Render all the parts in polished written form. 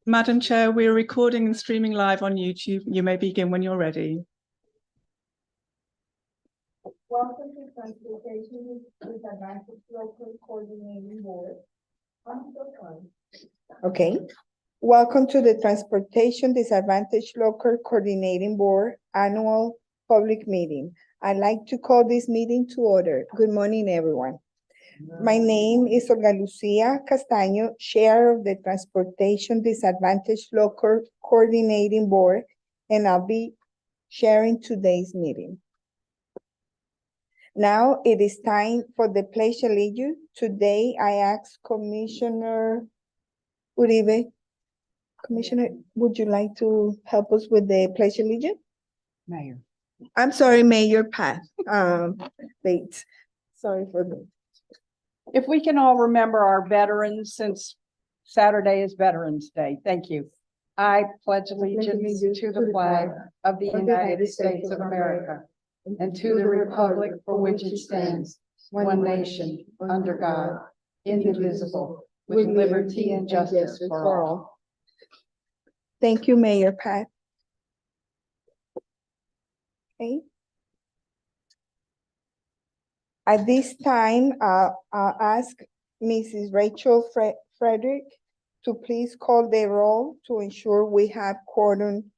Madam Chair, we are recording and streaming live on YouTube. You may begin when you're ready. Welcome to Transportation Disadvantaged Local Coordinating Board. I'm so sorry. Okay. Welcome to the Transportation Disadvantaged Local Coordinating Board Annual Public Meeting. I'd like to call this meeting to order. Good morning, everyone. My name is Olga Lucia Castaño, Chair of the Transportation Disadvantaged Local Coordinating Board, and I'll be chairing today's meeting. Now it is time for the Pledge of Allegiance. Today I ask Commissioner Uribe. Commissioner, would you like to help us with the Pledge of Allegiance? Mayor. I'm sorry, Mayor Pat. Bates. Sorry for that. If we can all remember our veterans, since Saturday is Veterans Day. Thank you. I pledge allegiance to the flag of the United States of America and to the republic for which it stands, one nation, under God, indivisible, with liberty and justice for all. Thank you, Mayor Pat. Okay. At this time, I'll ask Mrs. Rachel Frederick to please call the roll to ensure we have quorum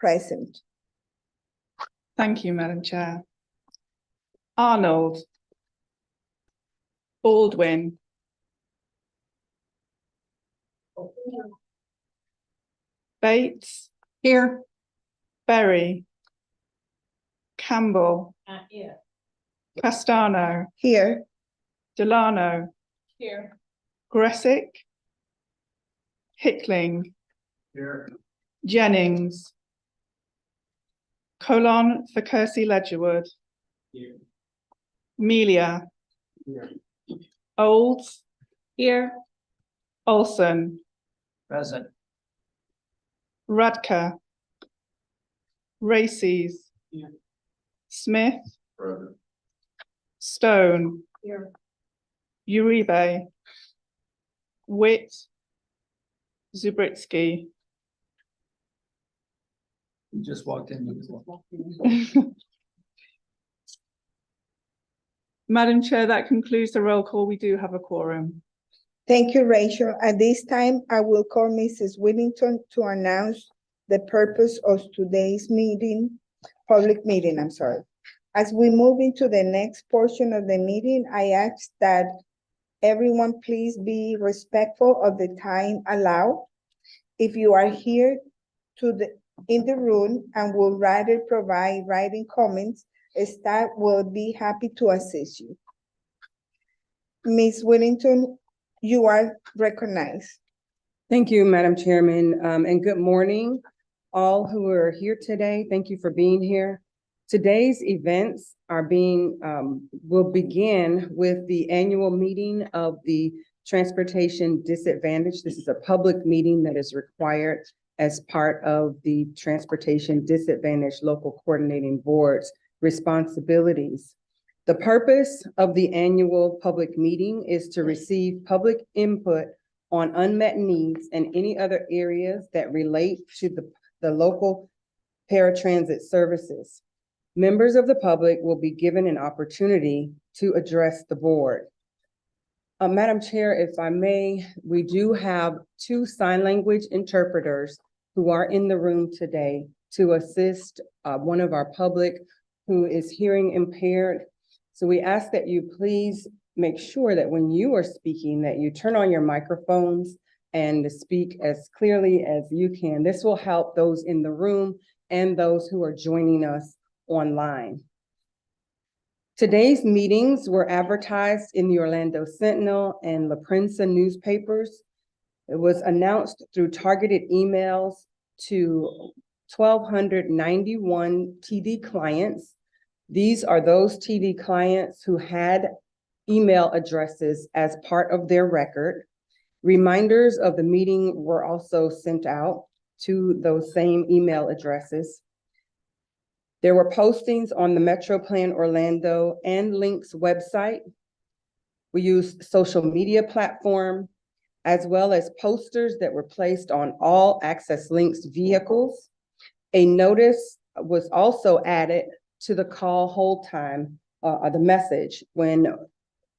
present. Thank you, Madam Chair. Arnold. Baldwin. Bates. Here. Berry. Campbell. Here. Castano. Here. Delano. Here. Gressick. Hickling. Here. Jennings. Colon for Kersey Ledgerwood. Here. Melia. Here. Olds. Here. Olson. Present. Radka. Races. Here. Smith. Present. Stone. Here. Uribe. Witt. Zubritsky. You just walked in. Madam Chair, that concludes the roll call. We do have a quorum. Thank you, Rachel. At this time, I will call Mrs. Whittington to announce the purpose of today's meeting, public meeting, I'm sorry. As we move into the next portion of the meeting, I ask that everyone please be respectful of the time allowed. If you are here in the room and would rather provide writing comments, staff will be happy to assist you. Ms. Whittington, you are recognized. Thank you, Madam Chairman, and good morning, all who are here today. Thank you for being here. Today's events are will begin with the annual meeting of the Transportation Disadvantaged. This is a public meeting that is required as part of the Transportation Disadvantaged Local Coordinating Board's responsibilities. The purpose of the annual public meeting is to receive public input on unmet needs and any other areas that relate to the local paratransit services. Members of the public will be given an opportunity to address the board. Madam Chair, if I may, we do have 2 sign language interpreters who are in the room today to assist one of our public who is hearing impaired. So we ask that you please make sure that when you are speaking, that you turn on your microphones and speak as clearly as you can. This will help those in the room and those who are joining us online. Today's meetings were advertised in the Orlando Sentinel and La Prensa newspapers. It was announced through targeted emails to 1,291 TD clients. These are those TD clients who had email addresses as part of their record. Reminders of the meeting were also sent out to those same email addresses. There were postings on the Metro Plan Orlando and Link's website. We used social media platform, as well as posters that were placed on all Access Links vehicles. A notice was also added to the call hold time, the message when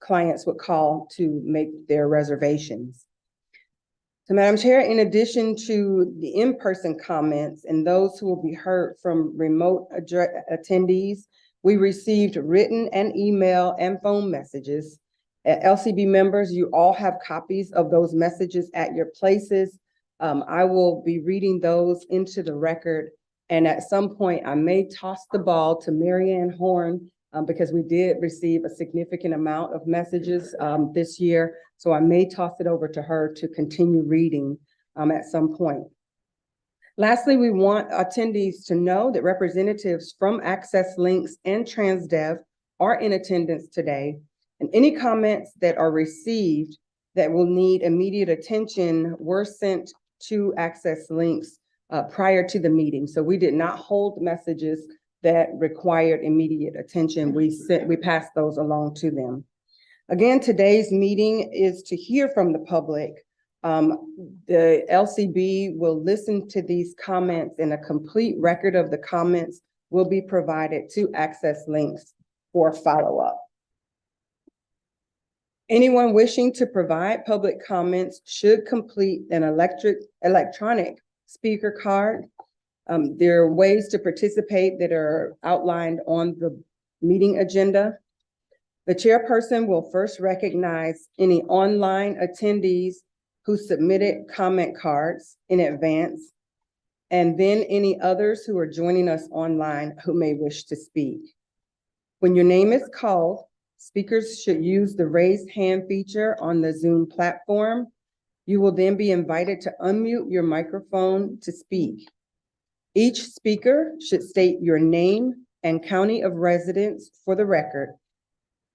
clients would call to make their reservations. So, Madam Chair, in addition to the in-person comments and those who will be heard from remote attendees, we received written and email and phone messages. LCB members, you all have copies of those messages at your places. I will be reading those into the record. And at some point, I may toss the ball to Marianne Horn because we did receive a significant amount of messages this year. So I may toss it over to her to continue reading at some point. Lastly, we want attendees to know that representatives from Access Links and Transdev are in attendance today. And any comments that are received that will need immediate attention were sent to Access Links prior to the meeting. So we did not hold messages that required immediate attention. We passed those along to them. Again, today's meeting is to hear from the public. The LCB will listen to these comments, and a complete record of the comments will be provided to Access Links for follow-up. Anyone wishing to provide public comments should complete an electronic speaker card. There are ways to participate that are outlined on the meeting agenda. The chairperson will first recognize any online attendees who submitted comment cards in advance, and then any others who are joining us online who may wish to speak. When your name is called, speakers should use the raise hand feature on the Zoom platform. You will then be invited to unmute your microphone to speak. Each speaker should state your name and county of residence for the record.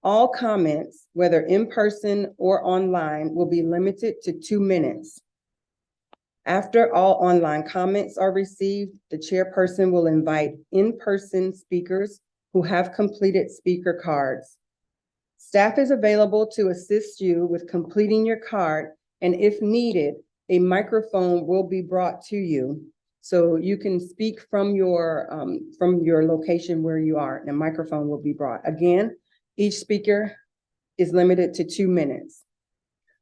All comments, whether in person or online, will be limited to 2 minutes. After all online comments are received, the chairperson will invite in-person speakers who have completed speaker cards. Staff is available to assist you with completing your card, and if needed, a microphone will be brought to you so you can speak from your location where you are, and a microphone will be brought. Again, each speaker is limited to 2 minutes.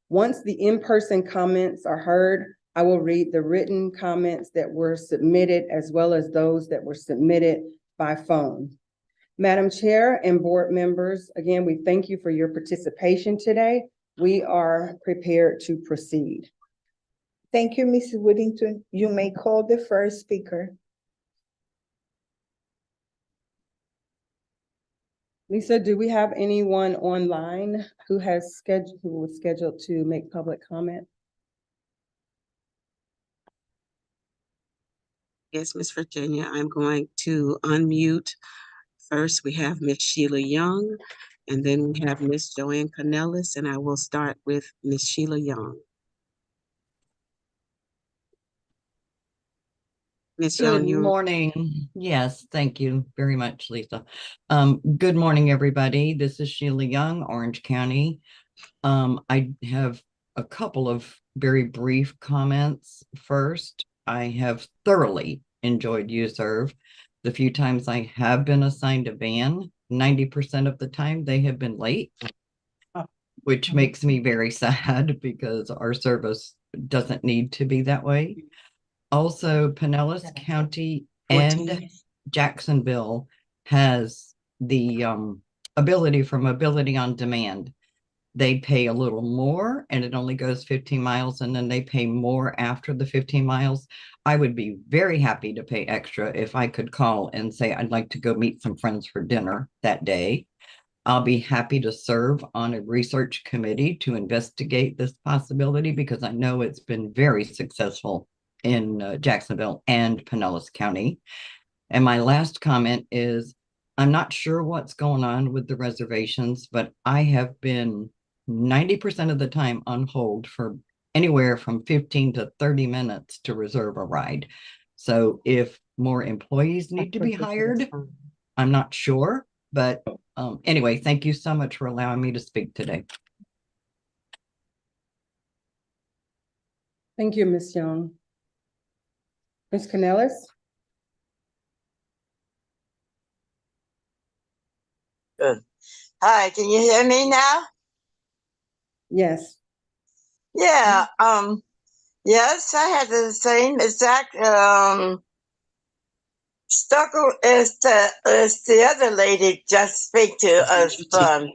Once the in-person comments are heard, I will read the written comments that were submitted as well as those that were submitted by phone. Madam Chair and board members, again, we thank you for your participation today. We are prepared to proceed. Thank you, Mrs. Whittington. You may call the first speaker. Lisa, do we have anyone online who was scheduled to make public comment? Yes, Miss Virginia, I'm going to unmute. First, we have Miss Sheila Young, and then we have Miss Joanne Canellis, and I will start with Miss Sheila Young. Miss Young, Good morning. Yes, thank you very much, Lisa. Good morning, everybody. This is Sheila Young, Orange County. I have a couple of very brief comments. First, I have thoroughly enjoyed U-Serve. The few times I have been assigned a van, 90% of the time they have been late, which makes me very sad because our service doesn't need to be that way. Also, Pinellas County and Jacksonville has the ability for mobility on demand. They pay a little more and it only goes 15 miles and then they pay more after the 15 miles. I would be very happy to pay extra if I could call and say, I'd like to go meet some friends for dinner that day. I'll be happy to serve on a research committee to investigate this possibility because I know it's been very successful in Jacksonville and Pinellas County. And my last comment is, I'm not sure what's going on with the reservations, but I have been 90% of the time on hold for anywhere from 15 to 30 minutes to reserve a ride. So if more employees need to be hired. I'm not sure, but anyway, thank you so much for allowing me to speak today. Thank you, Ms. Young. Ms. Canellis? Hi, can you hear me now? Yes. Yeah, yes, I had the same exact struggle as the other lady just speak to us from.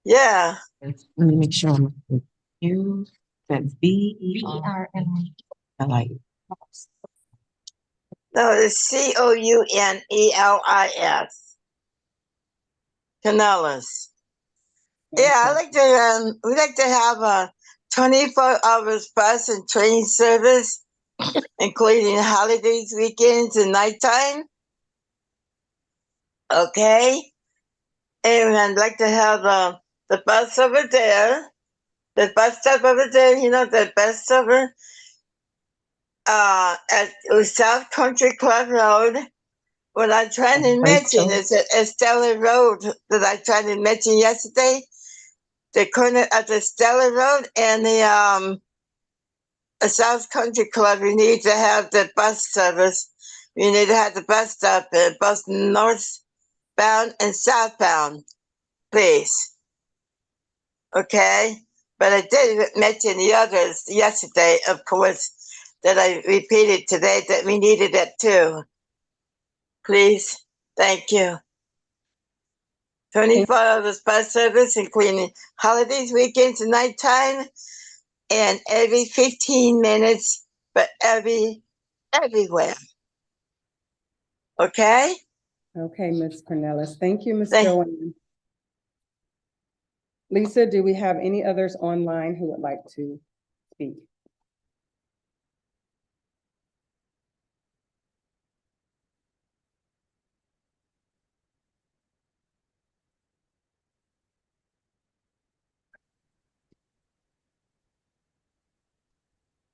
Yeah, Let me make sure. You, that's BERN. I like it. no, it's COUNELIS. Canellis. Yeah, we like to have a 24 hours bus and train service, including holidays, weekends, and nighttime. Okay. And I'd like to have the bus over there, the bus stop over there, you know, the bus over at South Country Club Road. What I tried to mention is at Estella Road that I tried to mention yesterday, the corner of the Stella Road and the South Country Club. You need to have the bus service. You need to have the bus stop, both northbound and southbound, please. Okay, but I did mention the others yesterday, of course, that I repeated today that we needed it too. Please, thank you. 24 hours bus service, including holidays, weekends, and nighttime, and every 15 minutes, but everywhere. Okay? Okay, Ms. Cornelis. Thank you, Ms. Thank- Joanne. Lisa, do we have any others online who would like to speak?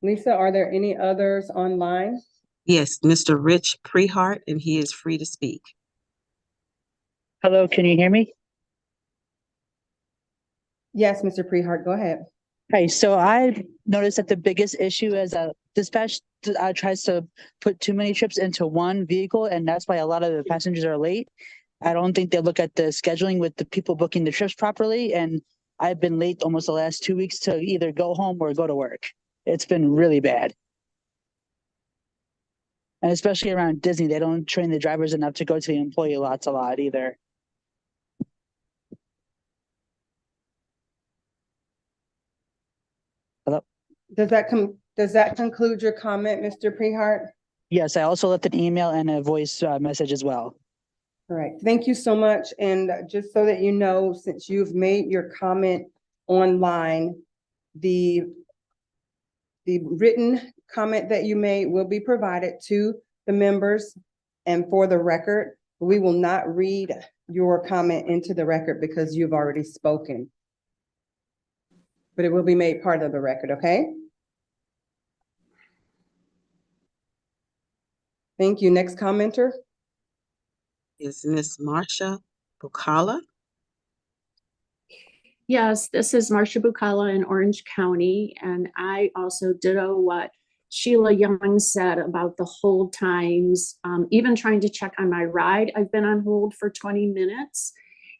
Lisa, are there any others online? Yes, Mr. Rich Prehart, and he is free to speak. Hello, can you hear me? Yes, Mr. Prehart, go ahead. Hey, so I noticed that the biggest issue is dispatch tries to put too many trips into one vehicle, and that's why a lot of the passengers are late. I don't think they look at the scheduling with the people booking the trips properly, and I've been late almost the last 2 weeks to either go home or go to work. It's been really bad. And especially around Disney, they don't train the drivers enough to go to the employee lots a lot either. Hello? Does that conclude your comment, Mr. Prehart? Yes, I also left an email and a voice message as well. All right, thank you so much. And just so that you know, since you've made your comment online, the written comment that you made will be provided to the members. And for the record, we will not read your comment into the record because you've already spoken. But it will be made part of the record, okay? Thank you. Next commenter. Is Miss Marsha Bukala. Yes, this is Marsha Bukala in Orange County, and I also ditto what Sheila Young said about the hold times. Even trying to check on my ride, I've been on hold for 20 minutes.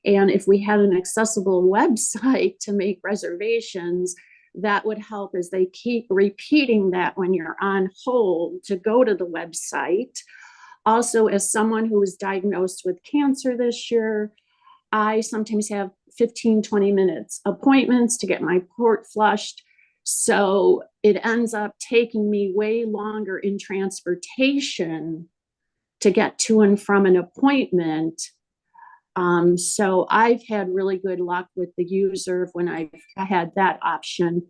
And if we had an accessible website to make reservations, that would help, as they keep repeating that when you're on hold to go to the website. Also, as someone who was diagnosed with cancer this year, I sometimes have 15, 20 minutes appointments to get my port flushed. So it ends up taking me way longer in transportation to get to and from an appointment. So I've had really good luck with the user when I had that option.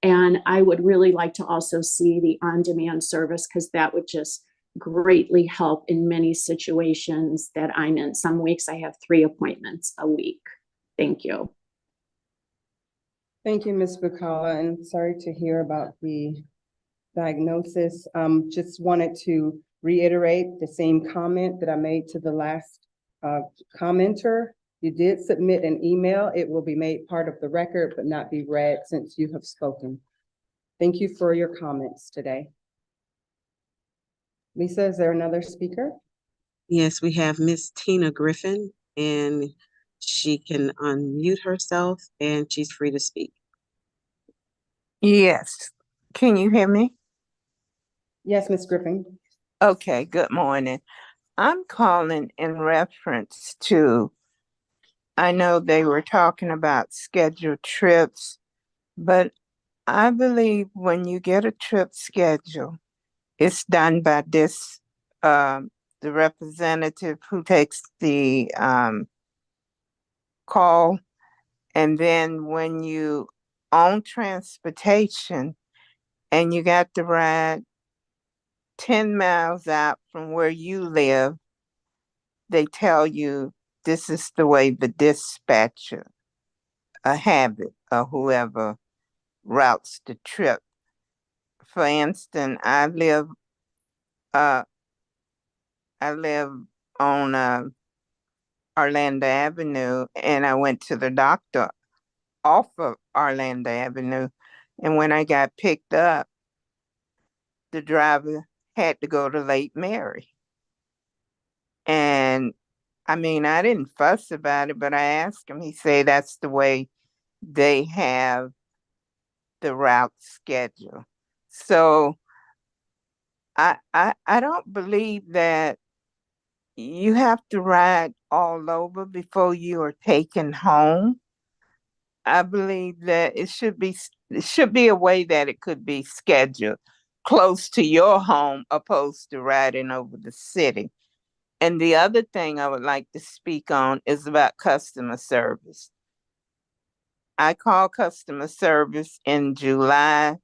And I would really like to also see the on-demand service, because that would just greatly help in many situations that I'm in. Some weeks I have 3 appointments a week. Thank you. Thank you, Ms. Bukala, and sorry to hear about the diagnosis. Just wanted to reiterate the same comment that I made to the last commenter. You did submit an email. It will be made part of the record, but not be read since you have spoken. Thank you for your comments today. Lisa, is there another speaker? Yes, we have Miss Tina Griffin, and she can unmute herself and she's free to speak. Yes. Can you hear me? Yes, Ms. Griffin. Okay, good morning. I'm calling in reference to, I know they were talking about scheduled trips, but I believe when you get a trip scheduled, it's done by this, the representative who takes the call. And then when you own transportation and you got to ride 10 miles out from where you live, they tell you this is the way the dispatcher, a habit, or whoever routes the trip. For instance, I live on Orlando Avenue, and I went to the doctor off of Orlando Avenue. And when I got picked up, the driver had to go to Lake Mary. And I mean, I didn't fuss about it, but I asked him, he said that's the way they have the route schedule. So I don't believe that you have to ride all over before you are taken home. I believe that it should be a way that it could be scheduled close to your home opposed to riding over the city. And the other thing I would like to speak on is about customer service. I called customer service in July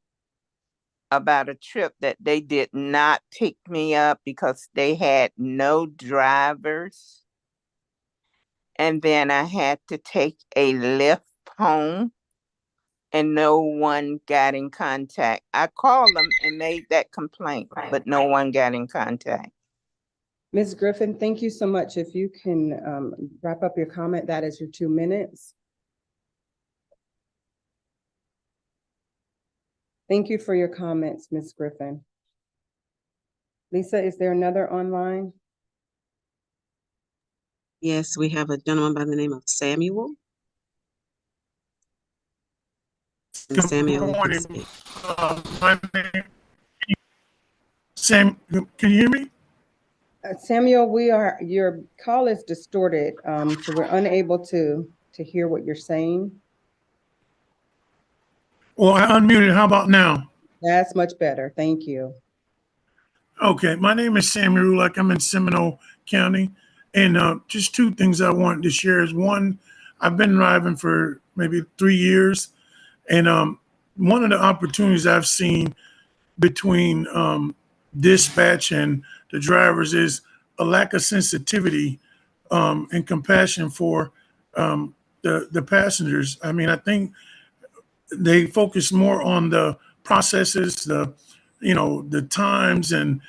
about a trip that they did not pick me up because they had no drivers. And then I had to take a Lyft home and no one got in contact. I called them and made that complaint, but no one got in contact. Ms. Griffin, thank you so much. If you can wrap up your comment, that is your 2 minutes. Thank you for your comments, Ms. Griffin. Lisa, is there another online? Yes, we have a gentleman by the name of Samuel. And Samuel, you can speak. My name, Sam, can you hear me? Samuel, your call is distorted, so we're unable to hear what you're saying. Well, I unmuted. How about now? That's much better. Thank you. Okay, my name is Sam Rulak. I'm in Seminole County. And just two things I wanted to share is one, I've been driving for maybe 3 years. And one of the opportunities I've seen between dispatch and the drivers is a lack of sensitivity and compassion for the passengers. I mean, I think they focus more on the processes, the times and,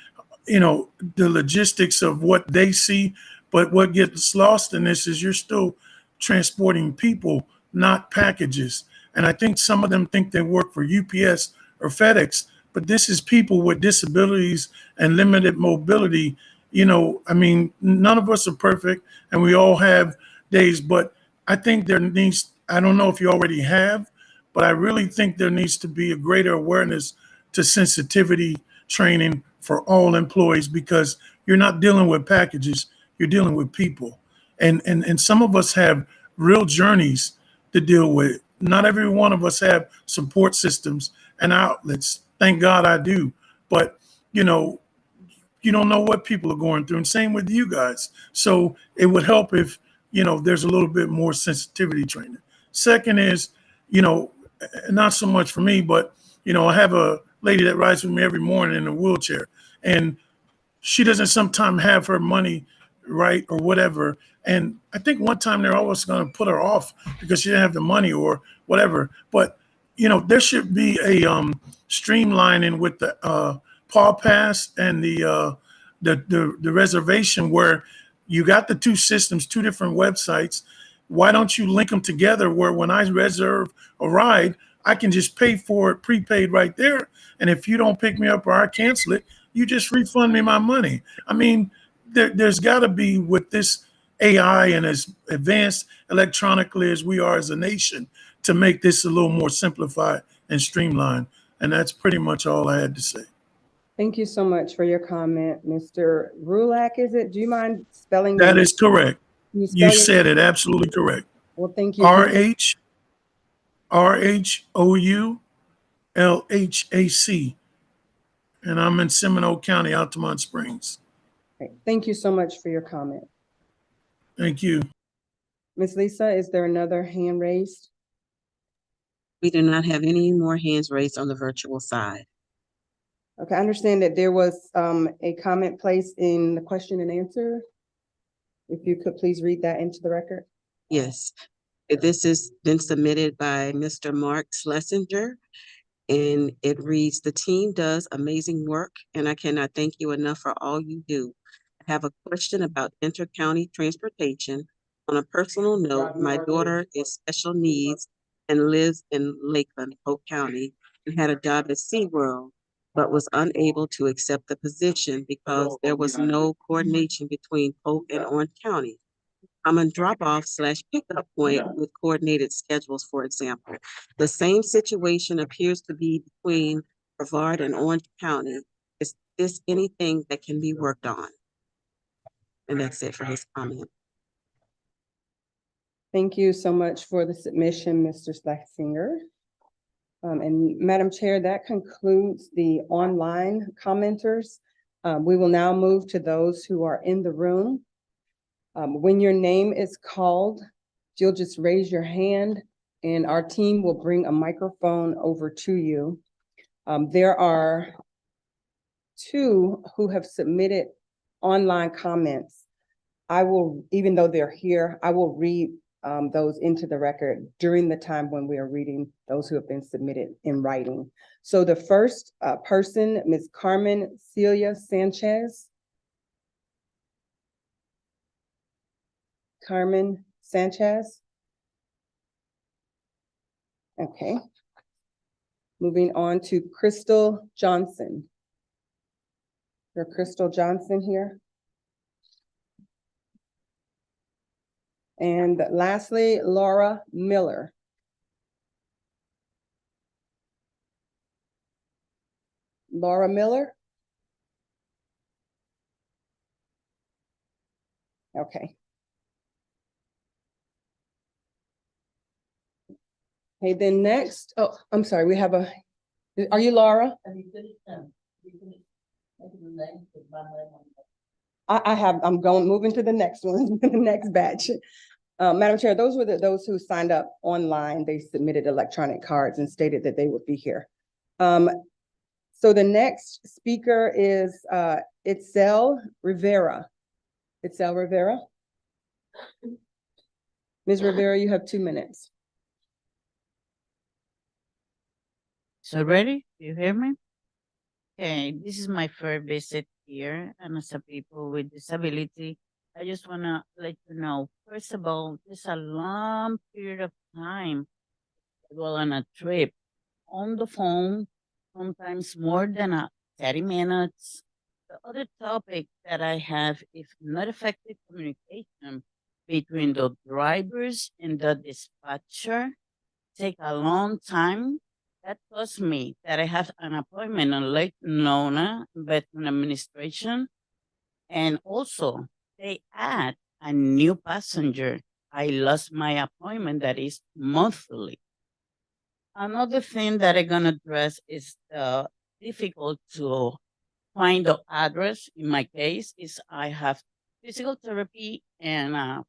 the logistics of what they see. But what gets lost in this is you're still transporting people, not packages. And I think some of them think they work for UPS or FedEx, but this is people with disabilities and limited mobility. I mean, none of us are perfect and we all have days, but I think there needs, I don't know if you already have, but I really think there needs to be a greater awareness to sensitivity training for all employees, because you're not dealing with packages, you're dealing with people. And some of us have real journeys to deal with. Not every one of us have support systems and outlets. Thank God I do. But, you don't know what people are going through, and same with you guys. So it would help if, there's a little bit more sensitivity training. Second is, not so much for me, but, I have a lady that rides with me every morning in a wheelchair, and she doesn't sometimes have her money right or whatever. And I think one time they're always going to put her off because she didn't have the money or whatever. But, there should be a streamlining with the Paul Pass and the reservation, where you got the two systems, two different websites. Why don't you link them together where when I reserve a ride, I can just pay for it prepaid right there. And if you don't pick me up or I cancel it, you just refund me my money. I mean, there's got to be, with this AI and as advanced electronically as we are as a nation, to make this a little more simplified and streamlined. And that's pretty much all I had to say. Thank you so much for your comment, Mr. Rulak, is it? Do you mind spelling? That is correct. Can You spell your- said it absolutely correct. Well, thank you. RHRHOULHAC. And I'm in Seminole County, Altamont Springs. Okay, thank you so much for your comment. Thank you. Ms. Lisa, is there another hand raised? We do not have any more hands raised on the virtual side. Okay, I understand that there was a comment placed in the question and answer. If you could please read that into the record. Yes, this has been submitted by Mr. Mark Schlesinger, and it reads, "The team does amazing work, and I cannot thank you enough for all you do. I have a question about inter-county transportation. On a personal note, my daughter is special needs and lives in Lakeland, Polk County, and had a job at SeaWorld, but was unable to accept the position because there was no coordination between Polk and Orange County. Common drop-off/pickup point with coordinated schedules, for example. The same situation appears to be between Brevard and Orange County. Is this anything that can be worked on?" And that's it for his comment. Thank you so much for the submission, Mr. Schlesinger. And Madam Chair, that concludes the online commenters. We will now move to those who are in the room. When your name is called, you'll just raise your hand and our team will bring a microphone over to you. There are two who have submitted online comments. I will, even though they're here, I will read those into the record during the time when we are reading those who have been submitted in writing. So the first person, Ms. Carmen Celia Sanchez. Carmen Sanchez. Okay. Moving on to Crystal Johnson. Is Crystal Johnson here? And lastly, Laura Miller. Laura Miller? Okay. Okay, then next, oh, I'm sorry, we have are you Laura? I'm moving to the next one, the next batch. Madam Chair, those were those who signed up online. They submitted electronic cards and stated that they would be here. So the next speaker is Itzel Rivera. Itzel Rivera. Ms. Rivera, you have 2 minutes. So ready? Do you hear me? Okay, this is my first visit here, and as a people with disability, I just want to let you know, first of all, there's a long period of time to go on a trip on the phone, sometimes more than 30 minutes. The other topic that I have is not effective communication between the drivers and the dispatcher. Take a long time. That cost me that I have an appointment on Lake Nona Veteran Administration. And also, they add a new passenger. I lost my appointment that is monthly. Another thing that I'm going to address is difficult to find the address. In my case, is I have physical therapy and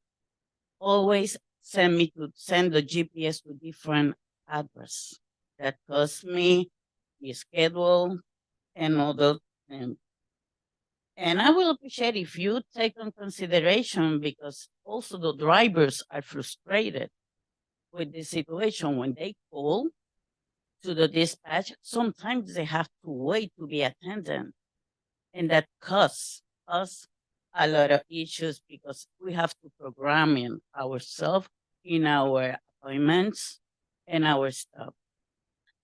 always send the GPS to different address. That costs me the schedule and all the and I will appreciate if you take on consideration, because also the drivers are frustrated with the situation when they call to the dispatch, sometimes they have to wait to be attended. And that causes us a lot of issues because we have to program in ourselves in our appointments and our stuff.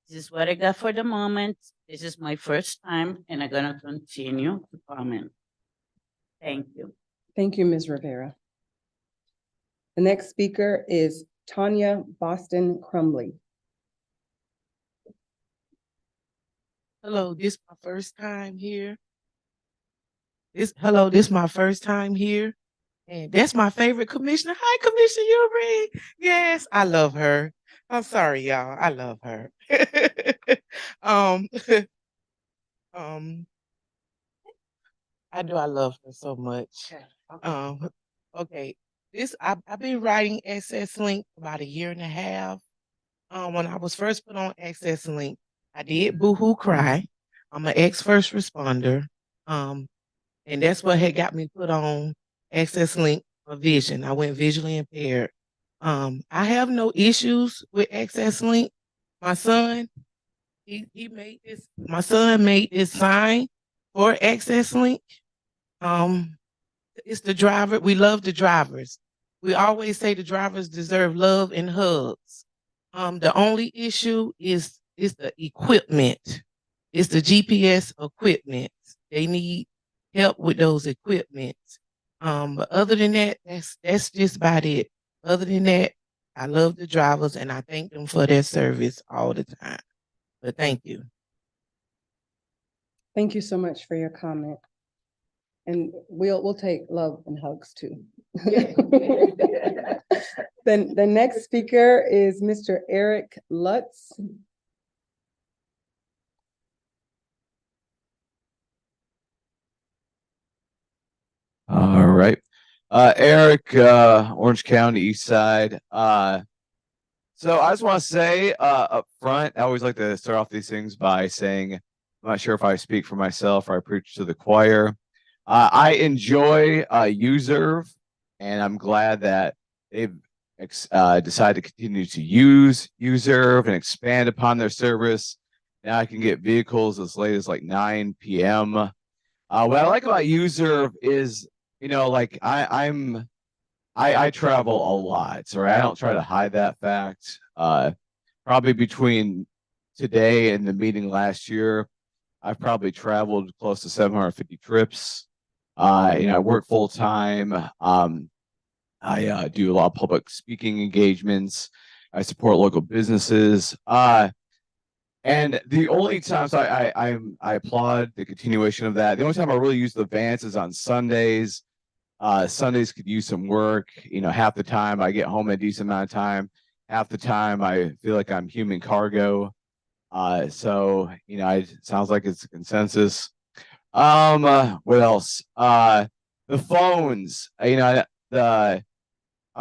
This is what I got for the moment. This is my first time and I'm gonna continue to comment. Thank you. Thank you, Ms. Rivera. The next speaker is Tanya Boston Crumley. Hello, this my first time here. This my first time here. And that's my favorite commissioner. Hi, Commissioner Eury. Yes, I love her. I'm sorry, y'all. I love her. um, I love her so much. Okay. I've been writing Access Link about 1.5 years. When I was first put on Access Link, I did boohoo cry. I'm an ex-first responder. And that's what had got me put on Access Link for vision. I went visually impaired. I have no issues with Access Link. My son, my son made this sign for Access Link. It's the driver. We love the drivers. We always say the drivers deserve love and hugs. The only issue is the equipment. It's the GPS equipment. They need help with those equipments. But other than that, that's just about it. Other than that, I love the drivers and I thank them for their service all the time. But thank you. Thank you so much for your comment. And we'll take love and hugs too. Then the next speaker is Mr. Eric Lutz. All right. Eric, Orange County, East Side. So I just want to say up front, I always like to start off these things by saying, I'm not sure if I speak for myself or I preach to the choir. I enjoy Userve, and I'm glad that they've decided to continue to use Userve and expand upon their service. Now I can get vehicles as late as like 9 p.m. What I like about Userve is, you know, like I travel a lot, so I don't try to hide that fact. Probably between today and the meeting last year, I've probably traveled close to 750 trips. I work full time. I do a lot of public speaking engagements. I support local businesses. And the only times I applaud the continuation of that. The only time I really use the vans is on Sundays. Sundays could use some work. Half the time I get home a decent amount of time. Half the time I feel like I'm human cargo. So it sounds like it's a consensus. What else? The phones. I'm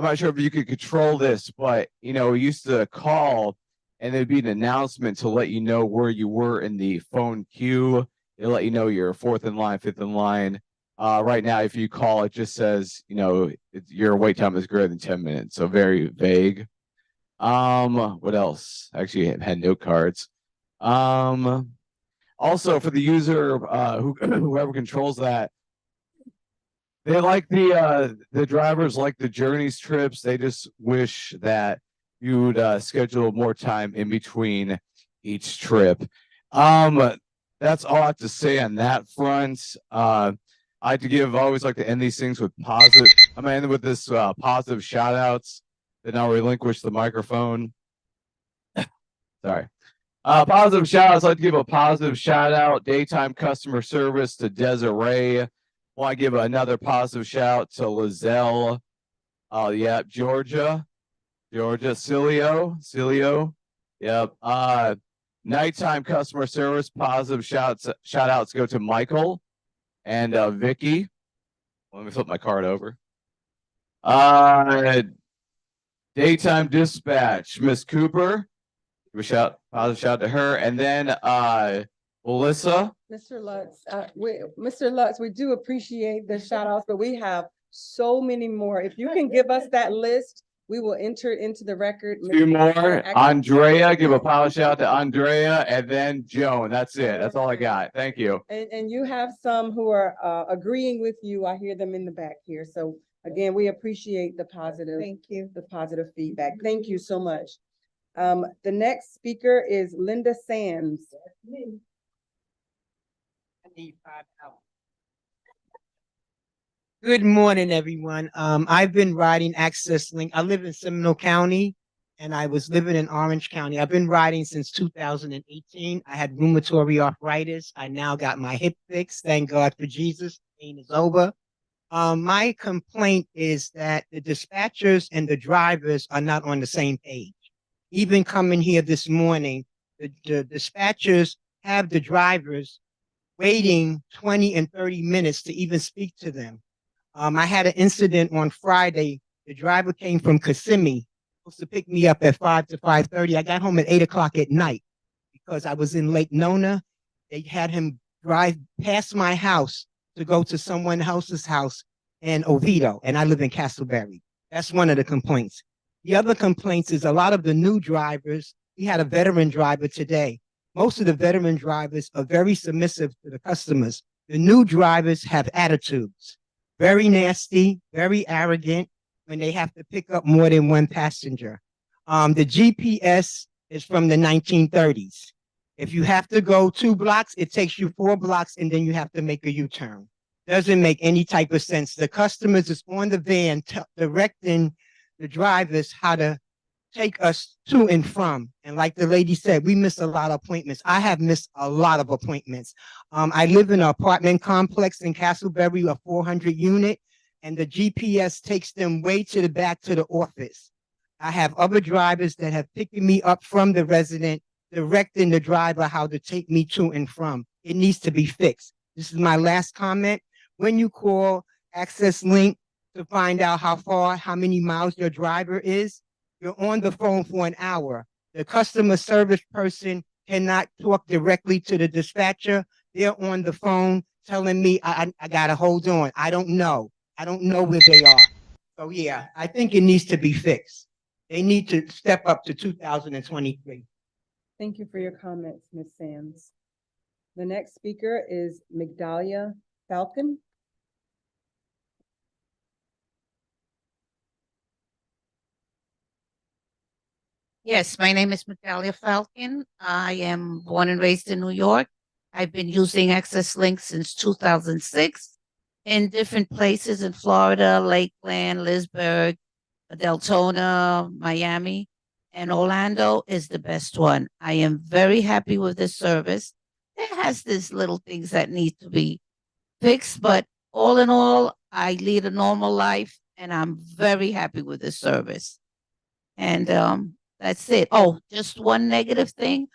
not sure if you could control this, but we used to call and there'd be an announcement to let you know where you were in the phone queue. It'll let you know you're fourth in line, fifth in line. Right now, if you call, it just says, your wait time is greater than 10 minutes. So very vague. What else? Actually, I had note cards. Also for the user, whoever controls that, they like the drivers like the Journeys trips. They just wish that you would schedule more time in between each trip. That's all I have to say on that front. I always like to end these things with positive. I'm gonna end with this positive shout outs. Then I'll relinquish the microphone. Sorry. Positive shout outs. I'd like to give a positive shout out, daytime customer service to Desiree. Want to give another positive shout out to Lizelle. Georgia, Cilio. Yep. Nighttime customer service, positive shout outs go to Michael and Vicky. Let me flip my card over. Daytime dispatch, Miss Cooper. Give a positive shout to her. And then Melissa. Mr. Lutz, we do appreciate the shout outs, but we have so many more. If you can give us that list, We will enter into the record. Two Mr. more. Atkins. Andrea, give a power shout out to Andrea, and then Joan. That's it. That's all I got. Thank you. And you have some who are agreeing with you. I hear them in the back here. So again, we appreciate the positive. Thank you. The positive feedback. Thank you so much. The next speaker is Linda Sands. Good morning, everyone. I've been riding Access Link. I live in Seminole County and I was living in Orange County. I've been riding since 2018. I had rheumatoid arthritis. I now got my hip fixed. Thank God for Jesus. Pain is over. My complaint is that the dispatchers and the drivers are not on the same page. Even coming here this morning, the dispatchers have the drivers waiting 20 and 30 minutes to even speak to them. I had an incident on Friday. The driver came from Kissimmee, supposed to pick me up at 5 to 5:30. I got home at 8 o'clock at night because I was in Lake Nona. They had him drive past my house to go to someone else's house in Oviedo, and I live in Castleberry. That's one of the complaints. The other complaints is a lot of the new drivers. We had a veteran driver today. Most of the veteran drivers are very submissive to the customers. The new drivers have attitudes, very nasty, very arrogant when they have to pick up more than one passenger. The GPS is from the 1930s. If you have to go 2 blocks, it takes you 4 blocks and then you have to make a U-turn. Doesn't make any type of sense. The customers is on the van directing the drivers how to take us to and from. And like the lady said, we miss a lot of appointments. I have missed a lot of appointments. I live in an apartment complex in Castleberry, a 400 unit, and the GPS takes them way to the back to the office. I have other drivers that have picked me up from the resident, directing the driver how to take me to and from. It needs to be fixed. This is my last comment. When you call Access Link to find out how many miles your driver is, you're on the phone for an hour. The customer service person cannot talk directly to the dispatcher. They're on the phone telling me, I gotta hold on. I don't know. I don't know where they are. So yeah, I think it needs to be fixed. They need to step up to 2023. Thank you for your comments, Ms. Sands. The next speaker is Migdalia Falcon. Yes, my name is Migdalia Falcon. I am born and raised in New York. I've been using Access Link since 2006 in different places in Florida, Lakeland, Leesburg, Deltona, Miami, and Orlando is the best one. I am very happy with this service. It has these little things that need to be fixed, but all in all, I lead a normal life and I'm very happy with this service. And that's it. Oh, just one negative thing.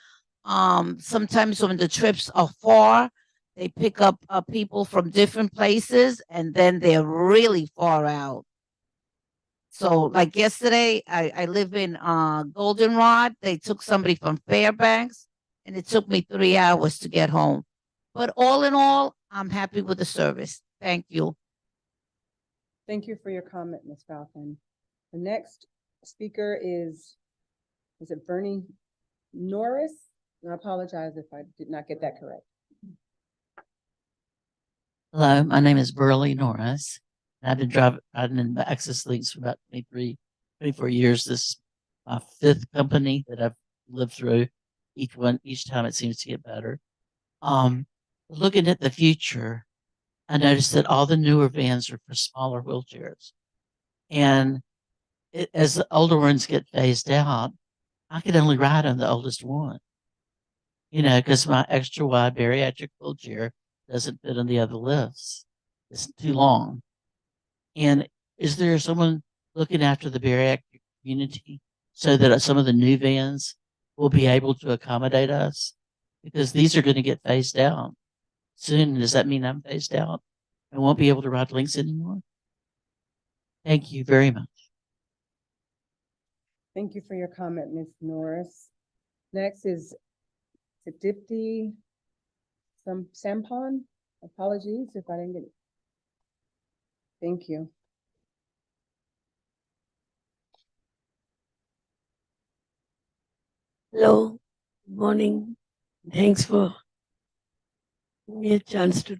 Sometimes when the trips are far, they pick up people from different places and then they're really far out. So like yesterday, I live in Goldenrod. They took somebody from Fairbanks and it took me 3 hours to get home. But all in all, I'm happy with the service. Thank you. Thank you for your comment, Ms. Falcon. The next speaker is it Bernie Norris? And I apologize if I did not get that correct. Hello, my name is Burley Norris. I've been riding in the Access Links for about 24 years. This is my 5th company that I've lived through. Each time it seems to get better. Looking at the future, I noticed that all the newer vans are for smaller wheelchairs. And as the older ones get phased out, I can only ride on the oldest one. You know, because my extra wide bariatric wheelchair doesn't fit on the other lifts. It's too long. And is there someone looking after the bariatric community so that some of the new vans will be able to accommodate us? Because these are going to get phased out soon. Does that mean I'm phased out and won't be able to ride links anymore? Thank you very much. Thank you for your comment, Ms. Norris. Next is Dipti Sampon. Apologies if I didn't get it. Thank you. Hello, good morning. Thanks for giving me a chance to.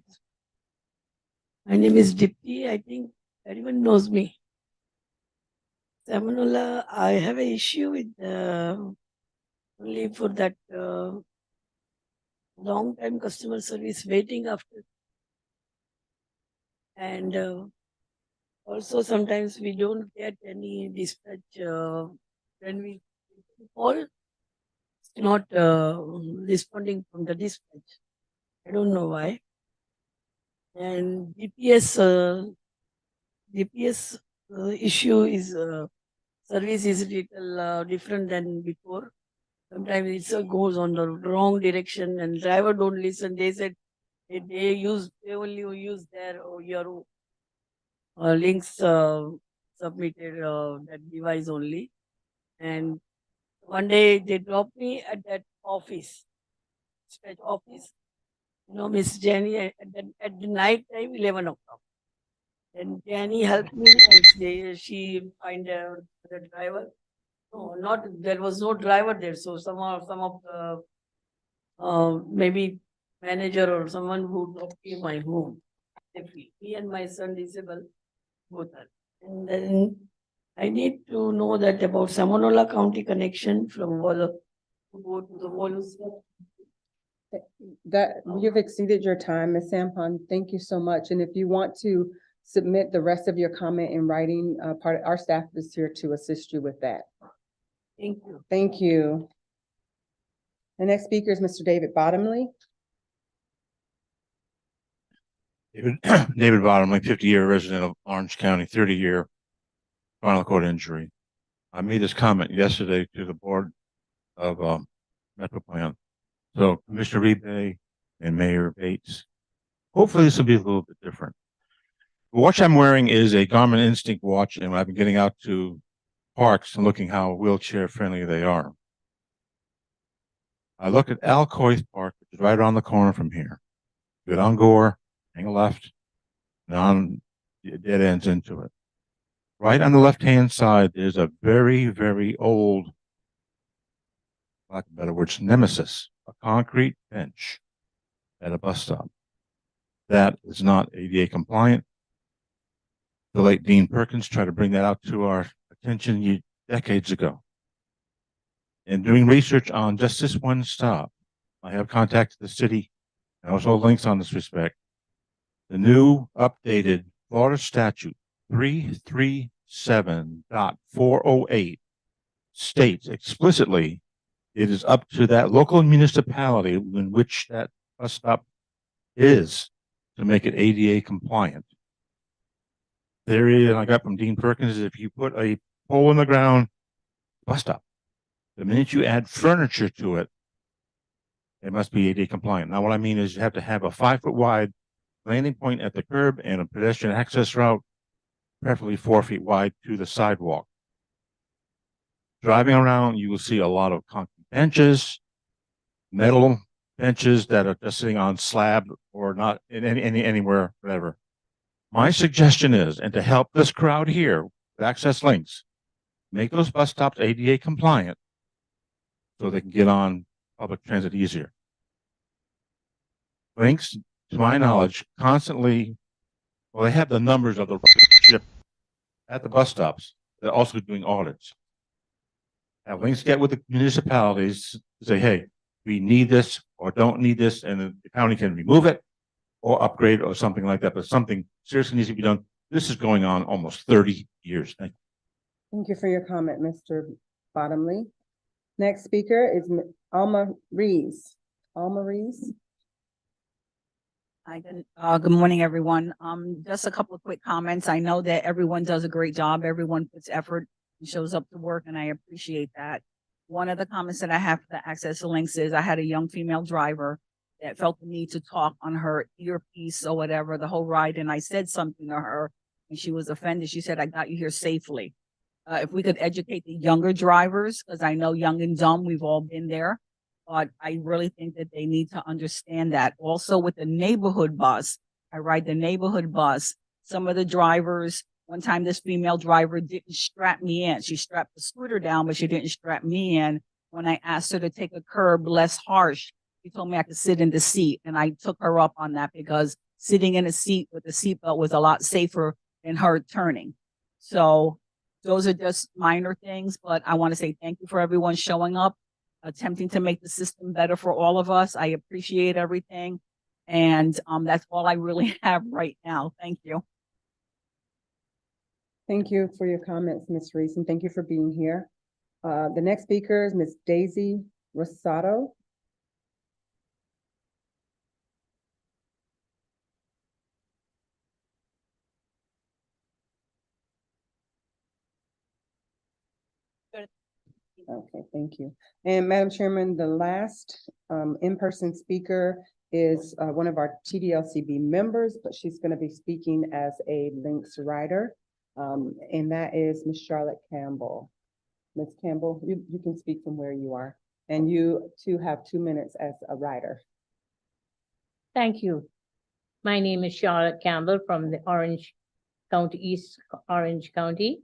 My name is Dipti. I think everyone knows me. Samanola, I have an issue with only for that long time customer service waiting after. And also sometimes we don't get any dispatch when we call. It's not responding from the dispatch. I don't know why. And DPS issue is service is little different than before. Sometimes it goes on the wrong direction and driver don't listen. They said they only use their or your links submitted that device only. And one day they dropped me at that office, dispatch office. Miss Jenny at the night time, 11 o'clock. And Jenny helped me and she find the driver. No, there was no driver there. So some of the maybe manager or someone who dropped me my home. Me and my son disabled both are. And then I need to know that about Samanola County connection from Walla to go to the Wallus. That you've exceeded your time, Ms. Sampan. Thank you so much. And if you want to submit the rest of your comment in writing, our staff is here to assist you with that. Thank you. Thank you. The next speaker is Mr. David Bottomley. David Bottomley, 50-year resident of Orange County, 30-year spinal cord injury. I made this comment yesterday to the board of Metro Plan. So Commissioner Rebay and Mayor Bates, hopefully this will be a little bit different. The watch I'm wearing is a Garmin Instinct watch, and I've been getting out to parks and looking how wheelchair friendly they are. I look at Alcoy Park, which is right around the corner from here. Good on Gore, hang a left, and on the dead ends into it. Right on the left-hand side, there's a very, very old, for lack of better words, nemesis, a concrete bench at a bus stop. That is not ADA compliant. The late Dean Perkins tried to bring that out to our attention decades ago. In doing research on just this one stop, I have contacted the city and also links on this respect. The new updated Florida statute 337.408 states explicitly it is up to that local municipality in which that bus stop is to make it ADA compliant. Theory that I got from Dean Perkins is if you put a pole in the ground, bus stop. The minute you add furniture to it, it must be ADA compliant. Now, what I mean is you have to have a 5-foot wide landing point at the curb and a pedestrian access route, preferably 4 feet wide to the sidewalk. Driving around, you will see a lot of concrete benches, metal benches that are just sitting on slab or not in anywhere, whatever. My suggestion is, and to help this crowd here with access links, make those bus stops ADA compliant so they can get on public transit easier. Links, to my knowledge, constantly, well, they have the numbers of the ship at the bus stops. They're also doing audits. Have links get with the municipalities to say, hey, we need this or don't need this, and the county can remove it or upgrade or something like that, but something seriously needs to be done. This is going on almost 30 years. Thank you. Thank you for your comment, Mr. Bottomley. Next speaker is Alma Rees. Alma Rees. Hi, good morning, everyone. Just a couple of quick comments. I know that everyone does a great job. Everyone puts effort and shows up to work, and I appreciate that. One of the comments that I have for the access to links is I had a young female driver that felt the need to talk on her earpiece or whatever the whole ride, and I said something to her, and she was offended. She said, I got you here safely. If we could educate the younger drivers, because I know young and dumb, we've all been there. But I really think that they need to understand that. Also with the neighborhood bus, I ride the neighborhood bus. Some of the drivers, one time this female driver didn't strap me in. She strapped the scooter down, but she didn't strap me in. when I asked her to take a curb less harsh, she told me I could sit in the seat, and I took her up on that because sitting in a seat with a seatbelt was a lot safer than her turning. So those are just minor things, but I want to say thank you for everyone showing up, attempting to make the system better for all of us. I appreciate everything. And that's all I really have right now. Thank you. Thank you for your comments, Ms. Reese, and thank you for being here. The next speaker is Ms. Daisy Rosato. Okay, thank you. And Madam Chairman, the last in-person speaker is one of our TDLCB members, but she's going to be speaking as a Lynx writer. And that is Ms. Charlotte Campbell. Ms. Campbell, you can speak from where you are. And you too have 2 minutes as a writer. Thank you. My name is Charlotte Campbell from the Orange County, East Orange County.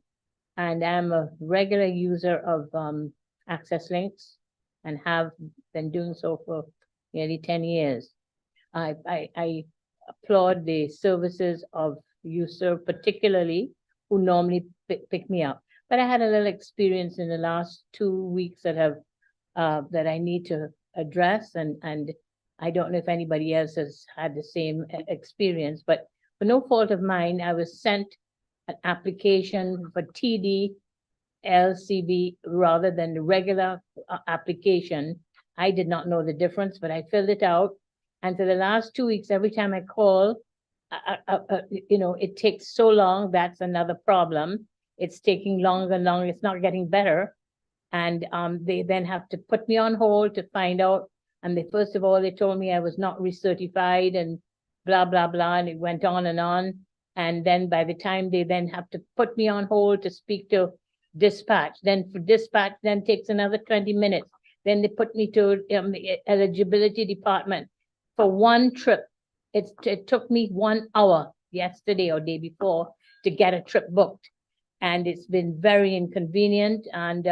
And I'm a regular user of Access Links and have been doing so for nearly 10 years. I applaud the services of USERV, particularly who normally pick me up. But I had a little experience in the last 2 weeks that have that I need to address, and I don't know if anybody else has had the same experience, but for no fault of mine, I was sent an application for TD LCB rather than the regular application. I did not know the difference, but I filled it out. And for the last 2 weeks, every time I call, it takes so long. That's another problem. It's taking longer and longer. It's not getting better. And they then have to put me on hold to find out. And first of all, they told me I was not recertified and blah, blah, blah. And it went on and on. And then by the time they then have to put me on hold to speak to dispatch, then for dispatch then takes another 20 minutes. Then they put me to the eligibility department for one trip. It took me 1 hour yesterday or day before to get a trip booked. And it's been very inconvenient. And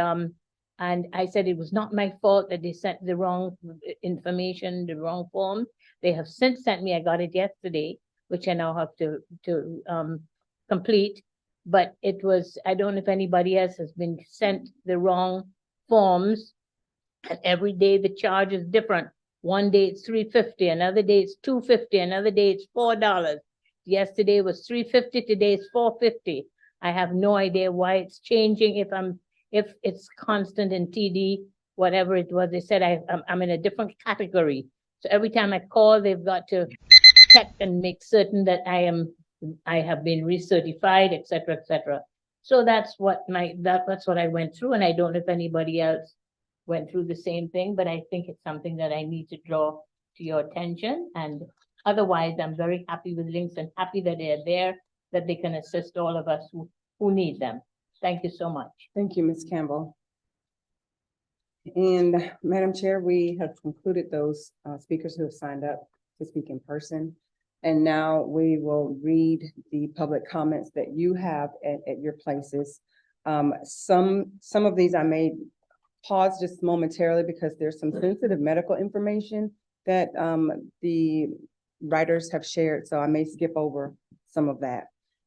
I said it was not my fault that they sent the wrong information, the wrong form. They have since sent me, I got it yesterday, which I now have to complete. But it was, I don't know if anybody else has been sent the wrong forms. And every day the charge is different. One day it's $3.50, another day it's $2.50, another day it's $4. Yesterday was $3.50, today it's $4.50. I have no idea why it's changing. If it's constant in TD, whatever it was, they said I'm in a different category. So every time I call, they've got to check and make certain that I have been recertified, et cetera, et cetera. So that's what that's what I went through, and I don't know if anybody else went through the same thing, but I think it's something that I need to draw to your attention. And otherwise, I'm very happy with Links and happy that they're there, that they can assist all of us who need them. Thank you so much. Thank you, Ms. Campbell. And Madam Chair, we have concluded those speakers who have signed up to speak in person. And now we will read the public comments that you have at your places. Some of these I may pause just momentarily because there's some sensitive medical information that the writers have shared, so I may skip over some of that.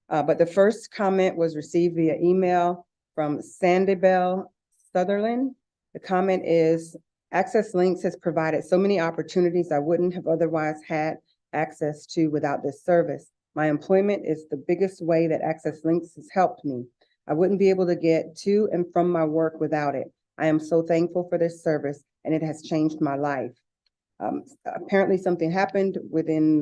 But the first comment was received via email from Sandibel Sutherland. The comment is, Access Links has provided so many opportunities I wouldn't have otherwise had access to without this service. My employment is the biggest way that Access Links has helped me. I wouldn't be able to get to and from my work without it. I am so thankful for this service, and it has changed my life. Apparently something happened within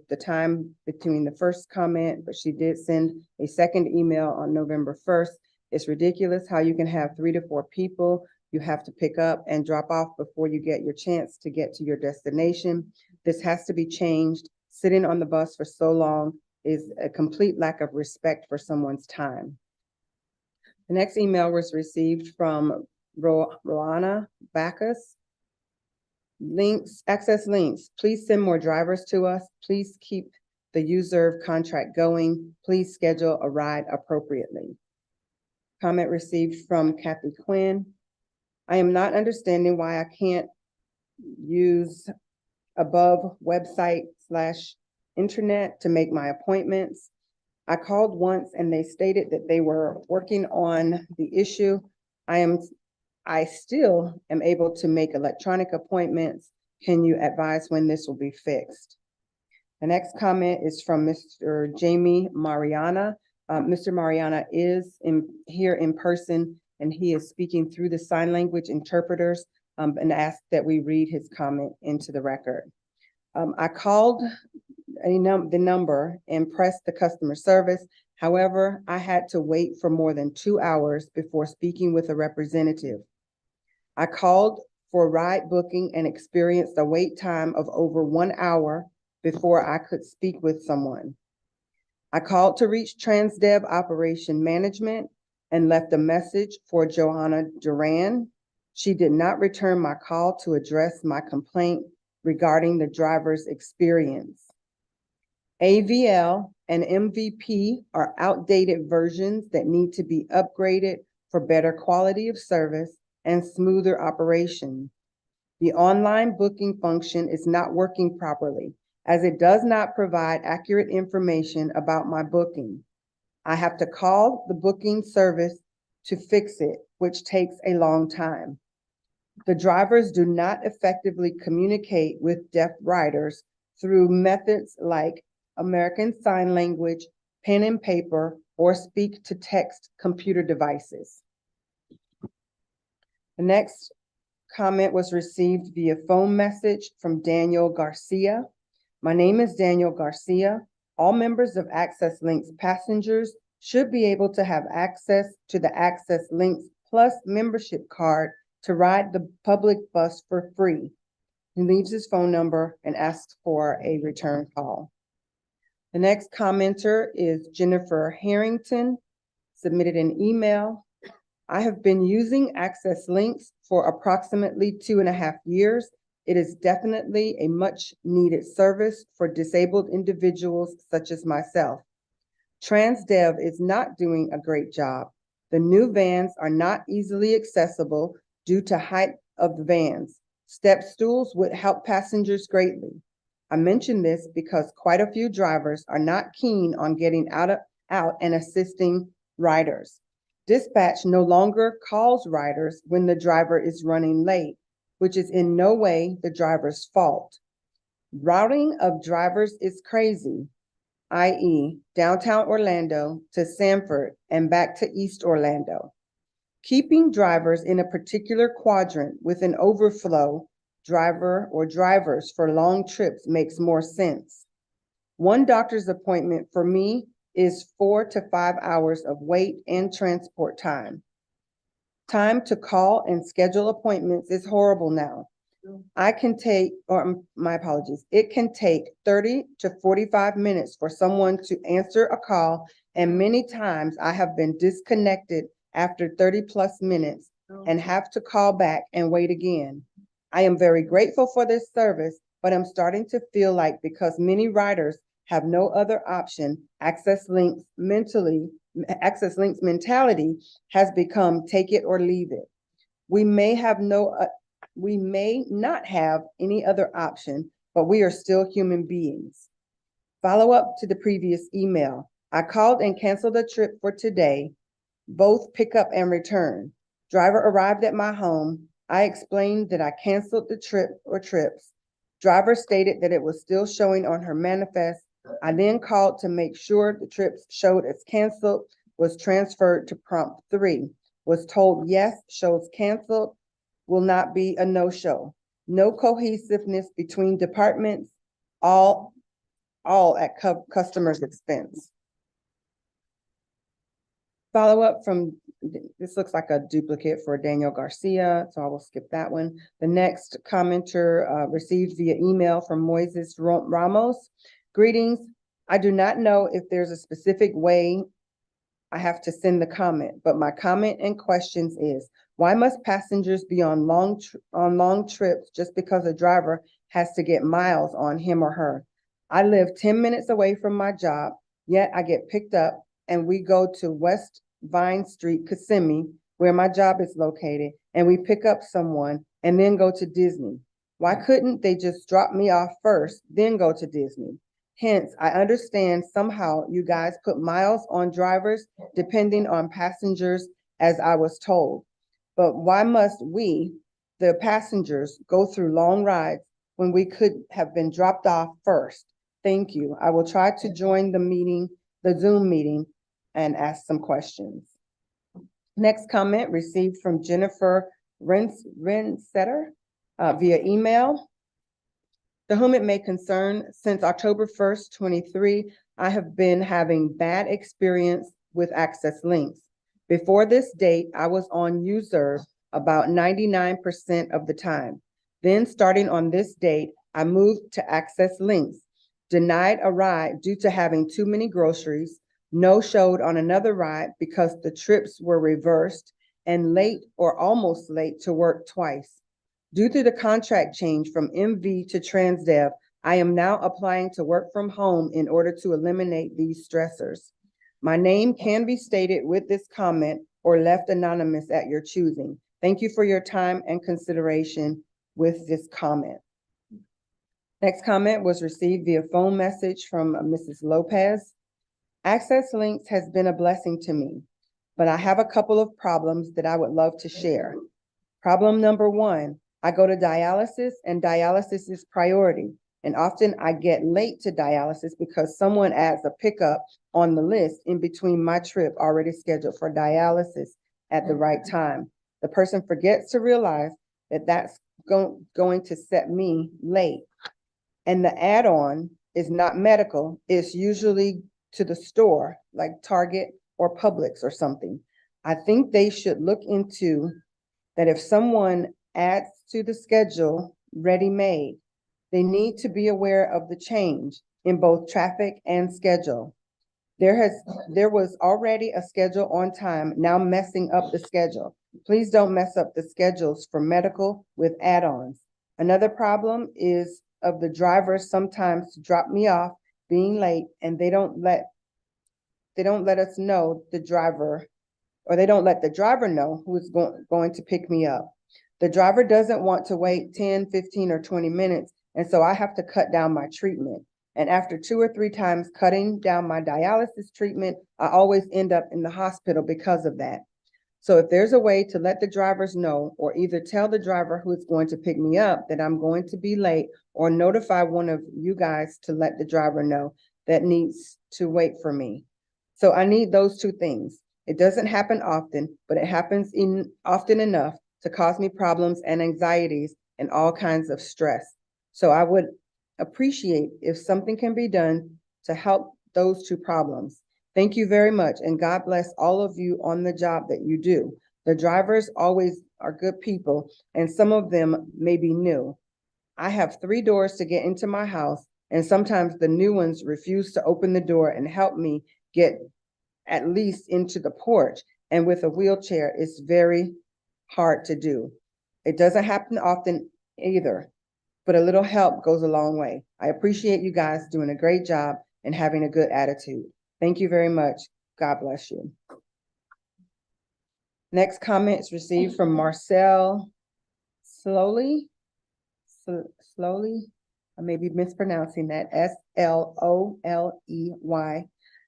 the time between the first comment, but she did send a second email on November 1st. It's ridiculous how you can have 3 to 4 people you have to pick up and drop off before you get your chance to get to your destination. This has to be changed. Sitting on the bus for so long is a complete lack of respect for someone's time. The next email was received from Roana Bacchus. Links, Access Links, please send more drivers to us. Please keep the USERV contract going. Please schedule a ride appropriately. Comment received from Kathy Quinn. I am not understanding why I can't use above website/internet to make my appointments. I called once and they stated that they were working on the issue. I still am able to make electronic appointments. Can you advise when this will be fixed? The next comment is from Mr. Jamie Mariana. Mr. Mariana is here in person, and he is speaking through the sign language interpreters, and asked that we read his comment into the record. I called the number and pressed the customer service. However, I had to wait for more than 2 hours before speaking with a representative. I called for ride booking and experienced a wait time of over 1 hour before I could speak with someone. I called to reach Transdev Operation Management and left a message for Johanna Duran. She did not return my call to address my complaint regarding the driver's experience. AVL and MVP are outdated versions that need to be upgraded for better quality of service and smoother operation. The online booking function is not working properly, as it does not provide accurate information about my booking. I have to call the booking service to fix it, which takes a long time. The drivers do not effectively communicate with deaf riders through methods like American Sign Language, pen and paper, or speak-to-text computer devices. The next comment was received via phone message from Daniel Garcia. My name is Daniel Garcia. All members of Access Links passengers should be able to have access to the Access Links Plus membership card to ride the public bus for free. He leaves his phone number and asks for a return call. The next commenter is Jennifer Harrington, submitted an email. I have been using Access Links for approximately 2.5 years. It is definitely a much needed service for disabled individuals such as myself. Transdev is not doing a great job. The new vans are not easily accessible due to height of the vans. Step stools would help passengers greatly. I mention this because quite a few drivers are not keen on getting out and assisting riders. Dispatch no longer calls riders when the driver is running late, which is in no way the driver's fault. Routing of drivers is crazy, i.e. downtown Orlando to Sanford and back to East Orlando. Keeping drivers in a particular quadrant with an overflow driver or drivers for long trips makes more sense. One doctor's appointment for me is 4 to 5 hours of wait and transport time. Time to call and schedule appointments is horrible now. It can take 30 to 45 minutes for someone to answer a call, and many times I have been disconnected after 30+ minutes and have to call back and wait again. I am very grateful for this service, but I'm starting to feel like because many riders have no other option, Access Links mentality has become take it or leave it. We may not have any other option, but we are still human beings. Follow up to the previous email. I called and canceled a trip for today, both pickup and return. Driver arrived at my home. I explained that I canceled the trip or trips. Driver stated that it was still showing on her manifest. I then called to make sure the trips showed as canceled, was transferred to prompt 3, was told yes, shows canceled, will not be a no-show. No cohesiveness between departments, all at customer's expense. Follow up from, this looks like a duplicate for Daniel Garcia, so I will skip that one. The next commenter received via email from Moises Ramos. Greetings. I do not know if there's a specific way I have to send the comment, but my comment and questions is, why must passengers be on long trips just because a driver has to get miles on him or her? I live 10 minutes away from my job, yet I get picked up and we go to West Vine Street, Kissimmee, where my job is located, and we pick up someone and then go to Disney? Why couldn't they just drop me off first, then go to Disney? Hence, I understand somehow you guys put miles on drivers depending on passengers, as I was told. But why must we, the passengers, go through long rides when we could have been dropped off first? Thank you. I will try to join the meeting, the Zoom meeting, and ask some questions. Next comment received from Jennifer Rensetter via email. To whom it may concern, since October 1st, 23, I have been having bad experience with Access Links. Before this date, I was on U-Serve about 99% of the time. Then starting on this date, I moved to Access Links, denied a ride due to having too many groceries, no-showed on another ride because the trips were reversed, and late or almost late to work twice. Due to the contract change from MV to Transdev, I am now applying to work from home in order to eliminate these stressors. My name can be stated with this comment or left anonymous at your choosing. Thank you for your time and consideration with this comment. Next comment was received via phone message from Mrs. Lopez. Access Links has been a blessing to me, but I have a couple of problems that I would love to share. Problem number one, I go to dialysis and dialysis is priority. And often I get late to dialysis because someone adds a pickup on the list in between my trip already scheduled for dialysis at the right time. The person forgets to realize that that's going to set me late. And the add-on is not medical, it's usually to the store, like Target or Publix or something. I think they should look into that if someone adds to the schedule ready-made, they need to be aware of the change in both traffic and schedule. There was already a schedule on time, now messing up the schedule. Please don't mess up the schedules for medical with add-ons. Another problem is of the drivers sometimes to drop me off being late, and they don't let us know the driver, or they don't let the driver know who is going to pick me up. The driver doesn't want to wait 10, 15, or 20 minutes, and so I have to cut down my treatment. And after 2 or 3 times cutting down my dialysis treatment, I always end up in the hospital because of that. So if there's a way to let the drivers know, or either tell the driver who is going to pick me up that I'm going to be late, or notify one of you guys to let the driver know that needs to wait for me. So I need those 2 things. It doesn't happen often, but it happens often enough to cause me problems and anxieties and all kinds of stress. So I would appreciate if something can be done to help those 2 problems. Thank you very much, and God bless all of you on the job that you do. The drivers always are good people, and some of them may be new. I have 3 doors to get into my house, and sometimes the new ones refuse to open the door and help me get at least into the porch. And with a wheelchair, it's very hard to do. It doesn't happen often either, but a little help goes a long way. I appreciate you guys doing a great job and having a good attitude. Thank you very much. God bless you. Next comment is received from Marcel Slowly. I may be mispronouncing that, S-L-O-L-E-Y.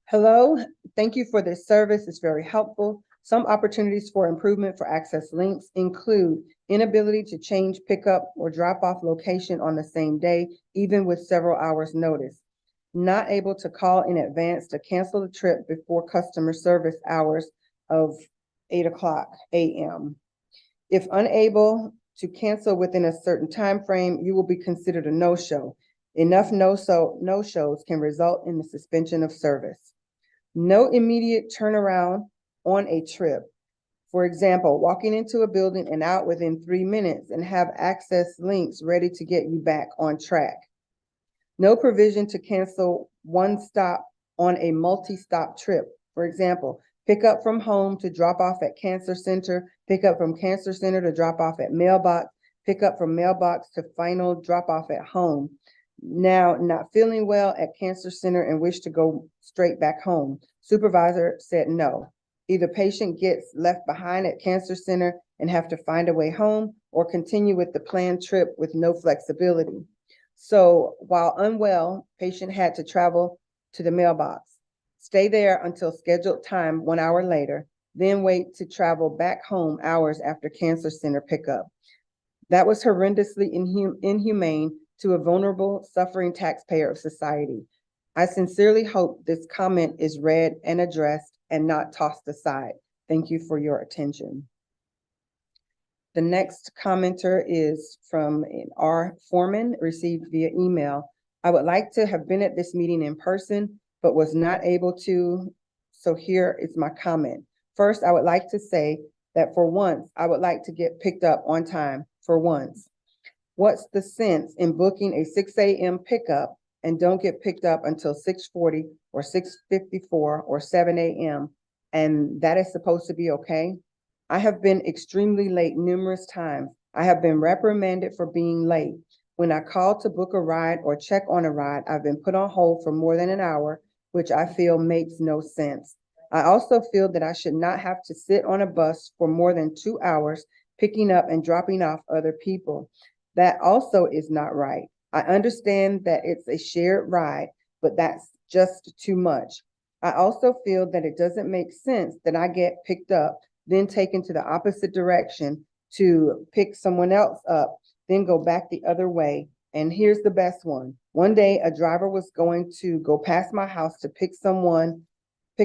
Hello, thank you for this service. It's very helpful. Some opportunities for improvement for Access Links include inability to change pickup or drop-off location on the same day, even with several hours notice. Not able to call in advance to cancel the trip before customer service hours of 8:00 a.m. If unable to cancel within a certain time frame, you will be considered a no-show. Enough no-shows can result in the suspension of service. No immediate turnaround on a trip. For example, walking into a building and out within 3 minutes and have Access Links ready to get you back on track. No provision to cancel one stop on a multi-stop trip. For example, pick up from home to drop off at Cancer Center, pick up from Cancer Center to drop off at mailbox, pick up from mailbox to final drop off at home. Now, not feeling well at Cancer Center and wish to go straight back home. Supervisor said no. Either patient gets left behind at Cancer Center and have to find a way home or continue with the planned trip with no flexibility. So while unwell, patient had to travel to the mailbox, stay there until scheduled time 1 hour later, then wait to travel back home hours after cancer center pickup. That was horrendously inhumane to a vulnerable, suffering taxpayer of society. I sincerely hope this comment is read and addressed and not tossed aside. Thank you for your attention. The next commenter is from R. Foreman, received via email. I would like to have been at this meeting in person, but was not able to. So here is my comment. First, I would like to say that for once, I would like to get picked up on time for once. What's the sense in booking a 6 a.m. pickup and don't get picked up until 6:40 or 6:54 or 7 a.m. and that is supposed to be okay? I have been extremely late numerous times. I have been reprimanded for being late. When I call to book a ride or check on a ride, I've been put on hold for more than an hour, which I feel makes no sense. I also feel that I should not have to sit on a bus for more than 2 hours, picking up and dropping off other people. That also is not right. I understand that it's a shared ride, but that's just too much. I also feel that it doesn't make sense that I get picked up, then taken to the opposite direction to pick someone else up, then go back the other way. And here's the best one. One day, a driver was going to go past my house to pick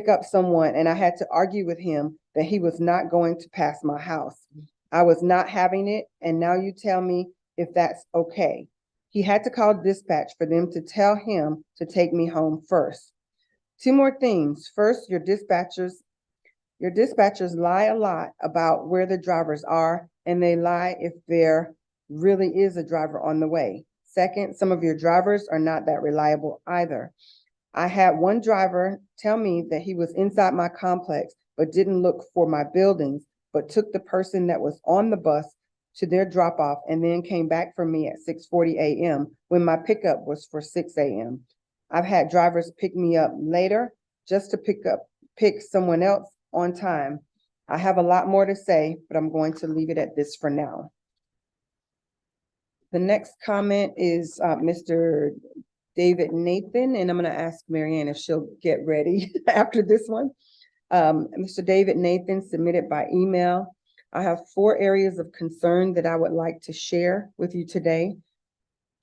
up someone, and I had to argue with him that he was not going to pass my house. I was not having it, and now you tell me if that's okay. He had to call dispatch for them to tell him to take me home first. Two more things. First, your dispatchers lie a lot about where the drivers are, and they lie if there really is a driver on the way. Second, some of your drivers are not that reliable either. I had one driver tell me that he was inside my complex, but didn't look for my buildings, but took the person that was on the bus to their drop-off and then came back for me at 6:40 a.m. when my pickup was for 6 a.m. I've had drivers pick me up later just to pick someone else on time. I have a lot more to say, but I'm going to leave it at this for now. The next comment is Mr. David Nathan, and I'm going to ask Marianne if she'll get ready after this one. Mr. David Nathan submitted by email. I have 4 areas of concern that I would like to share with you today.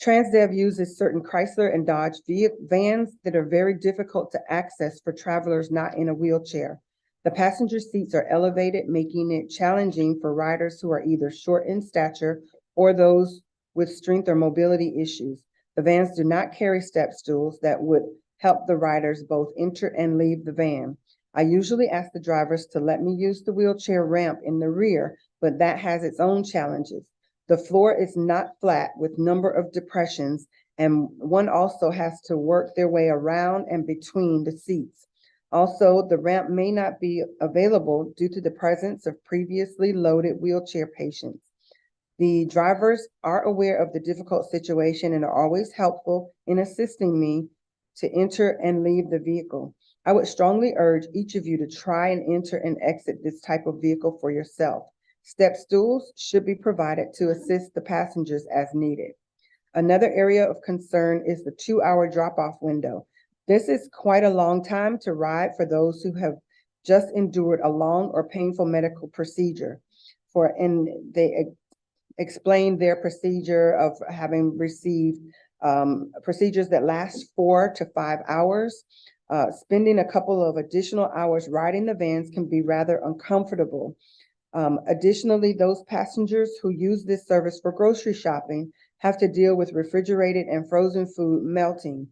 Transdev uses certain Chrysler and Dodge vans that are very difficult to access for travelers not in a wheelchair. The passenger seats are elevated, making it challenging for riders who are either short in stature or those with strength or mobility issues. The vans do not carry step stools that would help the riders both enter and leave the van. I usually ask the drivers to let me use the wheelchair ramp in the rear, but that has its own challenges. The floor is not flat with number of depressions, and one also has to work their way around and between the seats. Also, the ramp may not be available due to the presence of previously loaded wheelchair patients. The drivers are aware of the difficult situation and are always helpful in assisting me to enter and leave the vehicle. I would strongly urge each of you to try and enter and exit this type of vehicle for yourself. Step stools should be provided to assist the passengers as needed. Another area of concern is the 2-hour drop-off window. This is quite a long time to ride for those who have just endured a long or painful medical procedure. And they explained their procedure of having received procedures that last 4 to 5 hours. Spending a couple of additional hours riding the vans can be rather uncomfortable. Additionally, those passengers who use this service for grocery shopping have to deal with refrigerated and frozen food melting.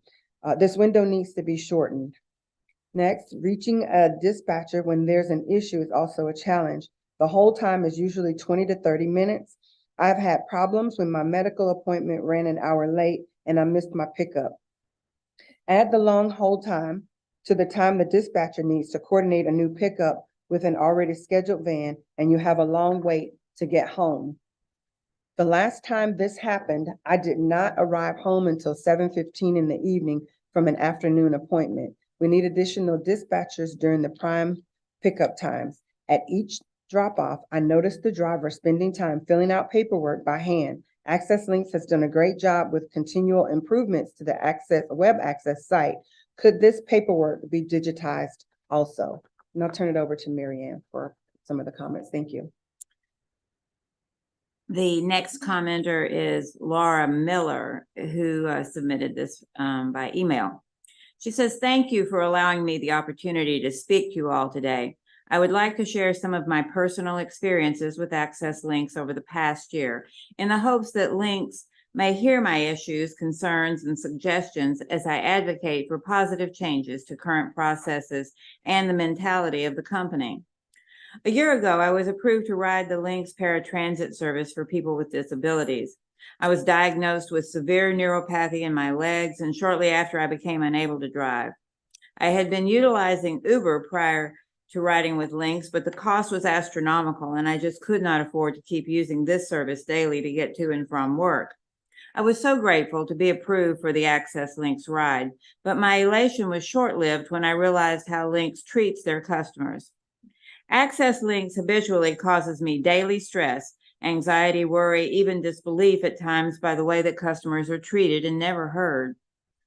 This window needs to be shortened. Next, reaching a dispatcher when there's an issue is also a challenge. The hold time is usually 20 to 30 minutes. I've had problems when my medical appointment ran an hour late and I missed my pickup. Add the long hold time to the time the dispatcher needs to coordinate a new pickup with an already scheduled van, and you have a long wait to get home. The last time this happened, I did not arrive home until 7:15 in the evening from an afternoon appointment. We need additional dispatchers during the prime pickup times at each drop-off, I noticed the driver spending time filling out paperwork by hand. Access Links has done a great job with continual improvements to the web access site. Could this paperwork be digitized also? And I'll turn it over to Mary Ann for some of the comments. Thank you. The next commenter is Laura Miller, who submitted this by email. She says, "Thank you for allowing me the opportunity to speak to you all today. I would like to share some of my personal experiences with Access Links over the past year in the hopes that Links may hear my issues, concerns, and suggestions as I advocate for positive changes to current processes and the mentality of the company. A year ago, I was approved to ride the Links paratransit service for people with disabilities. I was diagnosed with severe neuropathy in my legs, and shortly after, I became unable to drive. I had been utilizing Uber prior to riding with Links, but the cost was astronomical, and I just could not afford to keep using this service daily to get to and from work. I was so grateful to be approved for the Access Links ride, but my elation was short-lived when I realized how Links treats their customers. Access Links habitually causes me daily stress, anxiety, worry, even disbelief at times by the way that customers are treated and never heard.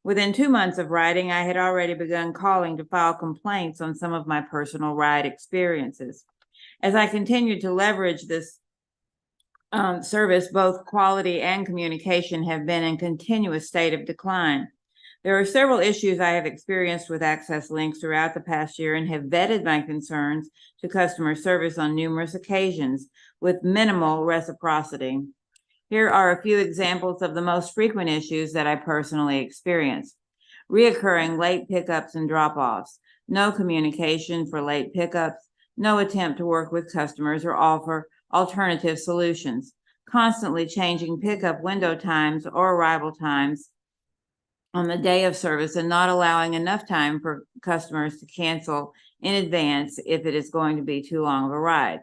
Within 2 months of riding, I had already begun calling to file complaints on some of my personal ride experiences. As I continued to leverage this service, both quality and communication have been in continuous state of decline. There are several issues I have experienced with Access Links throughout the past year and have vetted my concerns to customer service on numerous occasions with minimal reciprocity. Here are a few examples of the most frequent issues that I personally experienced. Reoccurring late pickups and drop-offs, no communication for late pickups, no attempt to work with customers or offer alternative solutions, constantly changing pickup window times or arrival times on the day of service and not allowing enough time for customers to cancel in advance if it is going to be too long of a ride.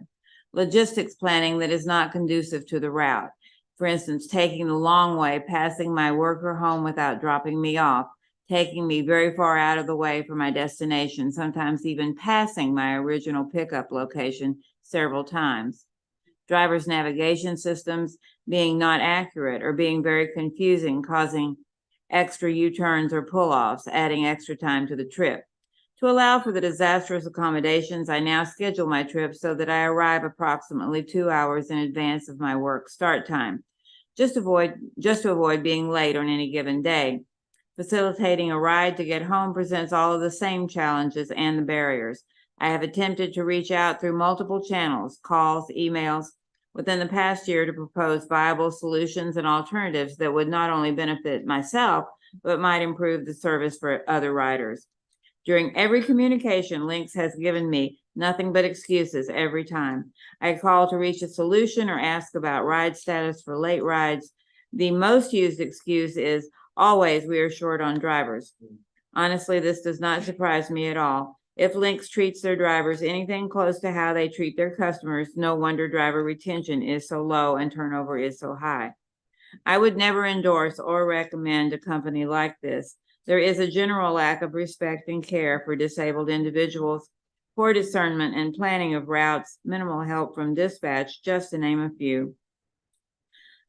Logistics planning that is not conducive to the route. For instance, taking the long way, passing my worker home without dropping me off, taking me very far out of the way for my destination, sometimes even passing my original pickup location several times. Driver's navigation systems being not accurate or being very confusing, causing extra U-turns or pull-offs, adding extra time to the trip. To allow for the disastrous accommodations, I now schedule my trips so that I arrive approximately 2 hours in advance of my work start time, just to avoid being late on any given day. Facilitating a ride to get home presents all of the same challenges and the barriers. I have attempted to reach out through multiple channels, calls, emails, within the past year to propose viable solutions and alternatives that would not only benefit myself, but might improve the service for other riders. During every communication, Links has given me nothing but excuses every time. I call to reach a solution or ask about ride status for late rides. The most used excuse is, always we are short on drivers. Honestly, this does not surprise me at all. If Links treats their drivers anything close to how they treat their customers, no wonder driver retention is so low and turnover is so high. I would never endorse or recommend a company like this. There is a general lack of respect and care for disabled individuals, poor discernment and planning of routes, minimal help from dispatch, just to name a few.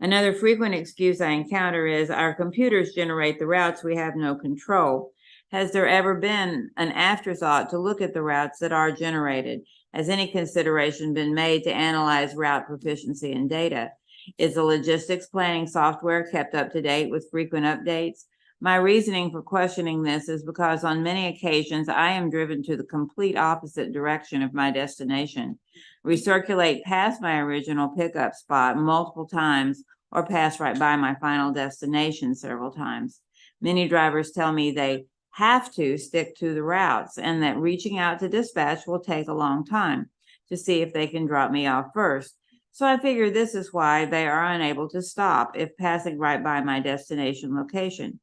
Another frequent excuse I encounter is our computers generate the routes, we have no control. Has there ever been an afterthought to look at the routes that are generated? Has any consideration been made to analyze route proficiency and data? Is the logistics planning software kept up to date with frequent updates? My reasoning for questioning this is because on many occasions I am driven to the complete opposite direction of my destination, recirculate past my original pickup spot multiple times, or pass right by my final destination several times. Many drivers tell me they have to stick to the routes and that reaching out to dispatch will take a long time to see if they can drop me off first. So I figure this is why they are unable to stop if passing right by my destination location.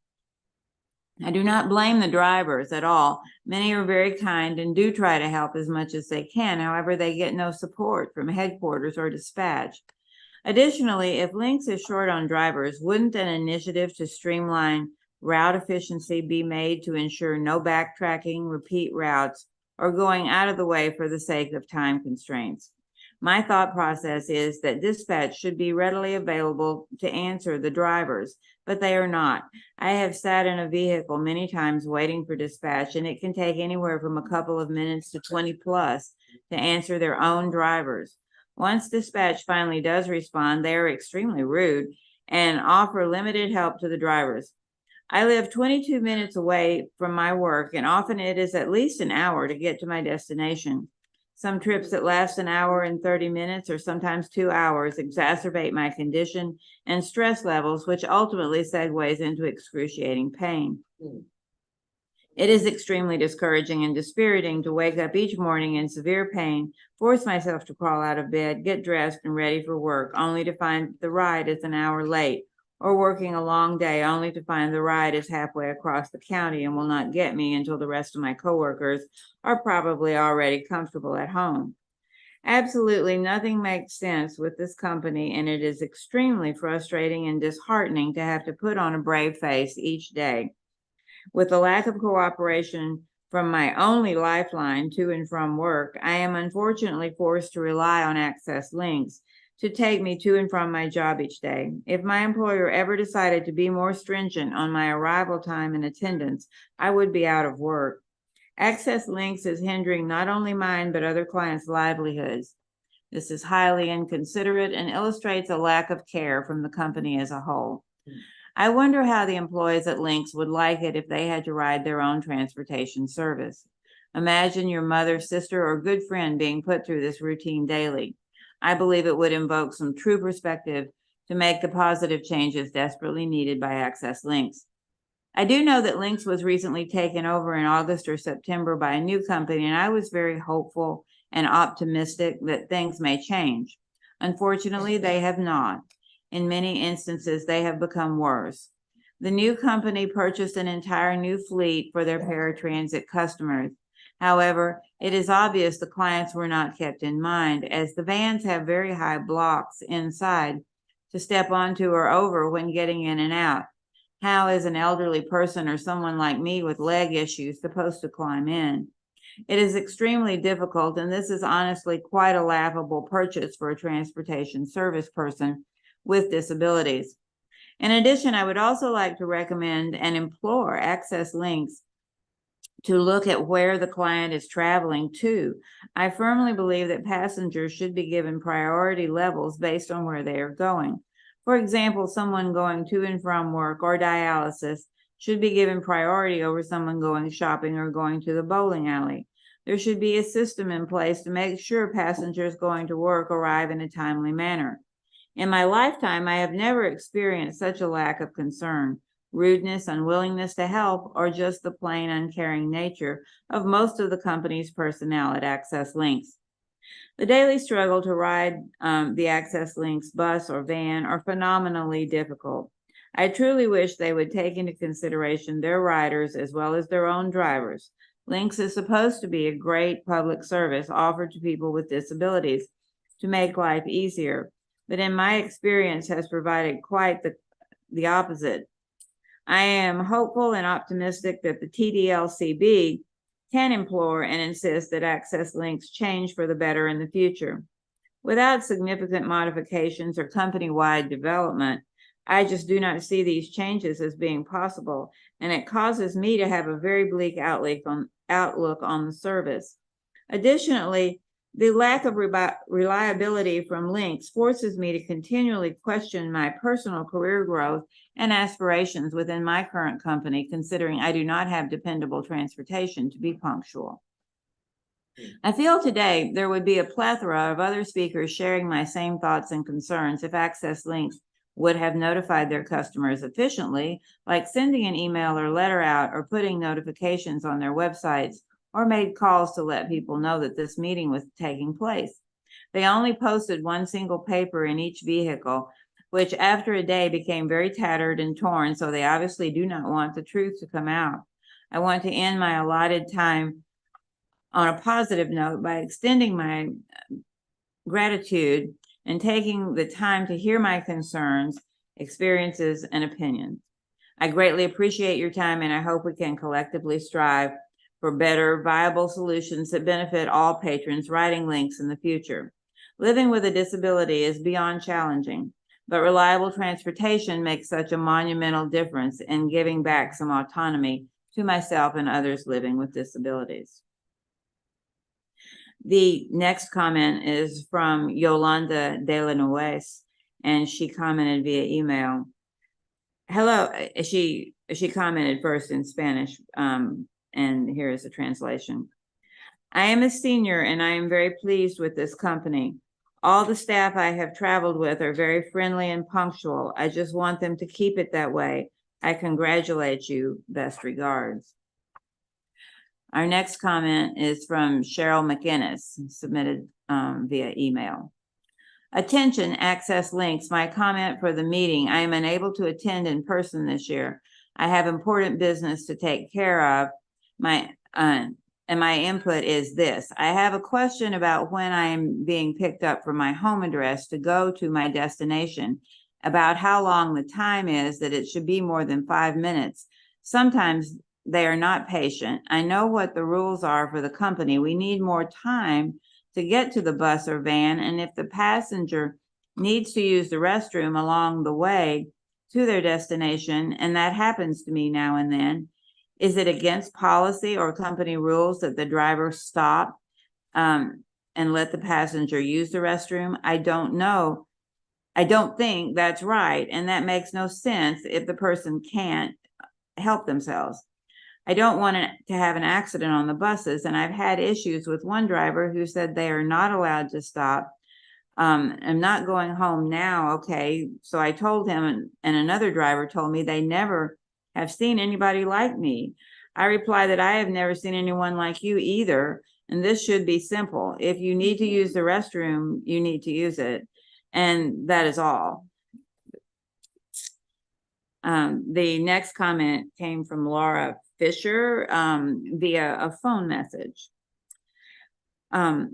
I do not blame the drivers at all. Many are very kind and do try to help as much as they can. However, they get no support from headquarters or dispatch. Additionally, if Links is short on drivers, wouldn't an initiative to streamline route efficiency be made to ensure no backtracking, repeat routes, or going out of the way for the sake of time constraints? My thought process is that dispatch should be readily available to answer the drivers, but they are not. I have sat in a vehicle many times waiting for dispatch, and it can take anywhere from a couple of minutes to 20 plus to answer their own drivers. Once dispatch finally does respond, they are extremely rude and offer limited help to the drivers. I live 22 minutes away from my work, and often it is at least an hour to get to my destination. Some trips that last an hour and 30 minutes or sometimes 2 hours exacerbate my condition and stress levels, which ultimately segues into excruciating pain. It is extremely discouraging and dispiriting to wake up each morning in severe pain, force myself to crawl out of bed, get dressed and ready for work, only to find the ride is an hour late, or working a long day only to find the ride is halfway across the county and will not get me until the rest of my coworkers are probably already comfortable at home. Absolutely nothing makes sense with this company, and it is extremely frustrating and disheartening to have to put on a brave face each day. With the lack of cooperation from my only lifeline to and from work, I am unfortunately forced to rely on Access Links to take me to and from my job each day. If my employer ever decided to be more stringent on my arrival time and attendance, I would be out of work. Access Links is hindering not only mine, but other clients' livelihoods. This is highly inconsiderate and illustrates a lack of care from the company as a whole. I wonder how the employees at Links would like it if they had to ride their own transportation service. Imagine your mother, sister, or good friend being put through this routine daily. I believe it would invoke some true perspective to make the positive changes desperately needed by Access Links. I do know that Links was recently taken over in August or September by a new company, and I was very hopeful and optimistic that things may change. Unfortunately, they have not. In many instances, they have become worse. The new company purchased an entire new fleet for their paratransit customers. However, it is obvious the clients were not kept in mind, as the vans have very high blocks inside to step onto or over when getting in and out. How is an elderly person or someone like me with leg issues supposed to climb in? It is extremely difficult, and this is honestly quite a laughable purchase for a transportation service person with disabilities. In addition, I would also like to recommend and implore Access Links to look at where the client is traveling to. I firmly believe that passengers should be given priority levels based on where they are going. For example, someone going to and from work or dialysis should be given priority over someone going shopping or going to the bowling alley. There should be a system in place to make sure passengers going to work arrive in a timely manner. In my lifetime, I have never experienced such a lack of concern, rudeness, unwillingness to help, or just the plain uncaring nature of most of the company's personnel at Access Links. The daily struggle to ride the Access Links bus or van are phenomenally difficult. I truly wish they would take into consideration their riders as well as their own drivers. Links is supposed to be a great public service offered to people with disabilities to make life easier, but in my experience has provided quite the opposite. I am hopeful and optimistic that the TDLCB can implore and insist that Access Links change for the better in the future. Without significant modifications or company-wide development, I just do not see these changes as being possible, and it causes me to have a very bleak outlook on the service. Additionally, the lack of reliability from Links forces me to continually question my personal career growth and aspirations within my current company, considering I do not have dependable transportation to be punctual. I feel today there would be a plethora of other speakers sharing my same thoughts and concerns if Access Links would have notified their customers efficiently, like sending an email or letter out or putting notifications on their websites, or made calls to let people know that this meeting was taking place. They only posted one single paper in each vehicle, which after a day became very tattered and torn, so they obviously do not want the truth to come out. I want to end my allotted time on a positive note by extending my gratitude and taking the time to hear my concerns, experiences, and opinions. I greatly appreciate your time, and I hope we can collectively strive for better, viable solutions that benefit all patrons riding Links in the future. Living with a disability is beyond challenging, but reliable transportation makes such a monumental difference in giving back some autonomy to myself and others living with disabilities. The next comment is from Yolanda de la Nuez, and she commented via email. Hello, she commented first in Spanish, and here is the translation. I am a senior and I am very pleased with this company. All the staff I have traveled with are very friendly and punctual. I just want them to keep it that way. I congratulate you. Best regards. Our next comment is from Cheryl McInnes, submitted via email. Attention, Access Links. My comment for the meeting. I am unable to attend in person this year. I have important business to take care of. And my input is this. I have a question about when I'm being picked up from my home address to go to my destination, about how long the time is, that it should be more than 5 minutes. Sometimes they are not patient. I know what the rules are for the company. We need more time to get to the bus or van, and if the passenger needs to use the restroom along the way to their destination, and that happens to me now and then, is it against policy or company rules that the driver stop and let the passenger use the restroom? I don't know. I don't think that's right, and that makes no sense if the person can't help themselves. I don't want to have an accident on the buses, and I've had issues with one driver who said they are not allowed to stop. I'm not going home now, okay? So I told him, and another driver told me they never have seen anybody like me. I reply that I have never seen anyone like you either, and this should be simple. If you need to use the restroom, you need to use it, and that is all. The next comment came from Laura Fisher via a phone message. I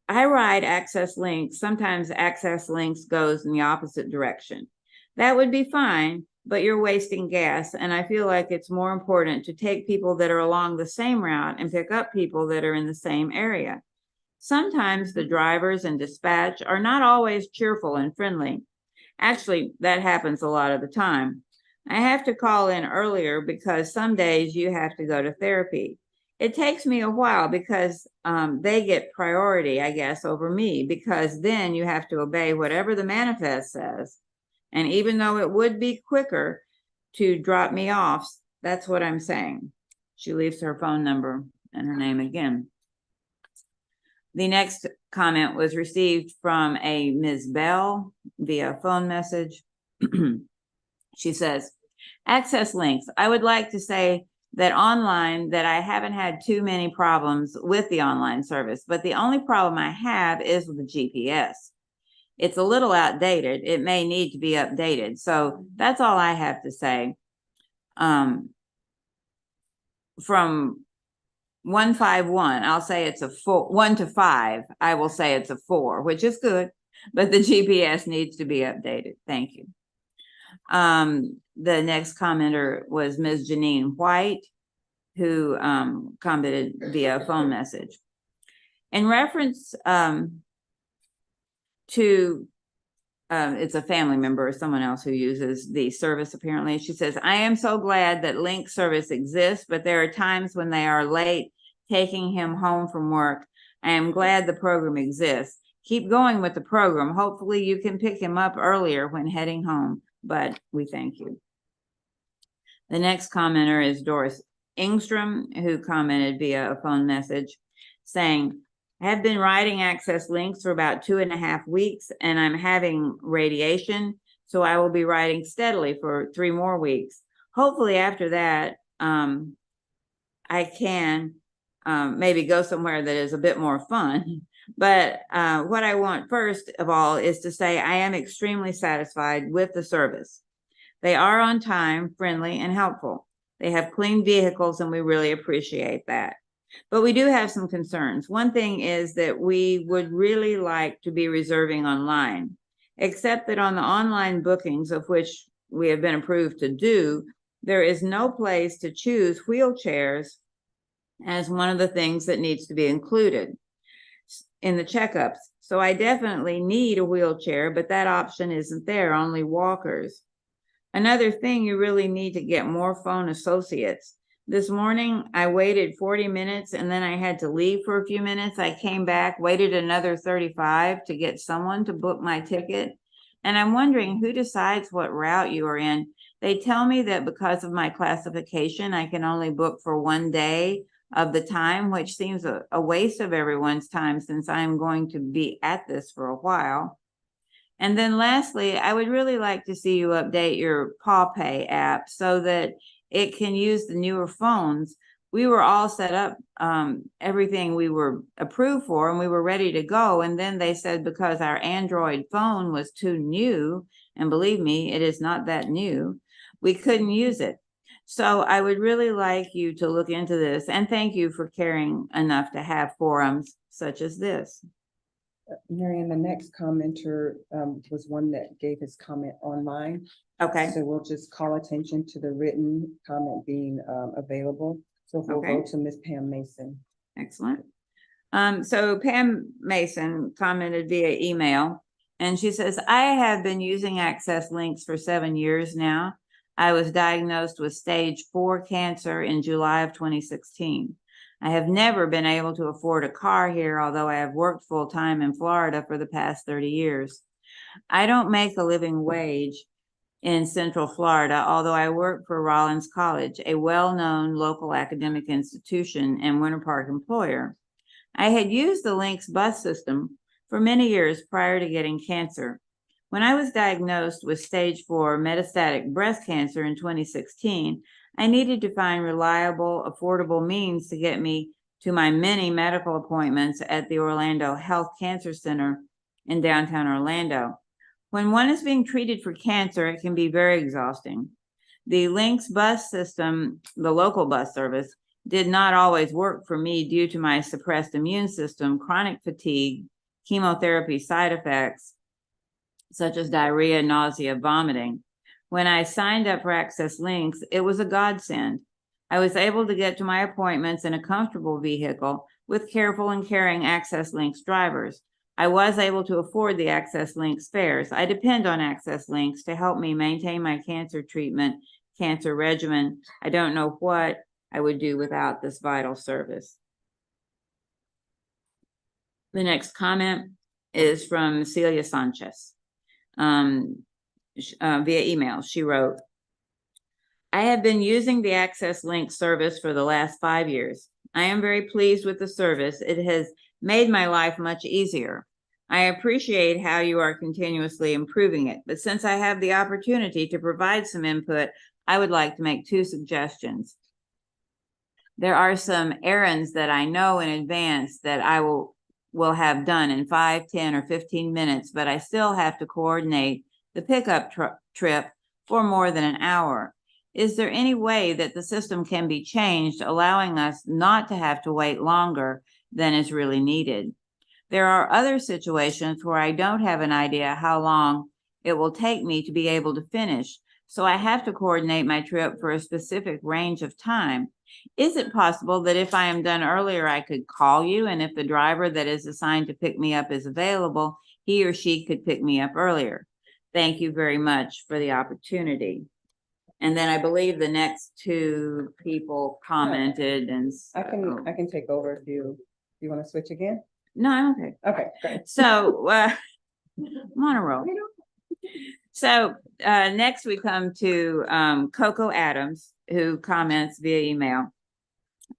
ride Access Links. Sometimes Access Links goes in the opposite direction. That would be fine, but you're wasting gas, and I feel like it's more important to take people that are along the same route and pick up people that are in the same area. Sometimes the drivers and dispatch are not always cheerful and friendly. Actually, that happens a lot of the time. I have to call in earlier because some days you have to go to therapy. It takes me a while because they get priority, I guess, over me, because then you have to obey whatever the manifest says. And even though it would be quicker to drop me off, that's what I'm saying. She leaves her phone number and her name again. The next comment was received from a Ms. Bell via phone message. She says, Access Links. I would like to say that online, that I haven't had too many problems with the online service, but the only problem I have is with the GPS. It's a little outdated. It may need to be updated. So that's all I have to say. From 151, I'll say it's a 4. 1 to 5, I will say it's a 4, which is good, but the GPS needs to be updated. Thank you. The next commenter was Ms. Janine White, who commented via phone message. In reference to it's a family member or someone else who uses the service apparently. She says, I am so glad that Link service exists, but there are times when they are late taking him home from work. I am glad the program exists. Keep going with the program. Hopefully you can pick him up earlier when heading home, but we thank you. The next commenter is Doris Ingstrom, who commented via a phone message saying, I have been riding Access Links for about 2.5 weeks, and I'm having radiation, so I will be riding steadily for 3 more weeks. Hopefully after that, I can maybe go somewhere that is a bit more fun. But what I want first of all is to say I am extremely satisfied with the service. They are on time, friendly, and helpful. They have clean vehicles, and we really appreciate that. But we do have some concerns. One thing is that we would really like to be reserving online, except that on the online bookings, of which we have been approved to do, there is no place to choose wheelchairs as one of the things that needs to be included. in the checkups. So I definitely need a wheelchair, but that option isn't there, only walkers. Another thing, you really need to get more phone associates. This morning, I waited 40 minutes and then I had to leave for a few minutes. I came back, waited another 35 to get someone to book my ticket. And I'm wondering who decides what route you are in. They tell me that because of my classification, I can only book for 1 day of the time, which seems a waste of everyone's time since I'm going to be at this for a while. And then lastly, I would really like to see you update your Paw Pay app so that it can use the newer phones. We were all set up, everything we were approved for, and we were ready to go. And then they said because our Android phone was too new, and believe me, it is not that new, we couldn't use it. So I would really like you to look into this, and thank you for caring enough to have forums such as this. Marion, the next commenter was one that gave his comment online. Okay. So we'll just call attention to the written comment being available. So we'll Okay. go to Ms. Pam Mason. Excellent. So Pam Mason commented via email, and she says, I have been using Access Links for 7 years now. I was diagnosed with stage 4 cancer in July of 2016. I have never been able to afford a car here, although I have worked full-time in Florida for the past 30 years. I don't make a living wage in Central Florida, although I work for Rollins College, a well-known local academic institution and Winter Park employer. I had used the Lynx bus system for many years prior to getting cancer. When I was diagnosed with stage 4 metastatic breast cancer in 2016, I needed to find reliable, affordable means to get me to my many medical appointments at the Orlando Health Cancer Center in downtown Orlando. When one is being treated for cancer, it can be very exhausting. The Lynx bus system, the local bus service, did not always work for me due to my suppressed immune system, chronic fatigue, chemotherapy side effects, such as diarrhea, nausea, vomiting. When I signed up for Access Links, it was a godsend. I was able to get to my appointments in a comfortable vehicle with careful and caring Access Links drivers. I was able to afford the Access Links fares. I depend on Access Links to help me maintain my cancer treatment, cancer regimen. I don't know what I would do without this vital service. The next comment is from Celia Sanchez. Via email, she wrote, I have been using the Access Links service for the last 5 years. I am very pleased with the service. It has made my life much easier. I appreciate how you are continuously improving it, but since I have the opportunity to provide some input, I would like to make 2 suggestions. There are some errands that I know in advance that I will have done in 5, 10, or 15 minutes, but I still have to coordinate the pickup trip for more than an hour. Is there any way that the system can be changed, allowing us not to have to wait longer than is really needed? There are other situations where I don't have an idea how long it will take me to be able to finish, so I have to coordinate my trip for a specific range of time. Is it possible that if I am done earlier, I could call you, and if the driver that is assigned to pick me up is available, he or she could pick me up earlier? Thank you very much for the opportunity. And then I believe the next 2 people commented, and I can take over if you want to switch again. No, I'm okay. Okay, great. So I'm on a roll. So next we come to Coco Adams, who comments via email.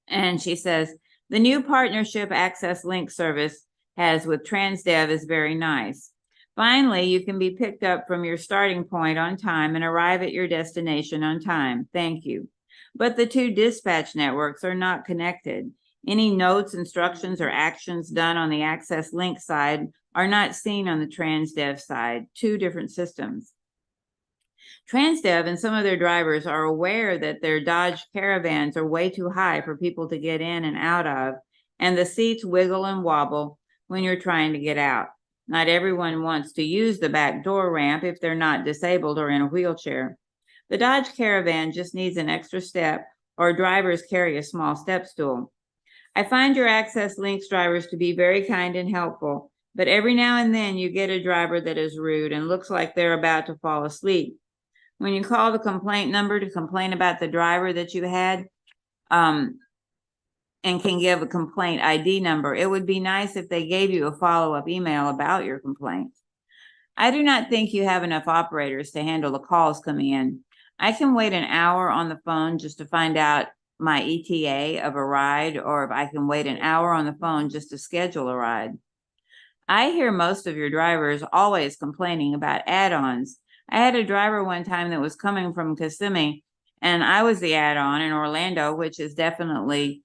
And she says, the new partnership Access Link service has with Transdev is very nice. Finally, you can be picked up from your starting point on time and arrive at your destination on time. Thank you. But the 2 dispatch networks are not connected. Any notes, instructions, or actions done on the Access Link side are not seen on the Transdev side, 2 different systems. Transdev and some of their drivers are aware that their Dodge Caravans are way too high for people to get in and out of, and the seats wiggle and wobble when you're trying to get out. Not everyone wants to use the back door ramp if they're not disabled or in a wheelchair. The Dodge Caravan just needs an extra step, or drivers carry a small step stool. I find your Access Links drivers to be very kind and helpful, but every now and then you get a driver that is rude and looks like they're about to fall asleep. When you call the complaint number to complain about the driver that you had, and can give a complaint ID number, it would be nice if they gave you a follow-up email about your complaint. I do not think you have enough operators to handle the calls coming in. I can wait an hour on the phone just to find out my ETA of a ride, or if I can wait an hour on the phone just to schedule a ride. I hear most of your drivers always complaining about add-ons. I had a driver one time that was coming from Kissimmee, and I was the add-on in Orlando, which has definitely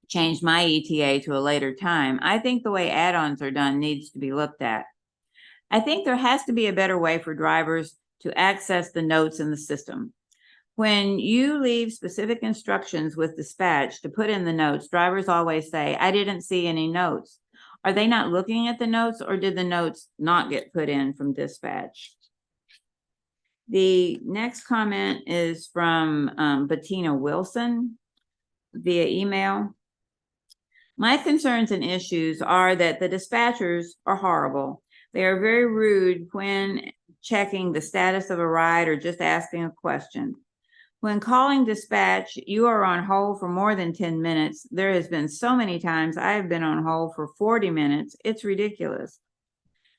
changed my ETA to a later time. I think the way add-ons are done needs to be looked at. I think there has to be a better way for drivers to access the notes in the system. When you leave specific instructions with dispatch to put in the notes, drivers always say, I didn't see any notes. Are they not looking at the notes, or did the notes not get put in from dispatch? The next comment is from Bettina Wilson via email. My concerns and issues are that the dispatchers are horrible. They are very rude when checking the status of a ride or just asking a question. When calling dispatch, you are on hold for more than 10 minutes. There has been so many times I have been on hold for 40 minutes. It's ridiculous.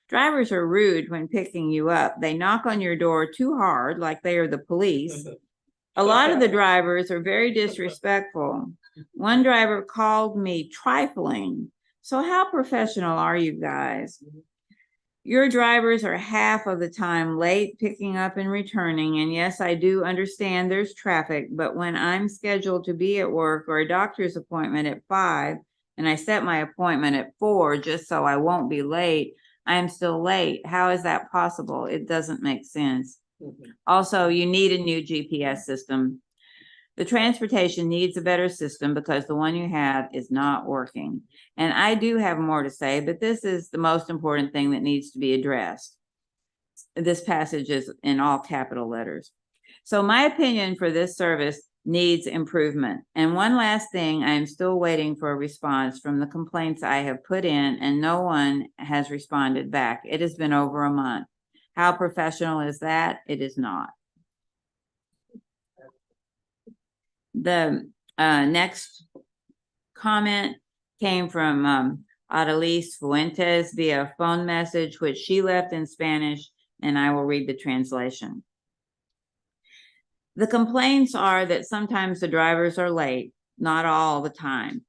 Drivers are rude when picking you up. They knock on your door too hard, like they are the police. A lot of the drivers are very disrespectful. One driver called me trifling. So how professional are you guys? Your drivers are half of the time late picking up and returning. And yes, I do understand there's traffic, but when I'm scheduled to be at work or a doctor's appointment at 5, and I set my appointment at 4 just so I won't be late, I'm still late. How is that possible? It doesn't make sense. Also, you need a new GPS system. The transportation needs a better system because the one you have is not working. And I do have more to say, but this is the most important thing that needs to be addressed. This passage is in all capital letters. So my opinion for this service needs improvement. And one last thing, I am still waiting for a response from the complaints I have put in, and no one has responded back. It has been over a month. How professional is that? It is not. The next comment came from Adelise Fuentes via phone message, which she left in Spanish, and I will read the translation. The complaints are that sometimes the drivers are late, not all the time.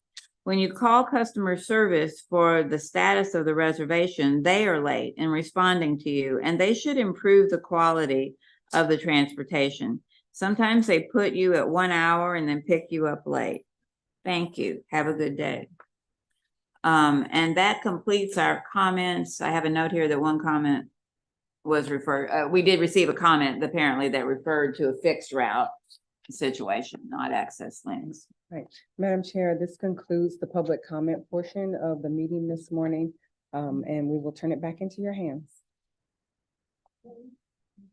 When you call customer service for the status of the reservation, they are late in responding to you, and they should improve the quality of the transportation. Sometimes they put you at 1 hour and then pick you up late. Thank you. Have a good day. And that completes our comments. I have a note here that one comment was referred, we did receive a comment apparently that referred to a fixed route situation, not Access Links. Right. Madam Chair, this concludes the public comment portion of the meeting this morning, and we will turn it back into your hands.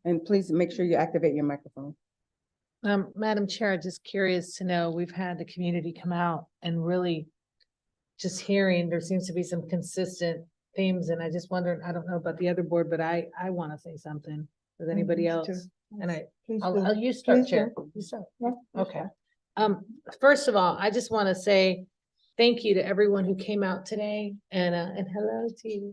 And please make sure you activate your microphone. Madam Chair, just curious to know, we've had the community come out and really just hearing, there seems to be some consistent themes, and I just wondered, I don't know about the other board, but I want to say something. Does anybody else? And I'll you start, Chair. You start. Okay. First of all, I just want to say thank you to everyone who came out today, and hello to you.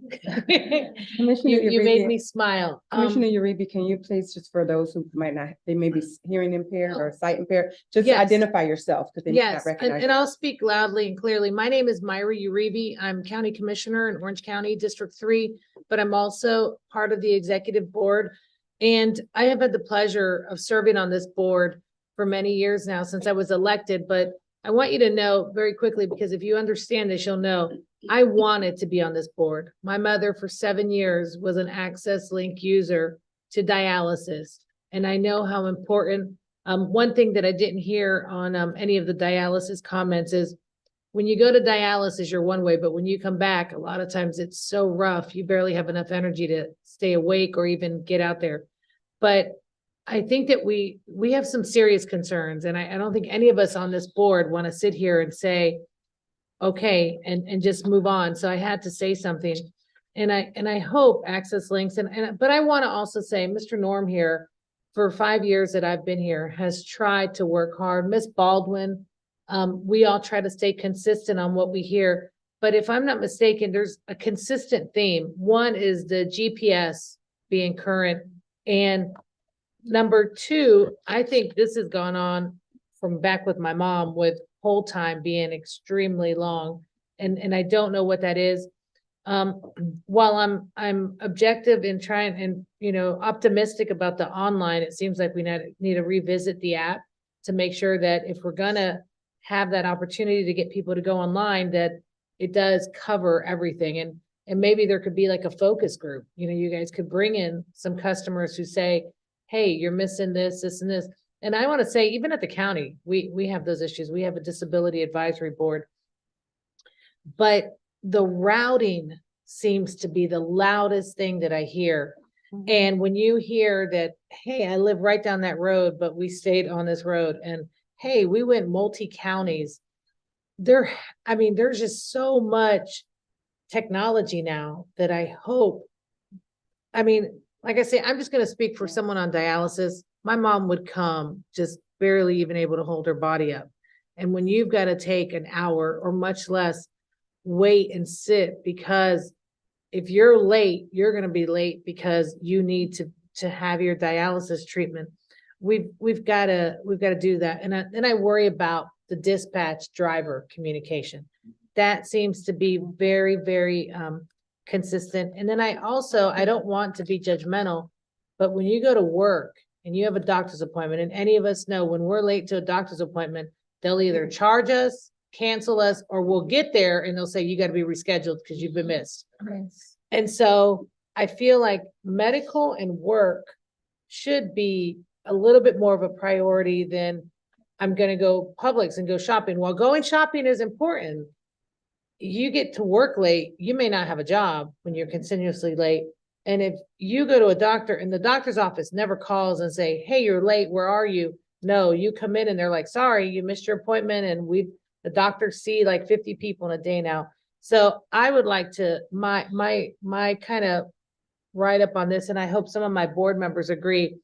You made me smile. Commissioner Uribe, can you please, just for those who might not, they may be hearing impaired or sight impaired, just identify yourself because they may not recognize and I'll speak loudly and clearly. My name is Myra Uribe. I'm County Commissioner in Orange County, District 3, but I'm also part of the executive board. And I have had the pleasure of serving on this board for many years now since I was elected, but I want you to know very quickly, because if you understand this, you'll know I wanted to be on this board. My mother for 7 years was an Access Link user to dialysis. And I know how important, one thing that I didn't hear on any of the dialysis comments is when you go to dialysis, you're one way, but when you come back, a lot of times it's so rough, you barely have enough energy to stay awake or even get out there. But I think that we have some serious concerns, and I don't think any of us on this board want to sit here and say, okay, and just move on. So I had to say something. And I hope Access Links but I want to also say, Mr. Norm here, for 5 years that I've been here, has tried to work hard. Miss Baldwin, we all try to stay consistent on what we hear. But if I'm not mistaken, there's a consistent theme. One is the GPS being current. And number two, I think this has gone on from back with my mom, with hold time being extremely long. And I don't know what that is. While I'm objective in trying and, optimistic about the online, it seems like we need to revisit the app to make sure that if we're gonna have that opportunity to get people to go online, that it does cover everything. And maybe there could be like a focus group. You guys could bring in some customers who say, hey, you're missing this, this, and this. And I want to say, even at the county, we have those issues. We have a disability advisory board. But the routing seems to be the loudest thing that I hear. And when you hear that, hey, I live right down that road, but we stayed on this road, and hey, we went multi-counties. There's just so much technology now that I hope, like I say, I'm just going to speak for someone on dialysis. My mom would come just barely even able to hold her body up. And when you've got to take an hour or much less, wait and sit, because if you're late, you're going to be late because you need to have your dialysis treatment. We've got to do that. And then I worry about the dispatch driver communication. That seems to be very, very consistent. And then I don't want to be judgmental, but when you go to work and you have a doctor's appointment, and any of us know when we're late to a doctor's appointment, they'll either charge us, cancel us, or we'll get there and they'll say, you got to be rescheduled because you've been missed. And so I feel like medical and work should be a little bit more of a priority than I'm going to go Publix and go shopping. While going shopping is important, you get to work late, you may not have a job when you're continuously late. And if you go to a doctor and the doctor's office never calls and say, hey, you're late, where are you? No, you come in and they're like, sorry, you missed your appointment. And the doctors see like 50 people in a day now. So I would like to, my kind of write up on this, and I hope some of my board members agree,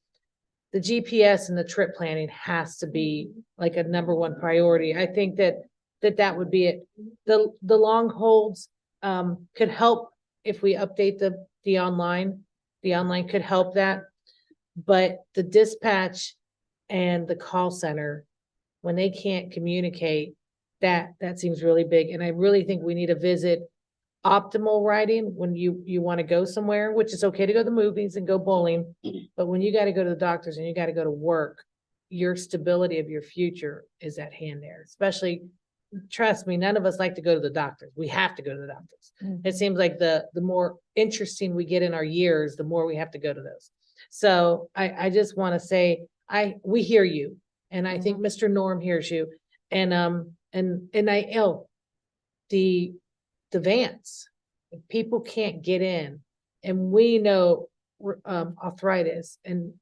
the GPS and the trip planning has to be like a number one priority. I think that would be it. The long holds could help if we update the online. The online could help that. But the dispatch and the call center, when they can't communicate, that seems really big. And I really think we need to visit optimal riding when you want to go somewhere, which is okay to go to the movies and go bowling. But when you got to go to the doctors and you got to go to work, your stability of your future is at hand there. Especially, trust me, none of us like to go to the doctors. We have to go to the doctors. It seems like the more interesting we get in our years, the more we have to go to those. So I just want to say, we hear you. And I think Mr. Norm hears you. The vans, if people can't get in, and we know arthritis and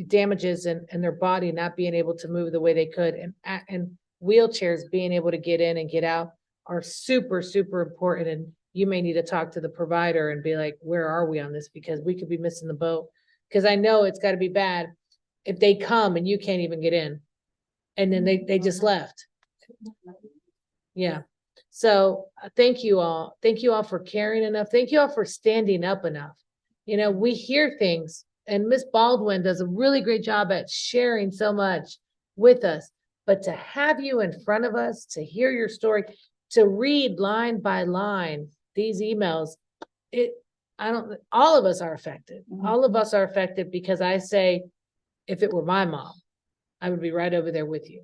damages in their body, not being able to move the way they could, and wheelchairs being able to get in and get out are super, super important. And you may need to talk to the provider and be like, where are we on this? Because we could be missing the boat. Because I know it's got to be bad if they come and you can't even get in. And then they just left. Yeah. So thank you all. Thank you all for caring enough. Thank you all for standing up enough. We hear things, and Miss Baldwin does a really great job at sharing so much with us. But to have you in front of us, to hear your story, to read line by line these emails, all of us are affected. All of us are affected, because I say, if it were my mom, I would be right over there with you.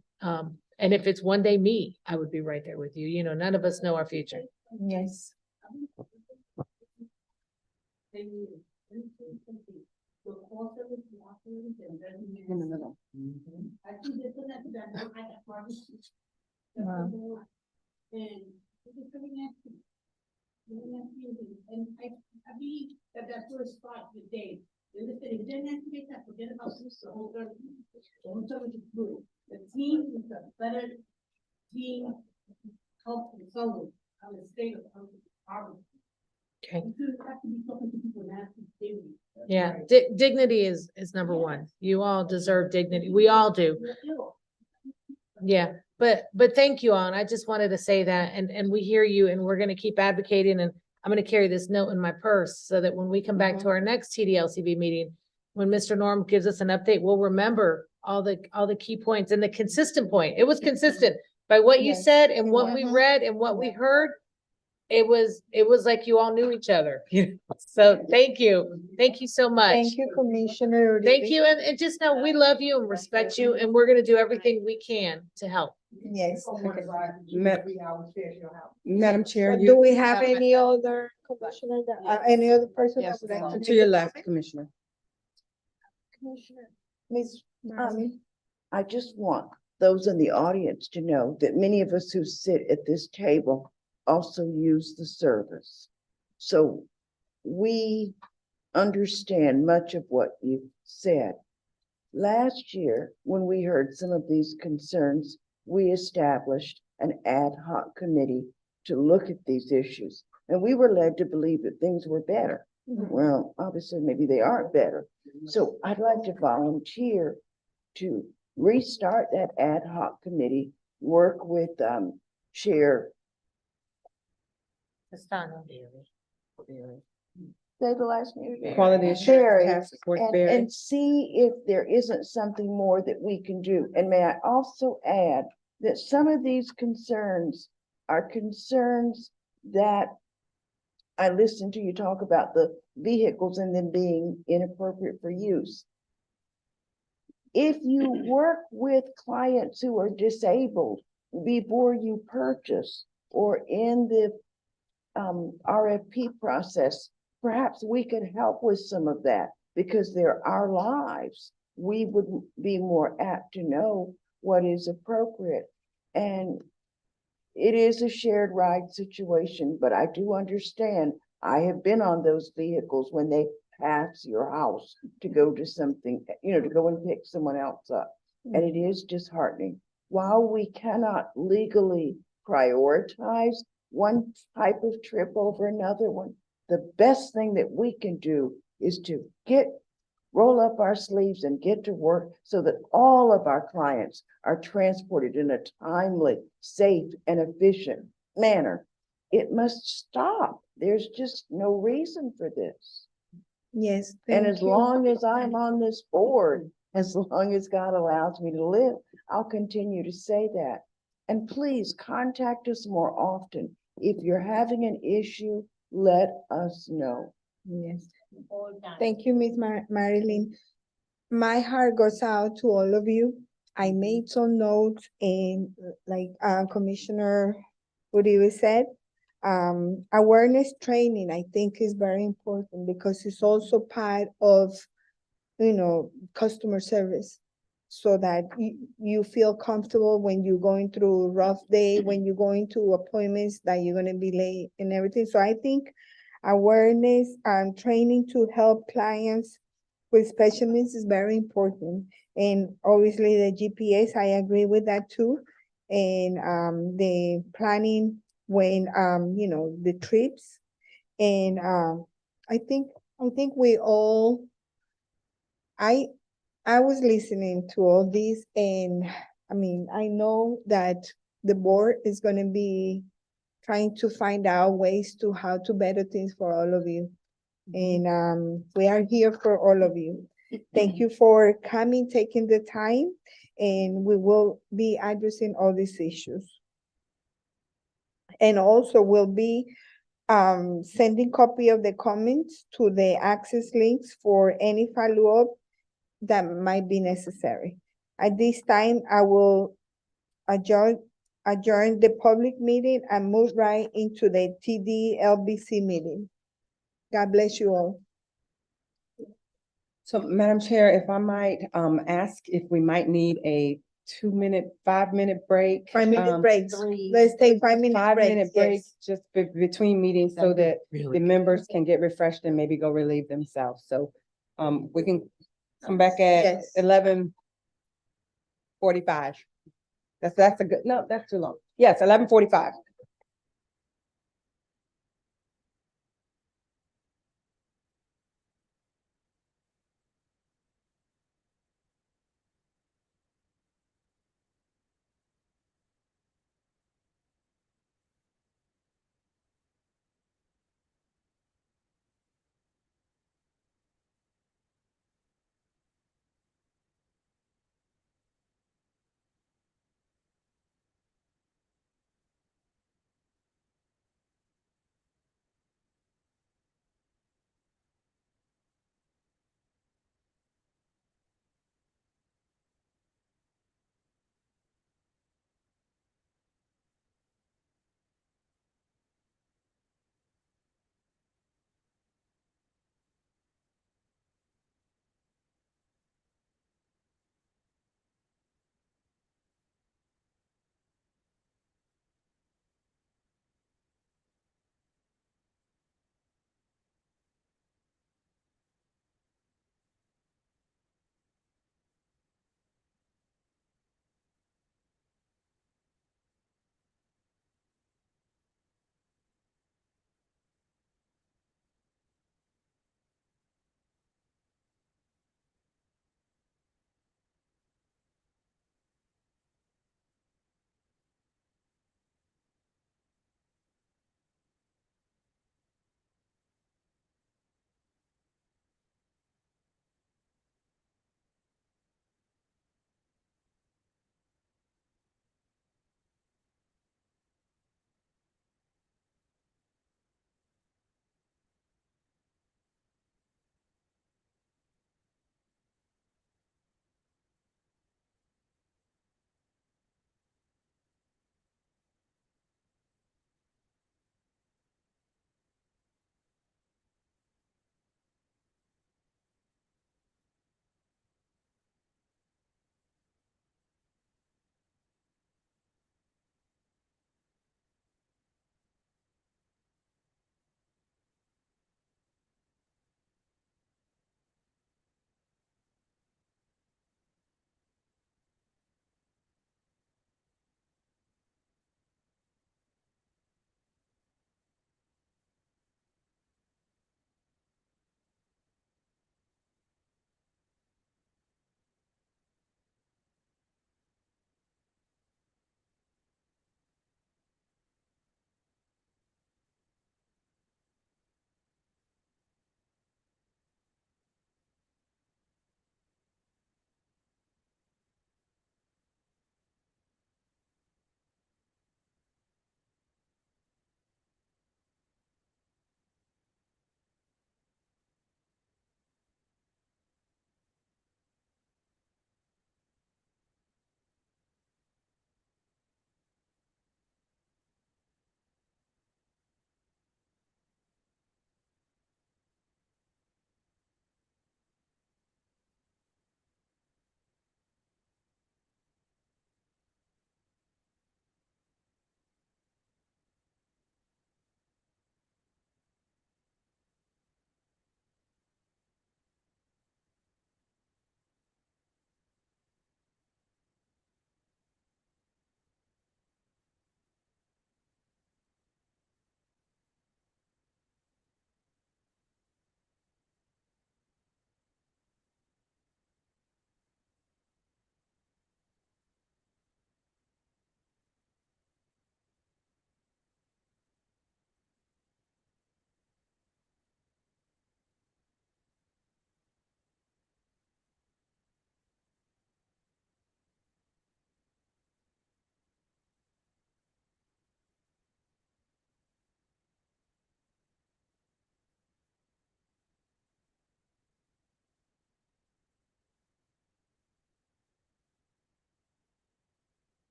And if it's one day me, I would be right there with you. None of us know our future. Yes. And I believe that first part of the day, it didn't activate that, forget about this, the whole the team is a better team help consultant on the state of Harvard. Okay. You shouldn't have to be talking to people and asking dignity. Yeah, dignity is number one. You all deserve dignity. We all do. Yeah, but thank you all. And I just wanted to say that, and we hear you, and we're gonna keep advocating, and I'm gonna carry this note in my purse so that when we come back to our next TDLCB meeting, when Mr. Norm gives us an update, we'll remember all the key points and the consistent point. It was consistent by what you Yes. said and what we read and what we heard. It was like you all knew each other. So thank you. Thank you so much. Thank you, Commissioner. Thank Uribe. you. And just know we love you and respect you, and we're gonna do everything we can to help. Yes. Madam Chair, Do we have any other commissioner, any other person that yes, would like to? to make your a left, comment? Commissioner. Commissioner, Ms. I just want those in the audience to know that many of us who sit at this table also use the service. So we understand much of what you said. Last year, when we heard some of these concerns, we established an ad hoc committee to look at these issues. And we were led to believe that things were better. Well, obviously, maybe they aren't better. So I'd like to volunteer to restart that ad hoc committee, work with Chair. Say the last name. Quality Assurance Sherry, Task Force, Barry. and see if there isn't something more that we can do. And may I also add that some of these concerns are concerns that I listened to you talk about the vehicles and them being inappropriate for use. If you work with clients who are disabled before you purchase or in the RFP process, perhaps we could help with some of that because they're our lives. We would be more apt to know what is appropriate. And it is a shared ride situation, but I do understand. I have been on those vehicles when they pass your house to go to something, to go and pick someone else up. And it is disheartening. While we cannot legally prioritize one type of trip over another one, the best thing that we can do is to roll up our sleeves and get to work so that all of our clients are transported in a timely, safe, and efficient manner. It must stop. There's just no reason for this. Yes. And thank as you. long as I'm on this board, as long as God allows me to live, I'll continue to say that. And please contact us more often. If you're having an issue, let us know. Yes. Thank you, Ms. Marilyn. My heart goes out to all of you. I made some notes and like Commissioner Uribe said, awareness training, I think is very important because it's also part of, customer service. So that you feel comfortable when you're going through a rough day, when you're going to appointments that you're gonna be late and everything. So I think awareness and training to help clients with special needs is very important. And obviously the GPS, I agree with that too. And the planning when, the trips. And I think we all, I was listening to all this and I know that the board is gonna be trying to find out ways to how to better things for all of you. And we are here for all of you. Thank you for coming, taking the time, and we will be addressing all these issues. And also we'll be sending copy of the comments to the access links for any follow-up that might be necessary. At this time, I will adjourn the public meeting and move right into the TDLBC meeting. God bless you all. So, Madam Chair, if I might ask if we might need a 2-minute, 5-minute break. 5-minute breaks. Let's take 5-minute breaks. 5-minute breaks just between meetings so that the members can get refreshed and maybe go relieve themselves. So we can come back at 11:45. That's a good, no, that's too long. Yes, 11:45.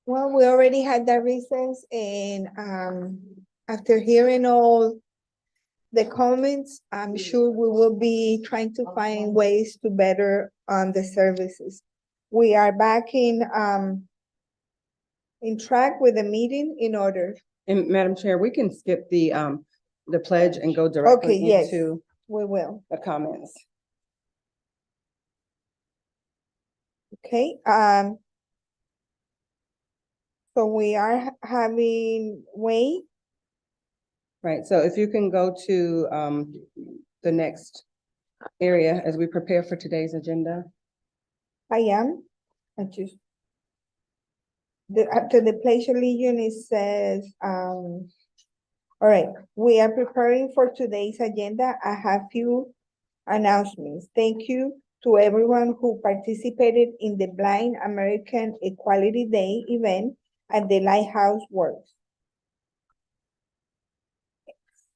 Well, we already had that recess and after hearing all the comments, I'm sure we will be trying to find ways to better the services. We are back in track with the meeting in order. And Madam Chair, we can skip the pledge and go Okay, directly yes, into we will. the comments. Okay, so we are having Wade. Right, so if you can go to the next area as we prepare for today's agenda. I am. I just. After the Pledge of Allegiance, it says, all right, we are preparing for today's agenda. I have few announcements. Thank you to everyone who participated in the Blind American Equality Day event at the Lighthouse Works.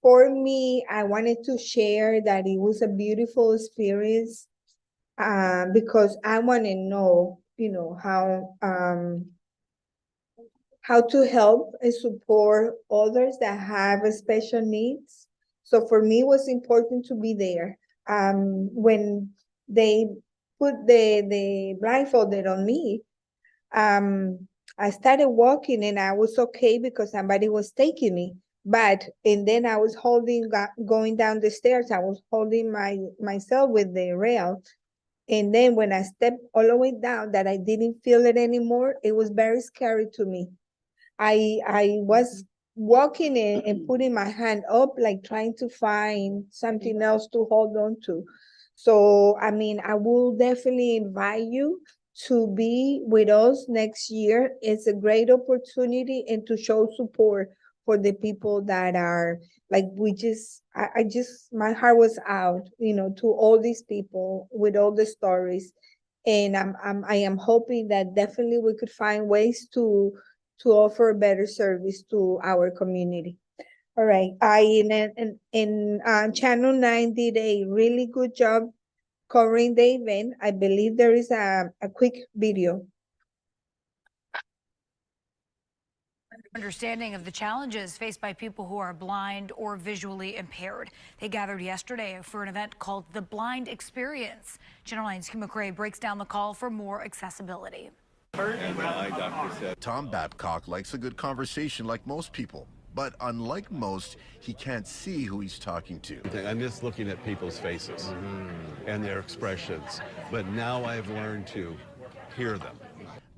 For me, I wanted to share that it was a beautiful experience because I want to know, how to help and support others that have special needs. So for me, it was important to be there. When they put the blindfolded on me, I started walking and I was okay because somebody was taking me. And then I was going down the stairs, I was holding myself with the rail. And then when I stepped all the way down, that I didn't feel it anymore, it was very scary to me. I was walking and putting my hand up, like trying to find something else to hold on to. So, I mean, I will definitely invite you to be with us next year. It's a great opportunity and to show support for the people that are like, my heart was out, to all these people with all the stories. And I am hoping that definitely we could find ways to offer a better service to our community. All right, Channel 9 did a really good job covering the event. I believe there is a quick video. Understanding of the challenges faced by people who are blind or visually impaired. They gathered yesterday for an event called The Blind Experience. Channel 9's Kim McRae breaks down the call for more accessibility. Tom Babcock likes a good conversation like most people, but unlike most, he can't see who he's talking to. I miss looking at people's faces and their expressions, but now I've learned to hear them.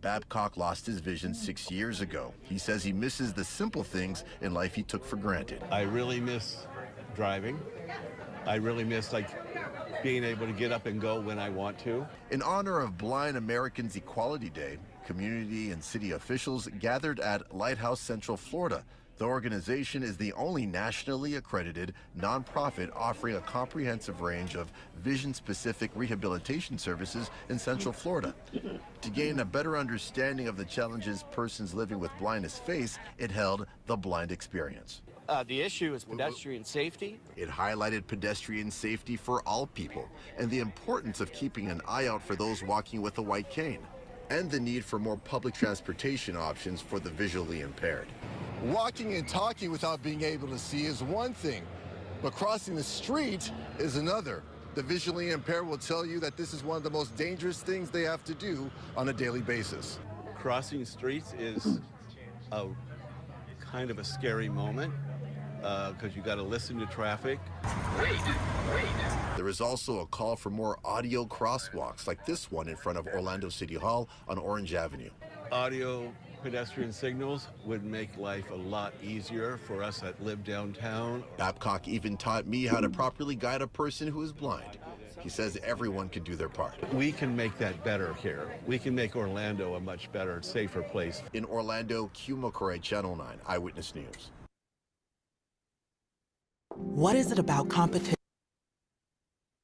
Babcock lost his vision 6 years ago. He says he misses the simple things in life he took for granted. I really miss driving. I really miss being able to get up and go when I want to. In honor of Blind Americans Equality Day, community and city officials gathered at Lighthouse Central Florida. The organization is the only nationally accredited nonprofit offering a comprehensive range of vision-specific rehabilitation services in Central Florida. To gain a better understanding of the challenges persons living with blindness face, it held the Blind Experience. The issue is pedestrian safety. It highlighted pedestrian safety for all people and the importance of keeping an eye out for those walking with a white cane, and the need for more public transportation options for the visually impaired. Walking and talking without being able to see is one thing, but crossing the street is another. The visually impaired will tell you that this is one of the most dangerous things they have to do on a daily basis. Crossing streets is a kind of a scary moment because you got to listen to traffic. There is also a call for more audio crosswalks like this one in front of Orlando City Hall on Orange Avenue. Audio pedestrian signals would make life a lot easier for us that live downtown. Babcock even taught me how to properly guide a person who is blind. He says everyone can do their part. We can make that better here. We can make Orlando a much better, safer place. In Orlando, Q McRae, Channel 9, Eyewitness News. What is it about competition?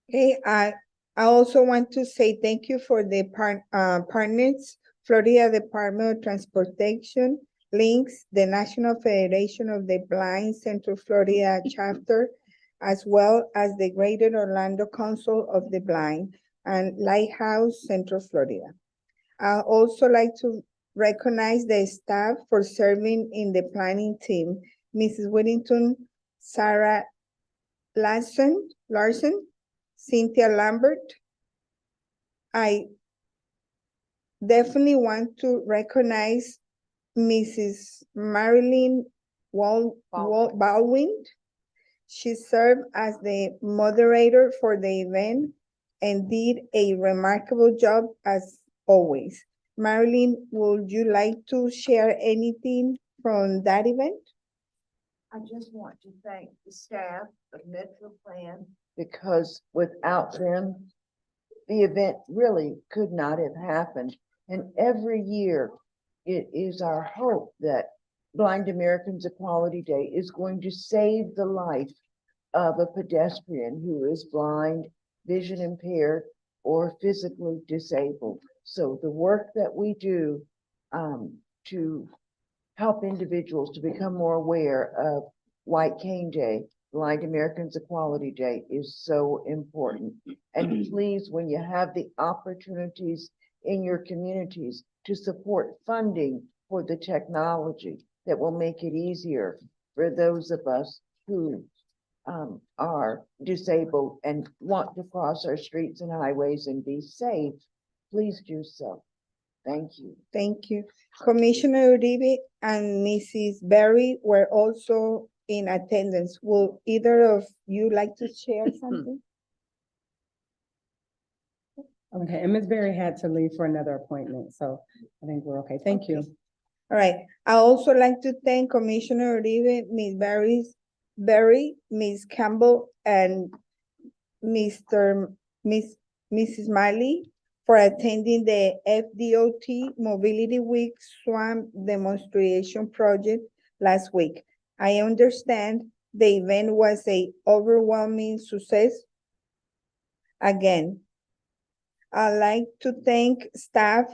Okay, I also want to say thank you for the partners, Florida Department of Transportation, LINKS, the National Federation of the Blind Central Florida chapter, as well as the Greater Orlando Council of the Blind and Lighthouse Central Florida. I also like to recognize the staff for serving in the planning team. Mrs. Whittington, Sarah Larson, Cynthia Lambert. I definitely want to recognize Mrs. Marilyn Baldwin. She served as the moderator for the event and did a remarkable job as always. Marilyn, would you like to share anything from that event? I just want to thank the staff of Metro Plan because without them, the event really could not have happened. And every year, it is our hope that Blind Americans Equality Day is going to save the life of a pedestrian who is blind, vision impaired, or physically disabled. So the work that we do to help individuals to become more aware of White Cane Day, Blind Americans Equality Day is so important. And please, when you have the opportunities in your communities to support funding for the technology that will make it easier for those of us who are disabled and want to cross our streets and highways and be safe, please do so. Thank you. Thank you. Commissioner Uribe and Mrs. Berry were also in attendance. Will either of you like to share something? Okay, and Ms. Berry had to leave for another appointment, so I think we're okay. Thank you. All right. I also like to thank Commissioner Uribe, Ms. Berry, Ms. Campbell, and Mrs. Miley for attending the FDOT Mobility Week Swamp Demonstration Project last week. I understand the event was an overwhelming success. Again, I'd like to thank staff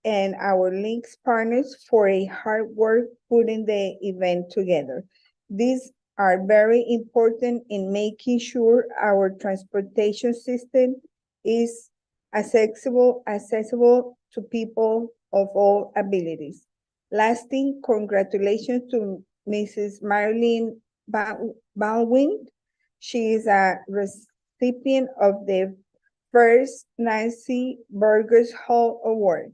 and our links partners for a hard work putting the event together. These are very important in making sure our transportation system is accessible to people of all abilities. Lastly, congratulations to Mrs. Marilyn Baldwin. She is a recipient of the first Nancy Burgers Hall Award.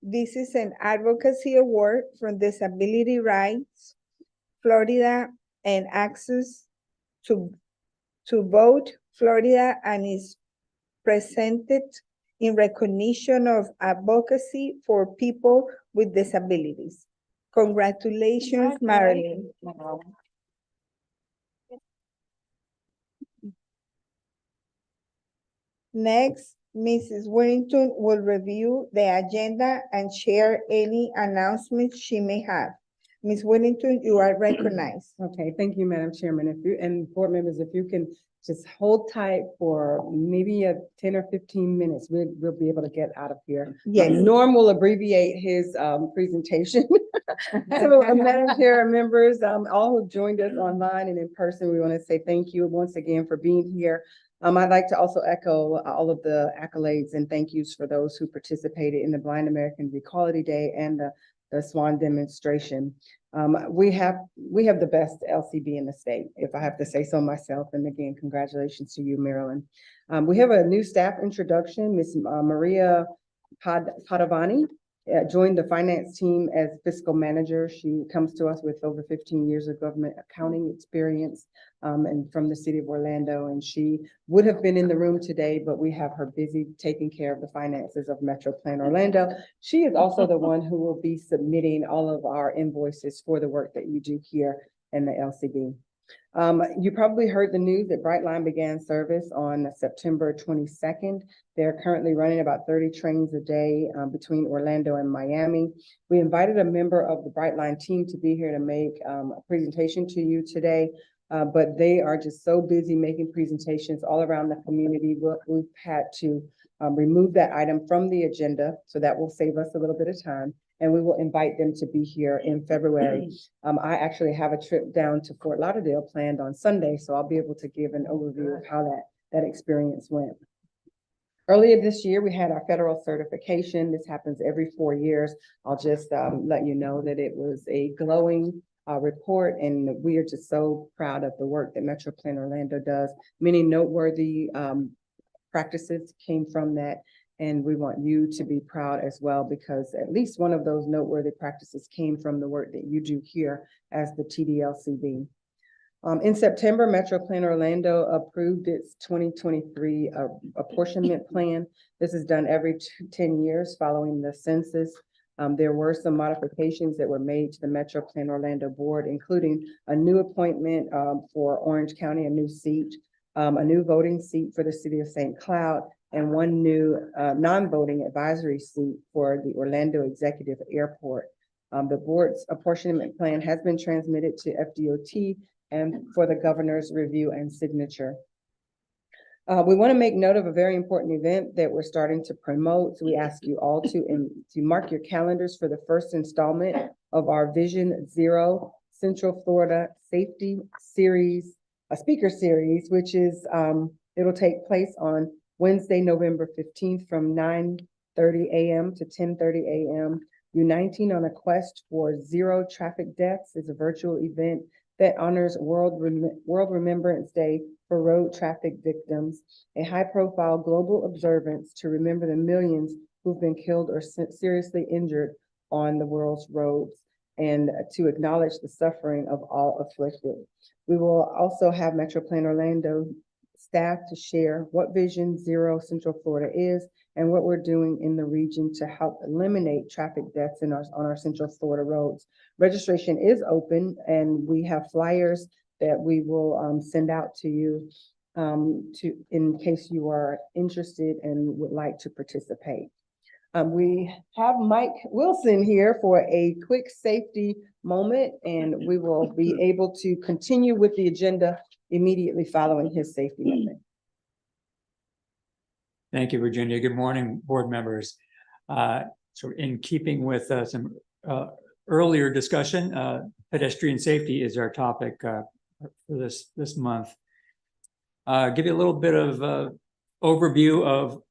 This is an advocacy award from Disability Rights Florida and Access to Vote Florida, and is presented in recognition of advocacy for people with disabilities. Congratulations, Marilyn. Next, Mrs. Whittington will review the agenda and share any announcements she may have. Ms. Whittington, you are recognized. Okay, thank you, Madam Chairman. If you and board members, if you can just hold tight for maybe 10 or 15 minutes, we'll be able to get out of here. Yes. Norm will abbreviate his presentation. So, Madam Chair, members, all who joined us online and in person, we want to say thank you once again for being here. I'd like to also echo all of the accolades and thank yous for those who participated in the Blind Americans Equality Day and the SWAN demonstration. We have the best LCB in the state, if I have to say so myself. And again, congratulations to you, Marilyn. We have a new staff introduction. Ms. Maria Padavani joined the finance team as fiscal manager. She comes to us with over 15 years of government accounting experience and from the city of Orlando. And she would have been in the room today, but we have her busy taking care of the finances of Metro Plan Orlando. She is also the one who will be submitting all of our invoices for the work that you do here in the LCB. You probably heard the news that Brightline began service on September 22nd. They're currently running about 30 trains a day between Orlando and Miami. We invited a member of the Brightline team to be here to make a presentation to you today, but they are just so busy making presentations all around the community. We've had to remove that item from the agenda, so that will save us a little bit of time. And we will invite them to be here in February. I actually have a trip down to Fort Lauderdale planned on Sunday, so I'll be able to give an overview of how that experience went. Earlier this year, we had our federal certification. This happens every 4 years. I'll just let you know that it was a glowing report, and we are just so proud of the work that Metro Plan Orlando does. Many noteworthy practices came from that, and we want you to be proud as well, because at least one of those noteworthy practices came from the work that you do here as the TDLCB. In September, Metro Plan Orlando approved its 2023 apportionment plan. This is done every 10 years following the census. There were some modifications that were made to the Metro Plan Orlando board, including a new appointment for Orange County, a new seat, a new voting seat for the city of St. Cloud, and one new non-voting advisory seat for the Orlando Executive Airport. The board's apportionment plan has been transmitted to FDOT and for the governor's review and signature. We want to make note of a very important event that we're starting to promote. So we ask you all to mark your calendars for the first installment of our Vision Zero Central Florida Safety Series, a speaker series, which is, it'll take place on Wednesday, November 15th from 9:30 a.m. to 10:30 a.m. Uniting on a Quest for Zero Traffic Deaths is a virtual event that honors World Remembrance Day for road traffic victims, a high-profile global observance to remember the millions who've been killed or seriously injured on the world's roads, and to acknowledge the suffering of all afflicted. We will also have Metro Plan Orlando staff to share what Vision Zero Central Florida is and what we're doing in the region to help eliminate traffic deaths on our Central Florida roads. Registration is open, and we have flyers that we will send out to you in case you are interested and would like to participate. We have Mike Wilson here for a quick safety moment, and we will be able to continue with the agenda immediately following his safety moment. Thank you, Virginia. Good morning, board members. So in keeping with some earlier discussion, pedestrian safety is our topic for this month. Give you a little bit of overview of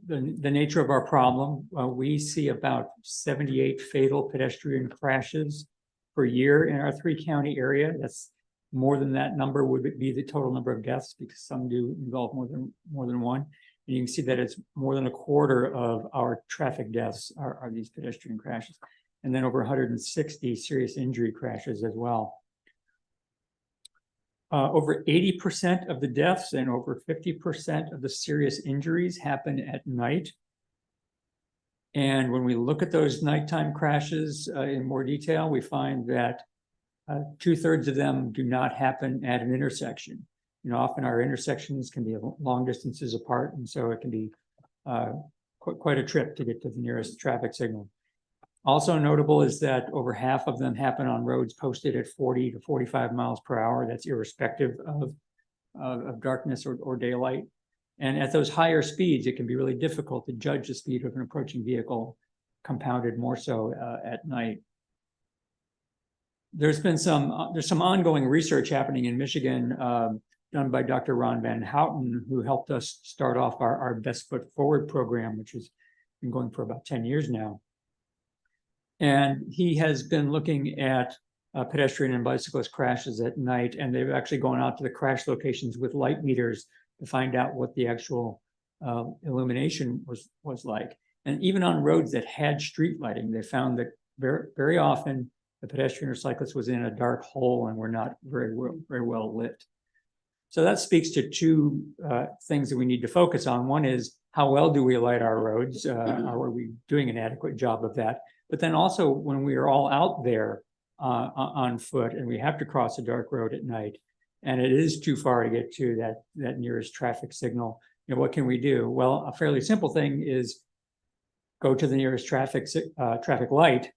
the nature of our problem. We see about 78 fatal pedestrian crashes per year in our 3-county area. That's more than that number would be the total number of deaths, because some do involve more than one. And you can see that it's more than a quarter of our traffic deaths are these pedestrian crashes, and then over 160 serious injury crashes as well. Over 80% of the deaths and over 50% of the serious injuries happen at night. And when we look at those nighttime crashes in more detail, we find that 2/3 of them do not happen at an intersection. You know, often our intersections can be long distances apart, and so it can be quite a trip to get to the nearest traffic signal. Also notable is that over half of them happen on roads posted at 40 to 45 miles per hour. That's irrespective of darkness or daylight. And at those higher speeds, it can be really difficult to judge the speed of an approaching vehicle, compounded more so at night. There's some ongoing research happening in Michigan done by Dr. Ron Van Houten, who helped us start off our Best Foot Forward program, which has been going for about 10 years now. And he has been looking at pedestrian and bicyclist crashes at night, and they've actually gone out to the crash locations with light meters to find out what the actual illumination was like. And even on roads that had street lighting, they found that very often the pedestrian or cyclist was in a dark hole and were not very well lit. So that speaks to two things that we need to focus on. One is, how well do we light our roads? Are we doing an adequate job of that? But then also, when we are all out there on foot and we have to cross a dark road at night, and it is too far to get to that nearest traffic signal, you know, what can we do? Well, a fairly simple thing is go to the nearest traffic light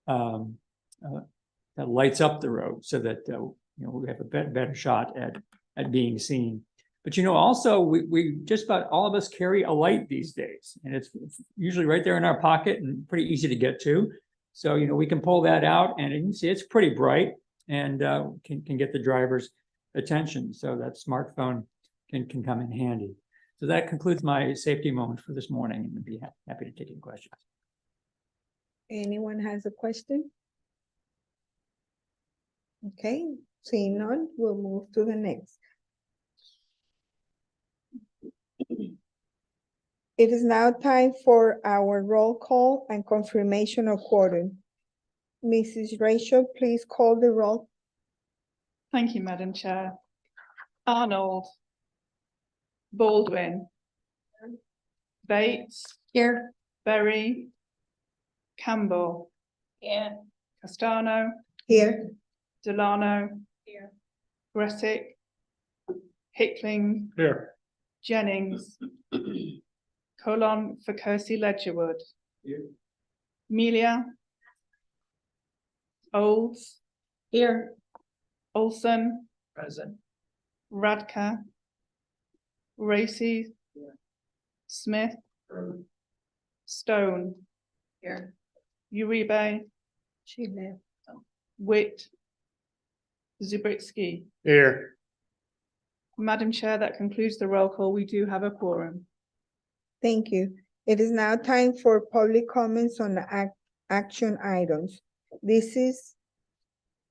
that lights up the road, so that you know, we have a better shot at being seen. But you know, also we just about all of us carry a light these days, and it's usually right there in our pocket and pretty easy to get to. So you know, we can pull that out, and you can see it's pretty bright, and can get the driver's attention. So that smartphone can come in handy. So that concludes my safety moment for this morning, and I'd be happy to take any questions. Anyone has a question? Okay, seeing none, we'll move to the next. It is now time for our roll call and confirmation of quorum. Mrs. Rachel, please call the roll. Thank you, Madam Chair. Arnold. Baldwin. Bates. Here. Berry. Campbell. Yeah. Castano. Here. Delano. Here. Gressick. Hickling. Here. Jennings. Colon for Kirsty Ledgerwood. Here. Amelia. Olds. Here. Olson. Present. Radka. Racy. Smith. Stone. Here. Uribe. She left. Witt. Zubritsky. Here. Madam Chair, that concludes the roll call. We do have a quorum. Thank you. It is now time for public comments on the action items. This is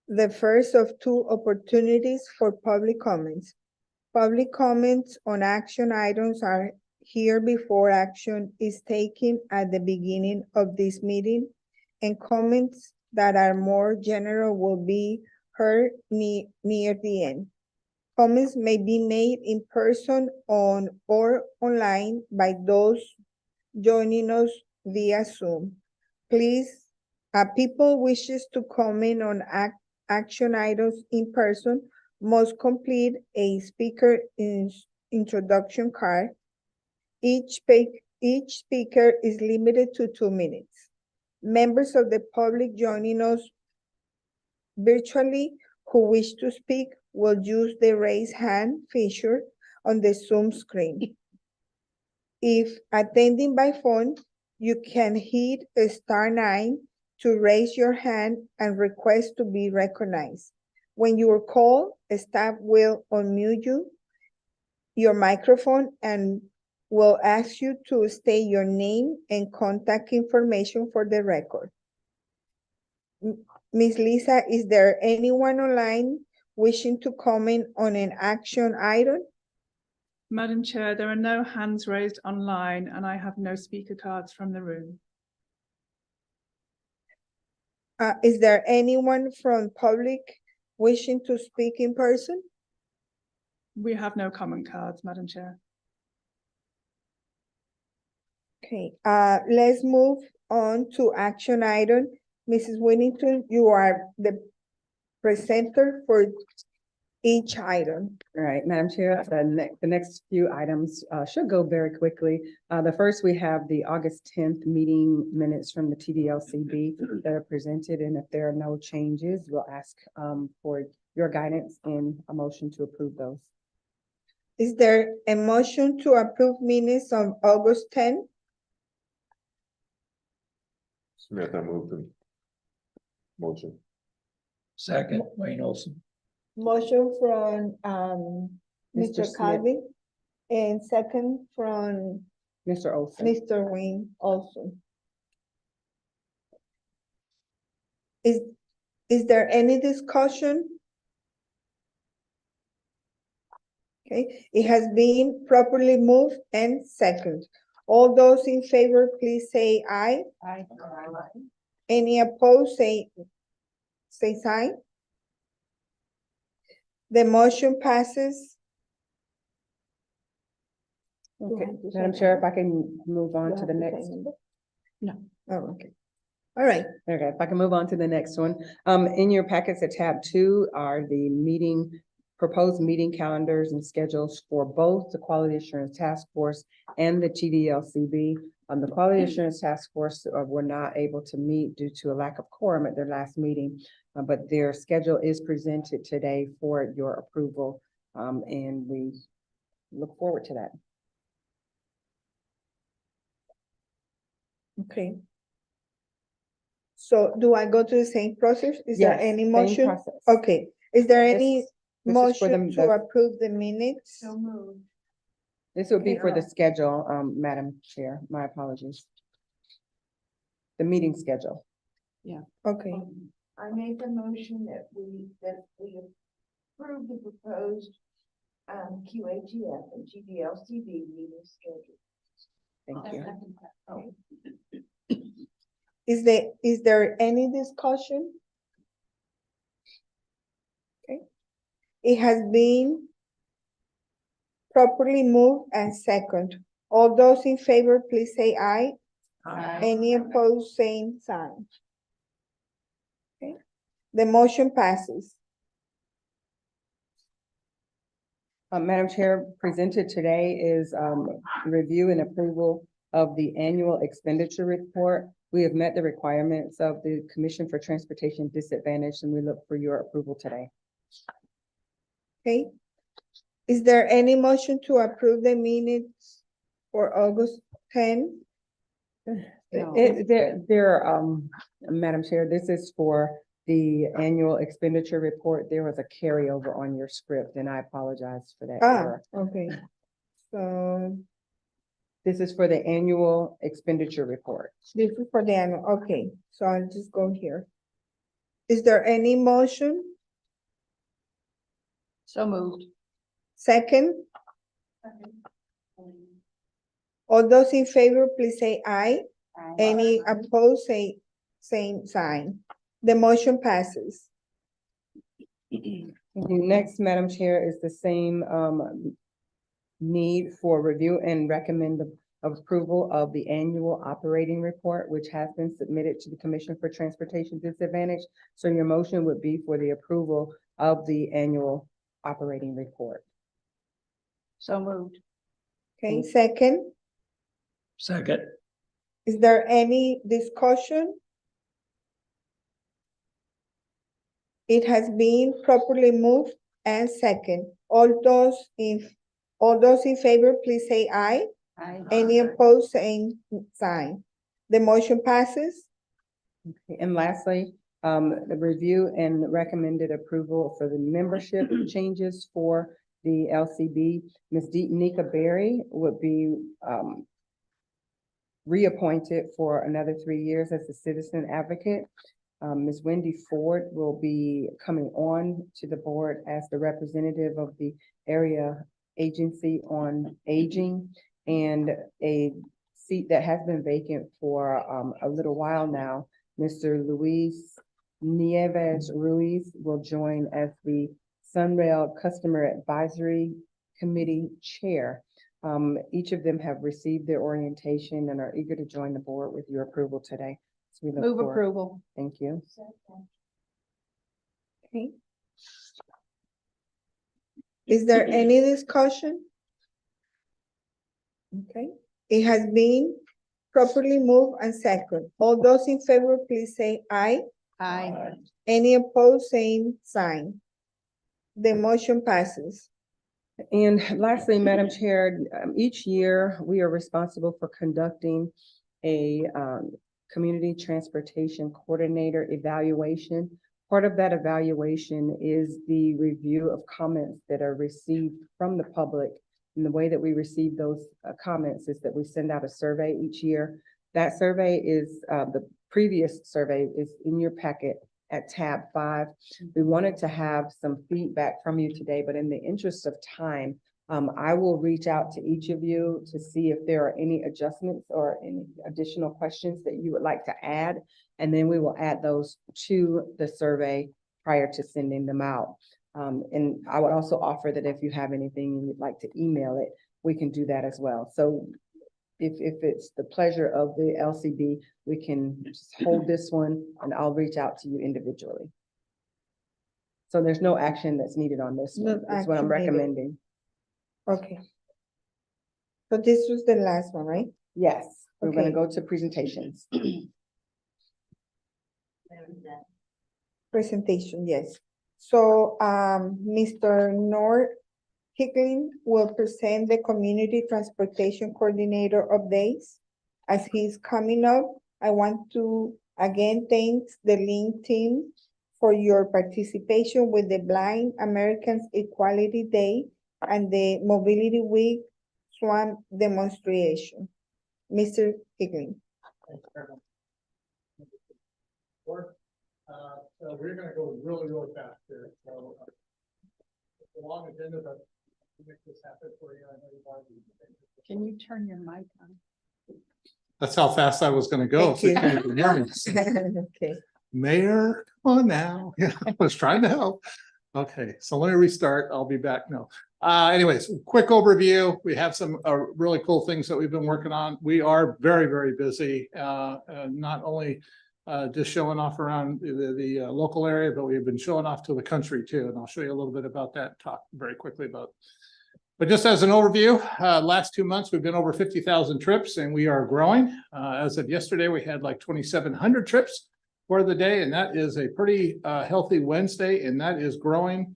the first of two opportunities for public comments. Public comments on action items are here before action is taken at the beginning of this meeting, and comments that are more general will be heard near the end. Comments may be made in person on or online by those joining us via Zoom. Please, people wishes to comment on action items in person must complete a speaker introduction card. Each speaker is limited to 2 minutes. Members of the public joining us virtually who wish to speak will use the raise hand feature on the Zoom screen. If attending by phone, you can hit *9 to raise your hand and request to be recognized. When you are called, staff will unmute your microphone and will ask you to state your name and contact information for the record. Ms. Lisa, is there anyone online wishing to comment on an action item? Madam Chair, there are no hands raised online and I have no speaker cards from the room. Is there anyone from public wishing to speak in person? We have no comment cards, Madam Chair. Okay, let's move on to action item. Mrs. Whittington, you are the presenter for each item. All right, Madam Chair, the next few items should go very quickly. The first, we have the August 10th meeting minutes from the TDLCB that are presented, and if there are no changes, we'll ask for your guidance and a motion to approve those. Is there a motion to approve minutes on August 10th? Smith, I move the motion. Second, Wayne Olson. Motion from Mr. Mr. Smith. Calvi and second from Mr. Olson. Mr. Wayne also. Is there any discussion? Okay, it has been properly moved and second. All those in favor, please say aye. Aye. Any opposed, say aye. The motion passes. Okay, Madam Chair, if I can move on to the next. No. Oh, okay. All right. Okay, if I can move on to the next one. In your packets at tab 2 are the proposed meeting calendars and schedules for both the Quality Assurance Task Force and the TDLCB. The Quality Assurance Task Force were not able to meet due to a lack of quorum at their last meeting, but their schedule is presented today for your approval, and we look forward to that. Okay. So do I go to the same process? Is there Yes, any same motion? process. Okay, is there any This is for motion to approve the minutes? So moved. This would be Okay. for the schedule, Madam Chair. My apologies. The meeting schedule. Okay, I make a motion that we approve the proposed QATF and GDLCB meeting schedule. Thank you. is there any discussion? Okay, it has been properly moved and second. All those in favor, please say aye. Any opposed, same sign. Okay, the motion passes. Madam Chair, presented today is review and approval of the annual expenditure report. We have met the requirements of the Commission for Transportation Disadvantage, and we look for your approval today. Okay, is there any motion to approve the minutes for August 10? Madam Chair, this is for the annual expenditure report. There was a carryover on your script, and I apologize for that error. Okay, so This is for the annual expenditure report. this is for the annual, okay, so I'll just go here. Is there any motion? So moved. Second? All those in favor, please say aye. Any opposed, say same sign. The motion passes. The next, Madam Chair, is the same need for review and recommend the approval of the annual operating report, which has been submitted to the Commission for Transportation Disadvantage. So your motion would be for the approval of the annual operating report. So moved. Okay, second, Second. is there any discussion? It has been properly moved and second. All those in favor, please say aye. Any opposed, same sign. The motion passes. Okay, and lastly, the review and recommended approval for the membership changes for the LCB. Ms. Nika Berry would be reappointed for another 3 years as a citizen advocate. Ms. Wendy Ford will be coming on to the board as the representative of the Area Agency on Aging, and a seat that has been vacant for a little while now. Mr. Luis Nieves Ruiz will join as the Sunrail Customer Advisory Committee Chair. Each of them have received their orientation and are eager to join the board with your approval today. So we look Move forward- approval. Thank you. Okay. Is there any discussion? Okay, it has been properly moved and second. All those in favor, please say aye. Aye. Any opposed, same sign. The motion passes. And lastly, Madam Chair, each year we are responsible for conducting a community transportation coordinator evaluation. Part of that evaluation is the review of comments that are received from the public. And the way that we receive those comments is that we send out a survey each year. That survey is, the previous survey is in your packet at tab 5. We wanted to have some feedback from you today, but in the interest of time, I will reach out to each of you to see if there are any adjustments or any additional questions that you would like to add. And then we will add those to the survey prior to sending them out. And I would also offer that if you have anything you'd like to email it, we can do that as well. So if it's the pleasure of the LCB, we can just hold this one and I'll reach out to you individually. So there's no action that's needed on this one. No That's what I'm action needed. recommending. Okay. So this was the last one, right? Yes, we're gonna Okay. go to presentations. Presentation, yes. So, Mr. Nord Hickling will present the Community Transportation Coordinator updates. As he's coming up, I want to again thank the Link team for your participation with the Blind Americans Equality Day and the Mobility Week swamp demonstration. Mr. Higley. So we're gonna go really, really fast here, so. It's a long agenda, but we'll make this happen for you. I know you've already- Can you turn your mic on? That's how fast I was gonna go. so you can't even hear me. Okay. Mayor, come on now. Yeah, I was trying to help. Okay, so let me restart. I'll be back now. Anyways, quick overview. We have some really cool things that we've been working on. We are very, very busy. Not only just showing off around the local area, but we've been showing off to the country too. And I'll show you a little bit about that, talk very quickly about. But just as an overview, last 2 months, we've been over 50,000 trips and we are growing. As of yesterday, we had like 2,700 trips for the day, and that is a pretty healthy Wednesday, and that is growing.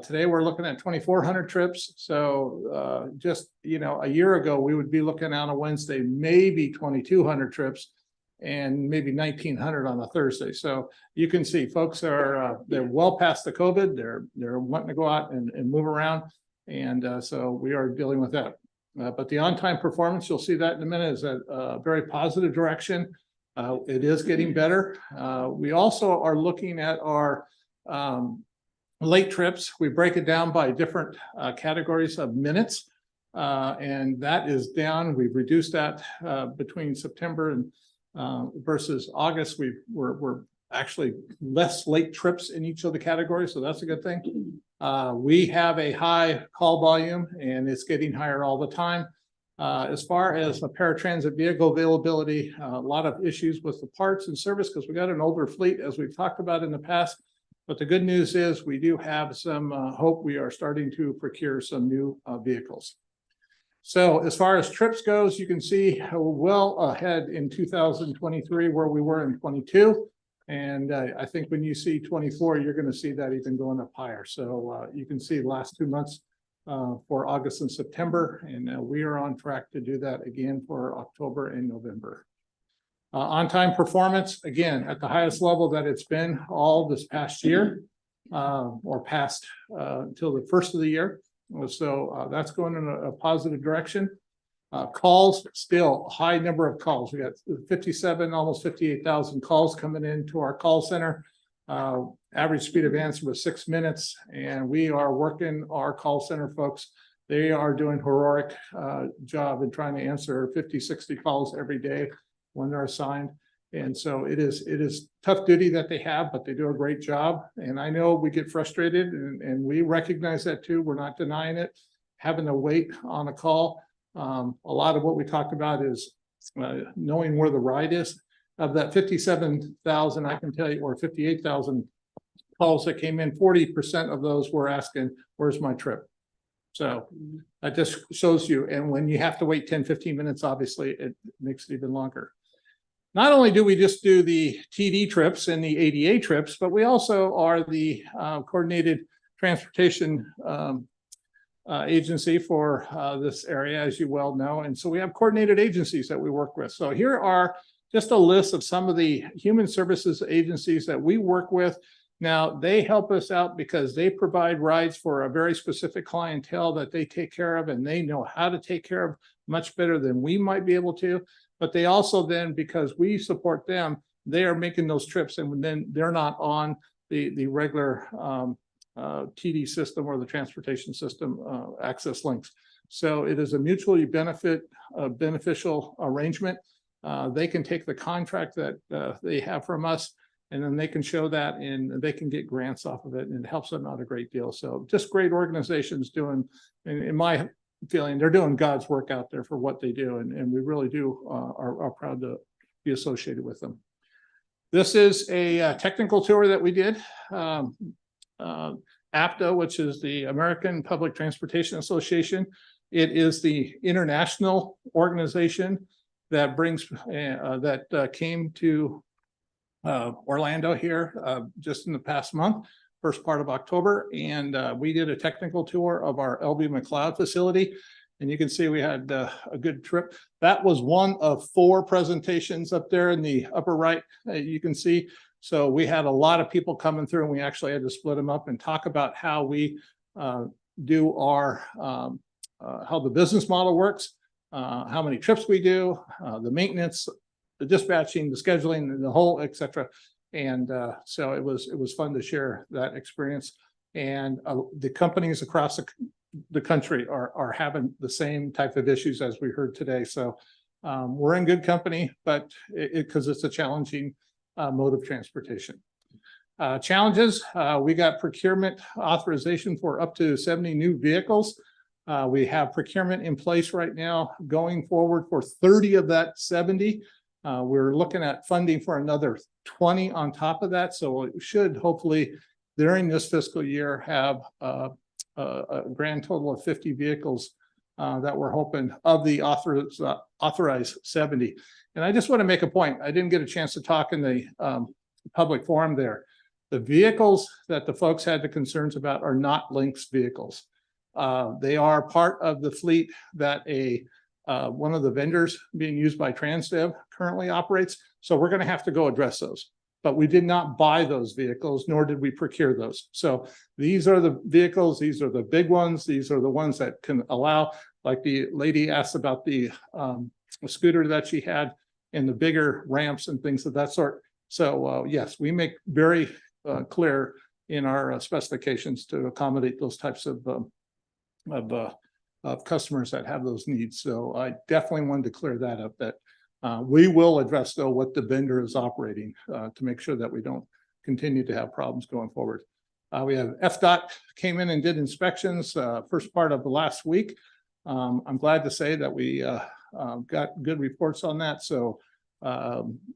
Today, we're looking at 2,400 trips. So just, a year ago, we would be looking on a Wednesday, maybe 2,200 trips and maybe 1,900 on a Thursday. So you can see folks are, they're well past the COVID. They're wanting to go out and move around. And so we are dealing with that. But the on-time performance, you'll see that in a minute, is a very positive direction. It is getting better. We also are looking at our late trips. We break it down by different categories of minutes. And that is down. We've reduced that between September and versus August. We're actually less late trips in each of the categories. So that's a good thing. We have a high call volume and it's getting higher all the time. As far as the paratransit vehicle availability, a lot of issues with the parts and service because we got an older fleet, as we've talked about in the past. But the good news is we do have some hope. We are starting to procure some new vehicles. So as far as trips goes, you can see well ahead in 2023 where we were in 22. And I think when you see 24, you're going to see that even going up higher. So you can see the last 2 months for August and September, and we are on track to do that again for October and November. On-time performance, again, at the highest level that it's been all this past year, or past until the first of the year. So that's going in a positive direction. Calls, still a high number of calls. We got 57, almost 58,000 calls coming into our call center. Average speed of answer was 6 minutes, and we are working our call center folks. They are doing heroic job in trying to answer 50, 60 calls every day when they're assigned. And so it is tough duty that they have, but they do a great job. And I know we get frustrated and we recognize that too. We're not denying it. Having to wait on a call. A lot of what we talked about is knowing where the ride is. Of that 57,000, I can tell you, or 58,000 calls that came in, 40% of those were asking, where's my trip? So that just shows you. And when you have to wait 10, 15 minutes, obviously it makes it even longer. Not only do we just do the TD trips and the ADA trips, but we also are the coordinated transportation agency for this area, as you well know. And so we have coordinated agencies that we work with. So here are just a list of some of the human services agencies that we work with. Now, they help us out because they provide rides for a very specific clientele that they take care of, and they know how to take care of much better than we might be able to. But they also then, because we support them, they are making those trips, and then they're not on the regular TD system or the transportation system access links. So it is a mutually beneficial arrangement. They can take the contract that they have from us, and then they can show that and they can get grants off of it, and it helps them out a great deal. So just great organizations doing, in my feeling, they're doing God's work out there for what they do. And we really do are proud to be associated with them. This is a technical tour that we did. APTA, which is the American Public Transportation Association. It is the international organization that brings, that came to Orlando here just in the past month, first part of October. And we did a technical tour of our LB McLeod facility. And you can see we had a good trip. That was one of 4 presentations up there in the upper right, you can see. So we had a lot of people coming through, and we actually had to split them up and talk about how we do our how the business model works, how many trips we do, the maintenance, the dispatching, the scheduling, the whole, et cetera. And so it was fun to share that experience. And the companies across the country are having the same type of issues as we heard today. So we're in good company, but because it's a challenging mode of transportation. Challenges, we got procurement authorization for up to 70 new vehicles. We have procurement in place right now going forward for 30 of that 70. We're looking at funding for another 20 on top of that. So it should hopefully during this fiscal year have a grand total of 50 vehicles that we're hoping of the authorized 70. And I just want to make a point. I didn't get a chance to talk in the public forum there. The vehicles that the folks had the concerns about are not Lynx vehicles. They are part of the fleet that one of the vendors being used by Transdev currently operates. So we're going to have to go address those. But we did not buy those vehicles, nor did we procure those. So these are the vehicles. These are the big ones. These are the ones that can allow, like the lady asked about the scooter that she had and the bigger ramps and things of that sort. So yes, we make very clear in our specifications to accommodate those types of customers that have those needs. So I definitely wanted to clear that up, that we will address though what the vendor is operating to make sure that we don't continue to have problems going forward. We have FDOT came in and did inspections first part of the last week. I'm glad to say that we got good reports on that. So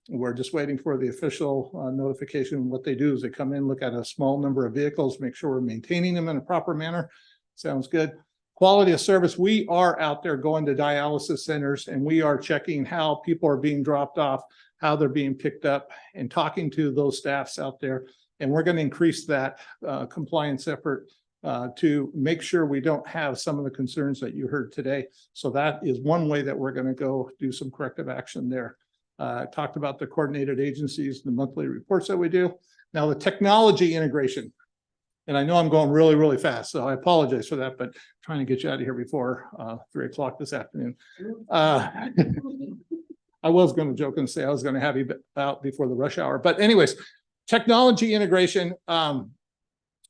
we're just waiting for the official notification. What they do is they come in, look at a small number of vehicles, make sure we're maintaining them in a proper manner. Sounds good. Quality of service. We are out there going to dialysis centers and we are checking how people are being dropped off, how they're being picked up, and talking to those staffs out there. And we're going to increase that compliance effort to make sure we don't have some of the concerns that you heard today. So that is one way that we're going to go do some corrective action there. Talked about the coordinated agencies, the monthly reports that we do. Now the technology integration. And I know I'm going really, really fast, so I apologize for that, but trying to get you out of here before 3 o'clock this afternoon. I was going to joke and say I was going to have you out before the rush hour. But anyways, technology integration. I'm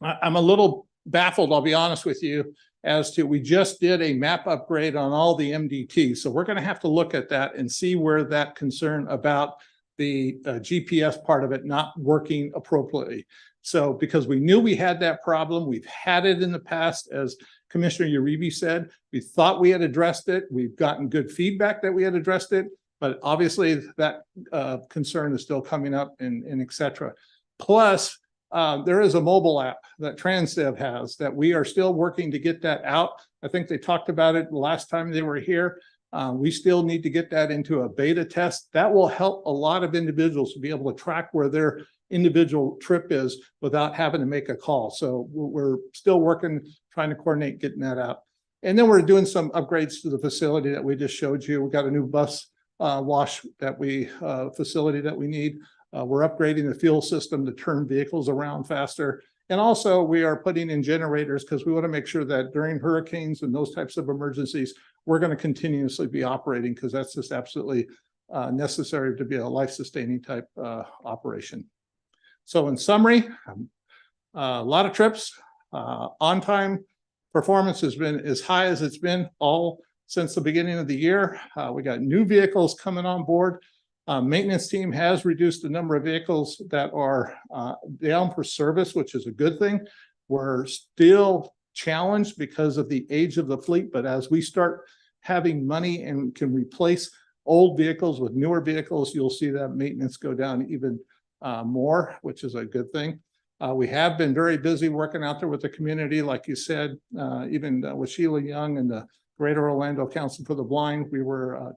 a little baffled, I'll be honest with you, as to we just did a map upgrade on all the MDT. So we're going to have to look at that and see where that concern about the GPS part of it not working appropriately. So because we knew we had that problem, we've had it in the past, as Commissioner Uribe said, we thought we had addressed it. We've gotten good feedback that we had addressed it, but obviously that concern is still coming up and et cetera. Plus, there is a mobile app that Transdev has that we are still working to get that out. I think they talked about it the last time they were here. We still need to get that into a beta test. That will help a lot of individuals to be able to track where their individual trip is without having to make a call. So we're still working, trying to coordinate getting that out. And then we're doing some upgrades to the facility that we just showed you. We got a new bus wash facility that we need. We're upgrading the fuel system to turn vehicles around faster. And also we are putting in generators because we want to make sure that during hurricanes and those types of emergencies, we're going to continuously be operating because that's just absolutely necessary to be a life-sustaining type operation. So in summary, a lot of trips, on-time performance has been as high as it's been all since the beginning of the year. We got new vehicles coming on board. Maintenance team has reduced the number of vehicles that are down for service, which is a good thing. We're still challenged because of the age of the fleet, but as we start having money and can replace old vehicles with newer vehicles, you'll see that maintenance go down even more, which is a good thing. We have been very busy working out there with the community, like you said, even with Sheila Young and the Greater Orlando Council for the Blind. We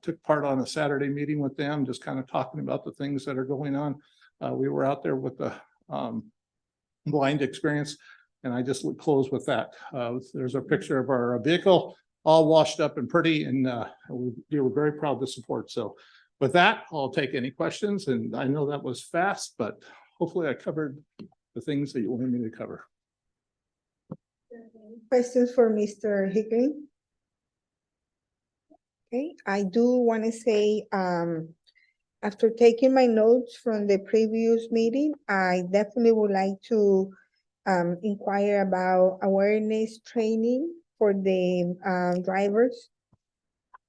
took part on a Saturday meeting with them, just kind of talking about the things that are going on. We were out there with the blind experience, and I just would close with that. There's a picture of our vehicle, all washed up and pretty, and we were very proud to support. So with that, I'll take any questions, and I know that was fast, but hopefully I covered the things that you wanted me to cover. Questions for Mr. Hickling? Okay, I do want to say, after taking my notes from the previous meeting, I definitely would like to inquire about awareness training for the drivers.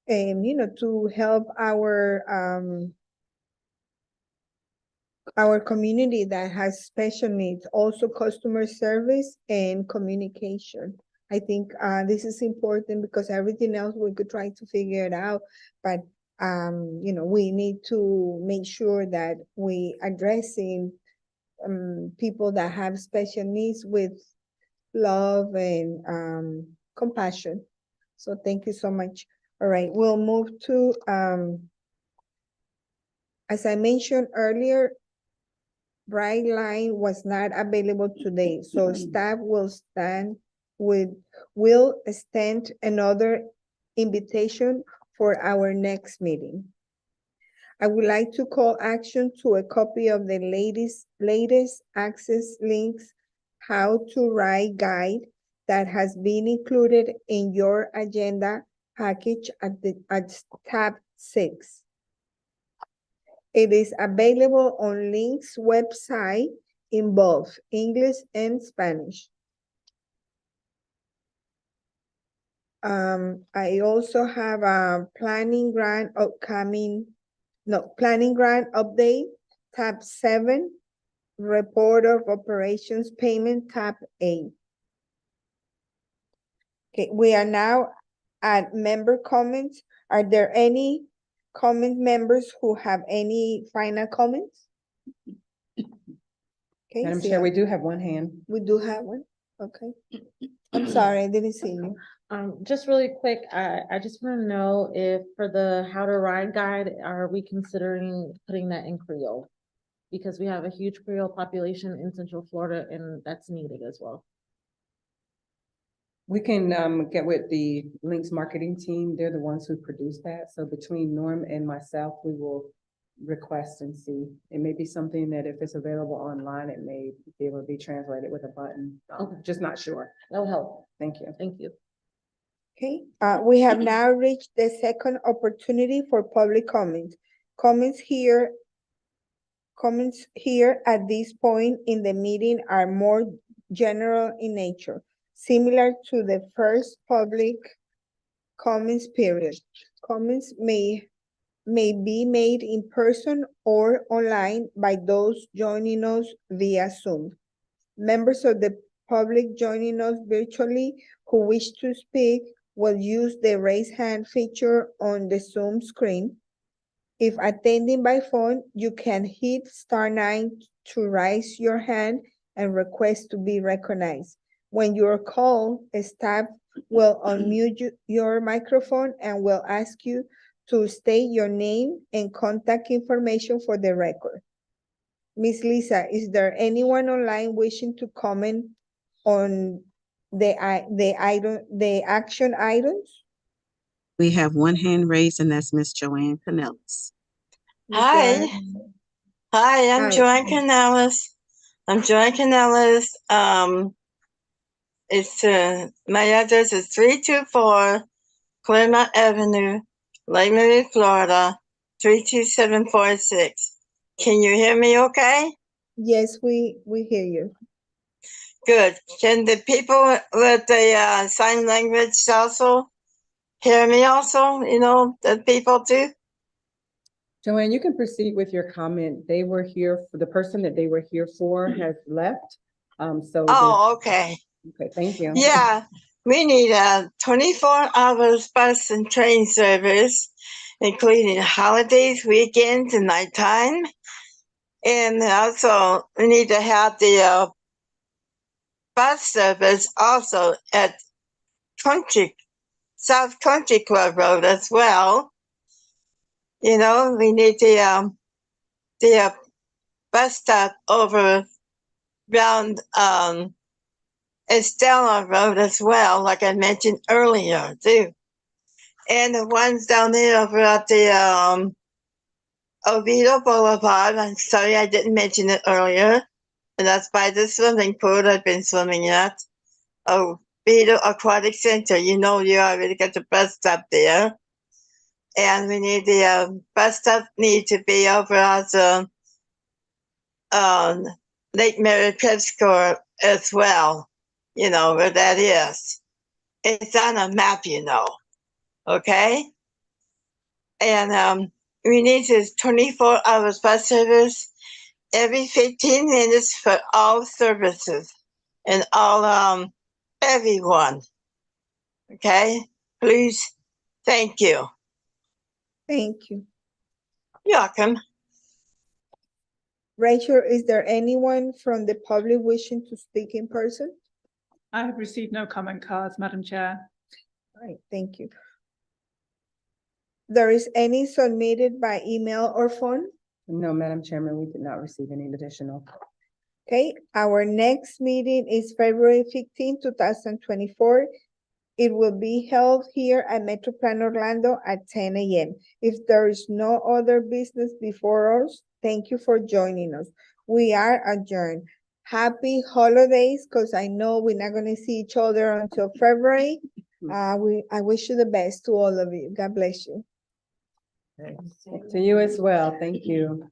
And, to help our community that has special needs, also customer service and communication. I think this is important because everything else we could try to figure it out, but we need to make sure that we addressing people that have special needs with love and compassion. So thank you so much. All right, we'll move to as I mentioned earlier, Brightline was not available today, so staff will extend another invitation for our next meeting. I would like to call action to a copy of the latest access links how to write guide that has been included in your agenda package at tab 6. It is available on Link's website in both English and Spanish. I also have a planning grant update, tab 7, report of operations payment, tab 8. Okay, we are now at member comments. Are there any comment members who have any final comments? Okay, Madam Chair, we do have one hand. We do have one, okay. I'm sorry, I didn't see you. Just really quick, I just want to know if for the how to ride guide, are we considering putting that in Creole? Because we have a huge Creole population in Central Florida and that's needed as well. We can get with the Links marketing team. They're the ones who produce that. So between Norm and myself, we will request and see. It may be something that if it's available online, it may be able to be translated with a button. Okay. Just not sure. That'll help. Thank you. Thank you. Okay, we have now reached the second opportunity for public comment. Comments here at this point in the meeting are more general in nature, similar to the first public comments period. Comments may be made in person or online by those joining us via Zoom. Members of the public joining us virtually who wish to speak will use the raise hand feature on the Zoom screen. If attending by phone, you can hit *9 to raise your hand and request to be recognized. When you're called, staff will unmute your microphone and will ask you to state your name and contact information for the record. Ms. Lisa, is there anyone online wishing to comment on the action items? We have one hand raised, and that's Miss Joanne Canellis. Hi. Hi, I'm Hi. Joanne Canellis. My address is 324 Claremont Avenue, Lake Mary, Florida, 32746. Can you hear me okay? Yes, we hear you. Good. Can the people with the sign language also hear me also? The people too? Joanne, you can proceed with your comment. They were here, for the person that they were here for has left. Oh, okay. Okay, thank you. Yeah, we need a 24-hour bus and train service, including holidays, weekends, and nighttime. And also, we need to have the bus service also at South Country Club Road as well. We need the bus stop over around Estella Road as well, like I mentioned earlier too. And the ones down there over at the Oviedo Boulevard. I'm sorry I didn't mention it earlier. And that's by the swimming pool I've been swimming at. Oviedo Aquatic Center. You already got the bus stop there. And we need the bus stop need to be over at the Lake Mary Prescott as well. You know where that is. It's on a map, you know. Okay? And we need this 24 hours bus service every 15 minutes for all services and all everyone. Okay? Please, thank you. Thank you. You're welcome. Rachel, is there anyone from the public wishing to speak in person? I have received no comment cards, Madam Chair. All right, thank you. There is any submitted by email or phone? No, Madam Chairman, we did not receive any additional. Okay, our next meeting is February 15, 2024. It will be held here at Metroplan Orlando at 10 a.m. If there is no other business before us, thank you for joining us. We are adjourned. Happy holidays, because I know we're not gonna see each other until February. I wish you the best to all of you. God bless you. To you as well. Thank you.